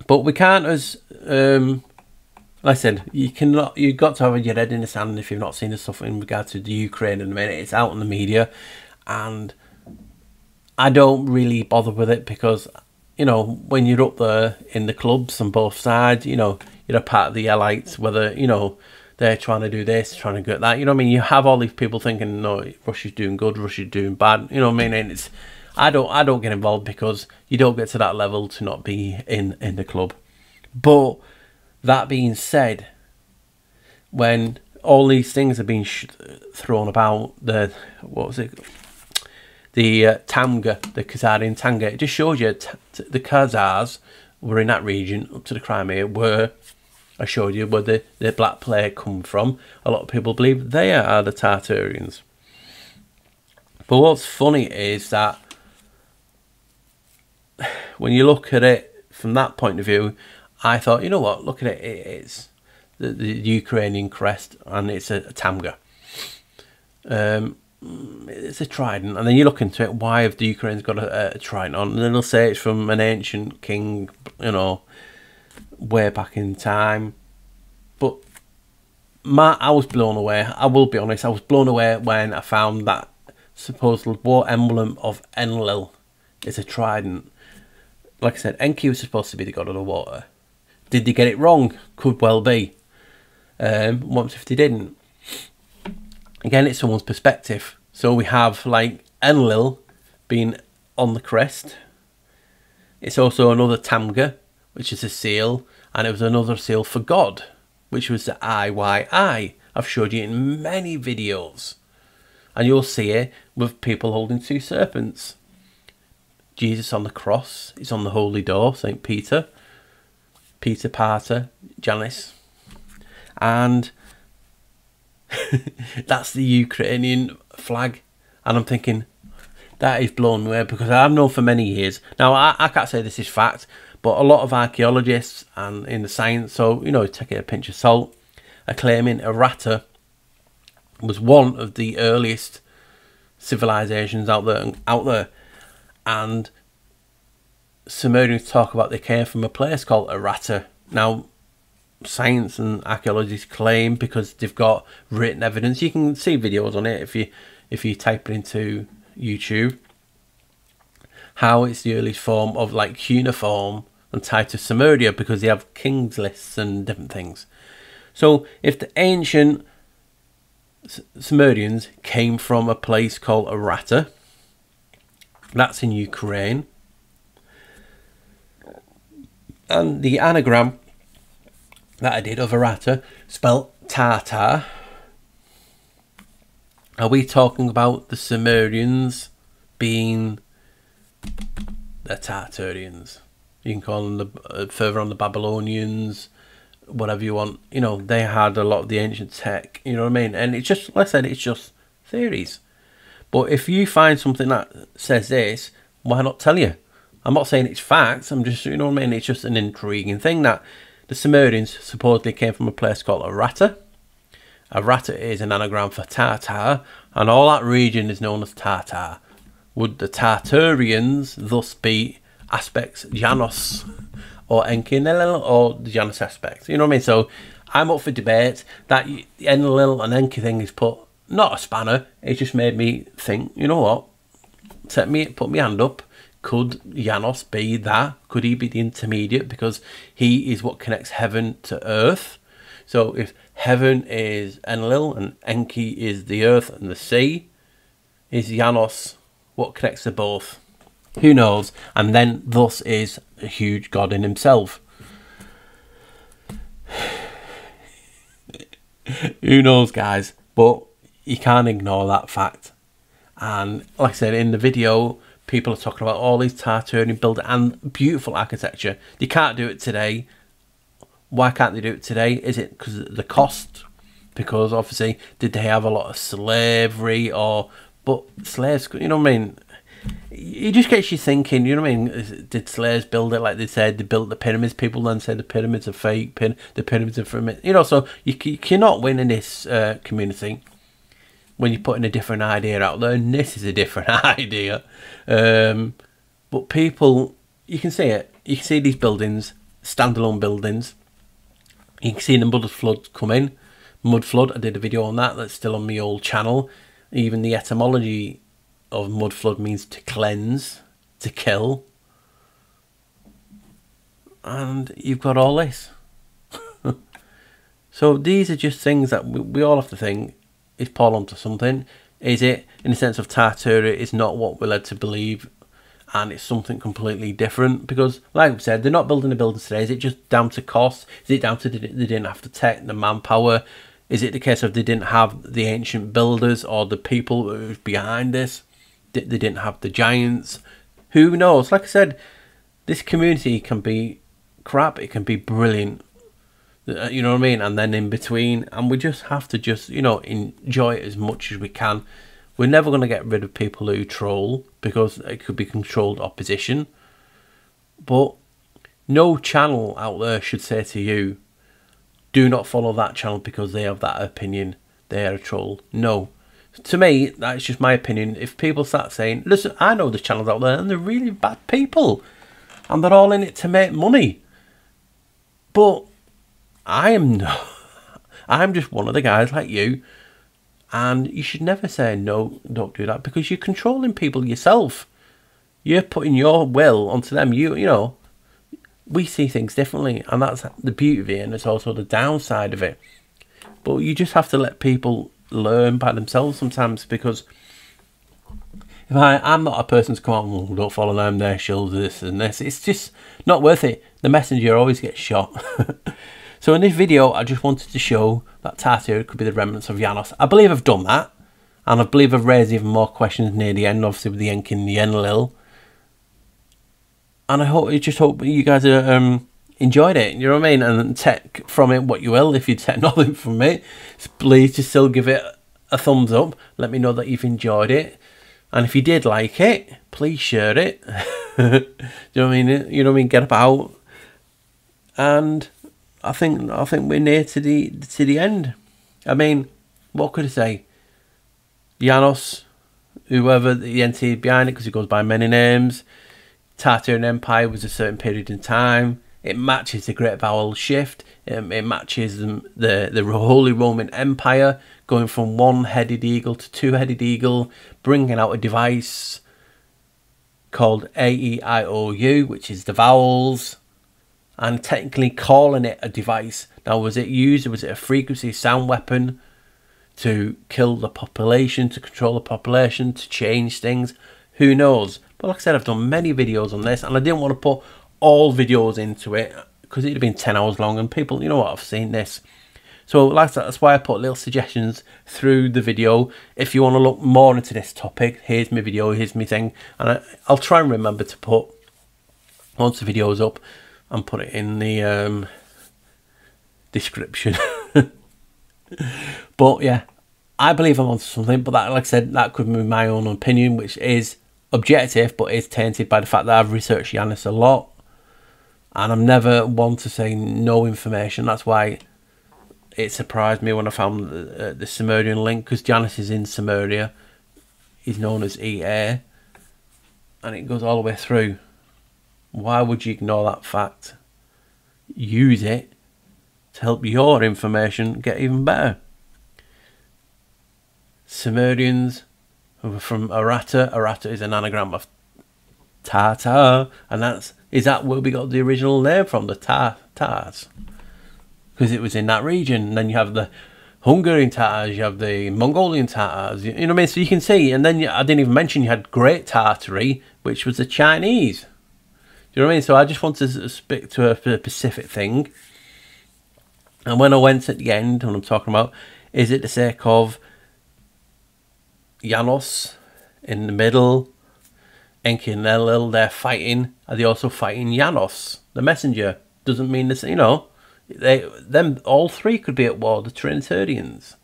But we can't, as like I said, you've got to have your head in the sand if you've not seen the stuff in regard to the Ukraine in a minute. It's out in the media, and I don't really bother with it because when you're up there in the clubs on both sides, you're a part of the elites, whether they're trying to do this, trying to get that. You have all these people thinking, no, Russia's doing good, Russia's doing bad. And it's, I don't get involved because you don't get to that level to not be in the club. But that being said, when all these things are being thrown about, the Tamga, the Khazarian Tanga, it just shows you the Khazars were in that region up to the Crimea, where I showed you where the black plague come from. A lot of people believe they are the Tartarians. But what's funny is that when you look at it from that point of view, I thought, look at it, it's the Ukrainian crest, and it's a Tamga. It's a trident, and then you look into it, why have the Ukrainians got a trident on? And then they'll say it's from an ancient king, way back in time. But I was blown away. I will be honest, I was blown away when I found that supposed war emblem of Enlil is a trident. Like I said, Enki was supposed to be the god of the water. Did they get it wrong? Could well be. What if they didn't? Again, it's someone's perspective. So we have like Enlil being on the crest. It's also another Tamga, which is a seal, and it was another seal for God, which was the IYI. I've showed you in many videos, and you'll see it with people holding two serpents. Jesus on the cross is on the holy door, St. Peter, Pater, Janus, and that's the Ukrainian flag. And I'm thinking, that is blown away, because I've known for many years. Now, I can't say this is fact, but a lot of archaeologists and in the science, so, take it a pinch of salt, are claiming Errata was one of the earliest civilizations out there. And Sumerians talk about they came from a place called Errata. Now, science and archaeologists claim, because they've got written evidence, you can see videos on it if you type it into YouTube, how it's the earliest form of like cuneiform and tied to Sumeria, because they have kings lists and different things. So if the ancient Sumerians came from a place called Errata, that's in Ukraine, and the anagram that I did of Errata spelled Tartar, are we talking about the Sumerians being the Tartarians? You can call them further on the Babylonians, whatever you want. They had a lot of the ancient tech, you know what I mean? And it's just, like I said, it's just theories. But if you find something that says this, why not tell you? I'm not saying it's facts, I'm just, you know what I mean? It's just an intriguing thing that the Sumerians supposedly came from a place called Errata. Errata is an anagram for Tartar, and all that region is known as Tartar. Would the Tartarians thus be aspects Janus or Enki and Enlil, or the Janus aspect. You know what I mean? So I'm up for debate. That the Enlil and Enki thing is put, not a spanner, it just made me think, you know what? Put my hand up. Could Janus be that? Could he be the intermediate? Because he is what connects heaven to earth. So if heaven is Enlil and Enki is the earth and the sea, is Janus what connects the both? Who knows? And then thus is a huge god in himself. Who knows, guys? But you can't ignore that fact. And like I said in the video, people are talking about all these Tartarian buildings and beautiful architecture. They can't do it today. Why can't they do it today? Is it because of the cost? Because obviously, did they have a lot of slavery or... But slaves, you know what I mean? It just gets you thinking, you know what I mean? Did slaves build it like they said? They built the pyramids. People then say the pyramids are fake. The pyramids are from... You know, so you cannot win in this community when you're putting a different idea out there. And this is a different idea. But people, you can see it. You can see these buildings, standalone buildings. You can see the mud flood come in. Mud flood, I did a video on that. That's still on my old channel. Even the etymology of mud flood means to cleanse, to kill. And you've got all this. So these are just things that we all have to think. Is Paul onto something? Is it, in the sense of Tartaria, is not what we're led to believe, and it's something completely different? Because, like we said, they're not building the buildings today. Is it just down to cost? Is it down to they didn't have the tech, the manpower? Is it the case of they didn't have the ancient builders or the people who was behind this? They didn't have the giants? Who knows? Like I said, this community can be crap. It can be brilliant. You know what I mean? And then in between, and we just have to just, you know, enjoy it as much as we can. We're never going to get rid of people who troll, because it could be controlled opposition. But no channel out there should say to you, do not follow that channel because they have that opinion. They are a troll. No. To me, that's just my opinion. If people start saying, listen, I know there's channels out there and they're really bad people, and they're all in it to make money. But I am not. I'm just one of the guys like you, and you should never say no, don't do that, because you're controlling people yourself. You're putting your will onto them. You know, we see things differently, and that's the beauty of it, and it's also the downside of it. But you just have to let people learn by themselves sometimes, because if I'm not a person to come on, well, don't follow them, they're shills, this and this. It's just not worth it. The messenger always gets shot. So in this video, I just wanted to show that Tartaria could be the remnants of Janus. I believe I've done that, and I believe I've raised even more questions near the end, obviously with the Enki and the Enlil. And I just hope you guys enjoyed it, you know what I mean? And take from it what you will. If you take nothing from it, please just still give it a thumbs up. Let me know that you've enjoyed it. And if you did like it, please share it. Do you know what I mean? You know what I mean? Get about. And I think we're near to the end. I mean, what could I say? Janus, whoever the entity behind it, because it goes by many names. Tartarian Empire was a certain period in time. It matches the Great Vowel Shift. It matches the Holy Roman Empire, going from one-headed eagle to two-headed eagle, bringing out a device called A-E-I-O-U, which is the vowels, and technically calling it a device. Now, was it used, was it a frequency sound weapon to kill the population, to control the population, to change things? Who knows? But like I said, I've done many videos on this, and I didn't want to put all videos into it because it'd have been 10 hours long, and people, you know what, I've seen this. So like that's why I put little suggestions through the video. If you want to look more into this topic, here's my video, here's my thing, and I'll try and remember to put, once the video's up, and put it in the description. But yeah, I believe I'm onto something, but that, like I said, that could be my own opinion, which is objective, but is tainted by the fact that I've researched Janus a lot, and I'm never one to say no information. That's why it surprised me when I found the Sumerian link, because Janus is in Sumeria. He's known as Ea, and it goes all the way through. Why would you ignore that fact? use it to help your information get even better. Sumerians who were from Arata. Arata is an anagram of Tartar, and is that where we got the original name from, the Tatars? Because it was in that region. And then you have the Hungarian Tatars, you have the Mongolian Tatars, you know what I mean? So you can see, and then I didn't even mention you had Great Tartary, which was the Chinese. Do you know what I mean? So I just wanted to stick to a specific thing. And when I went at the end, when I'm talking about, is it the sake of Janus in the middle, Enki and Enlil, they're fighting. Are they also fighting Janus, the messenger? Doesn't mean this, you know. Them all three could be at war. The Trinitarians.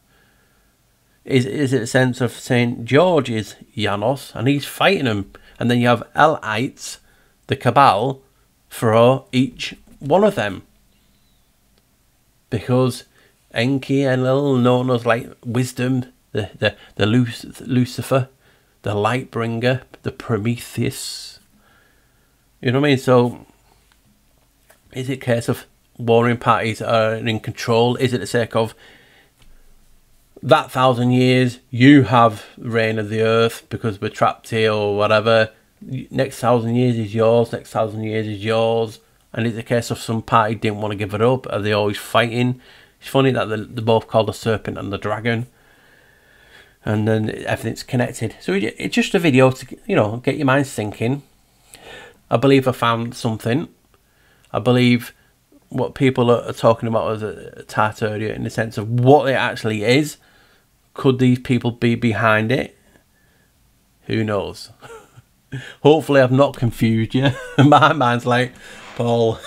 Is it a sense of Saint George is Janus and he's fighting them, and then you have Elites, the Cabal, for each one of them. Because Enki and Enlil, known as like wisdom, the Lucifer, the light bringer, the Prometheus. You know what I mean? So, is it a case of warring parties are in control? Is it the sake of that 1,000 years you have reign of the earth because we're trapped here or whatever? Next 1,000 years is yours. Next 1,000 years is yours. And it's a case of some party didn't want to give it up. Are they always fighting? It's funny that they're both called the serpent and the dragon. And then everything's connected. So it's just a video to, you know, get your mind thinking. I believe I found something. I believe what people are talking about as a Tartaria in the sense of what it actually is. Could these people be behind it? Who knows? Hopefully I've not confused you. My mind's like, Paul,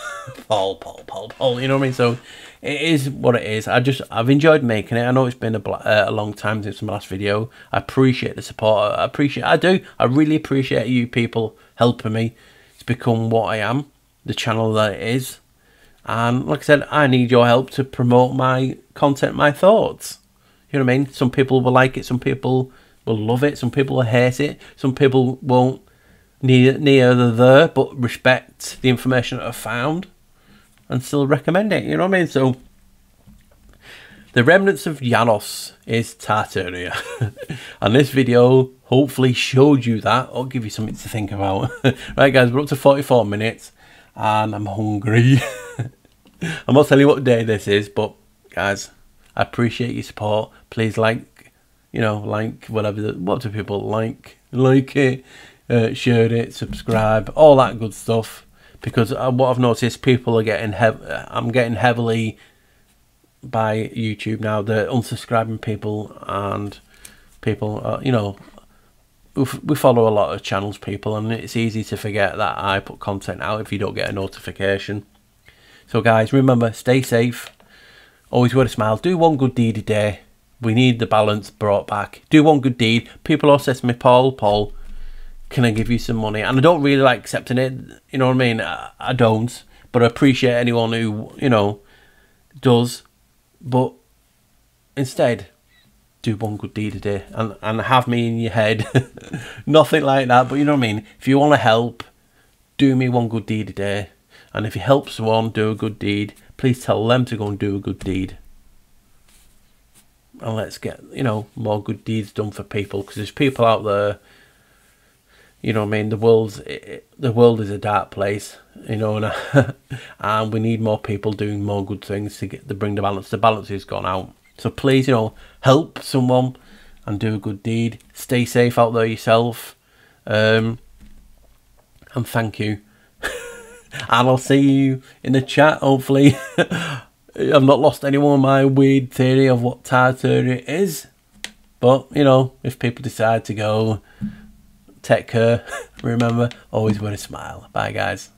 you know what I mean? So it is what it is. I've enjoyed making it. I know it's been a long time since my last video. I appreciate the support. I really appreciate you people helping me to become what I am, the channel that it is. And like I said, I need your help to promote my content, my thoughts. You know what I mean? Some people will like it, some people will love it, some people will hate it, some people won't neither there, but respect the information that I've found and still recommend it. You know what I mean? So the Remnants of Janus is Tartaria. And this video hopefully showed you that, or give you something to think about. Right guys, we're up to 44 minutes and I'm hungry. I'm not telling you what day this is, but guys, I appreciate your support. Please like, you know, like whatever, what do people like it, share it, subscribe, all that good stuff. Because what I've noticed, people are getting I'm getting heavily by YouTube now. They're unsubscribing people, and people, you know, we follow a lot of channels, people, and it's easy to forget that I put content out if you don't get a notification. So guys, remember, stay safe, always wear a smile, do one good deed a day. We need the balance brought back. Do one good deed. People also say to me, Paul, can I give you some money? And I don't really like accepting it, you know what I mean? I don't, but I appreciate anyone who, you know, does. But instead, do one good deed a day and have me in your head. Nothing like that, but you know what I mean? If you want to help, do me one good deed a day. And if you help someone do a good deed, please tell them to go and do a good deed. And let's get, you know, more good deeds done for people, because there's people out there, you know what I mean, the world is a dark place, you know, and we need more people doing more good things to bring the balance. The balance has gone out. So please, you know, help someone and do a good deed. Stay safe out there yourself. And thank you. And I'll see you in the chat, hopefully. I've not lost anyone my weird theory of what Tartaria is. But, you know, if people decide to go, take care. Remember, always wear a smile. Bye, guys.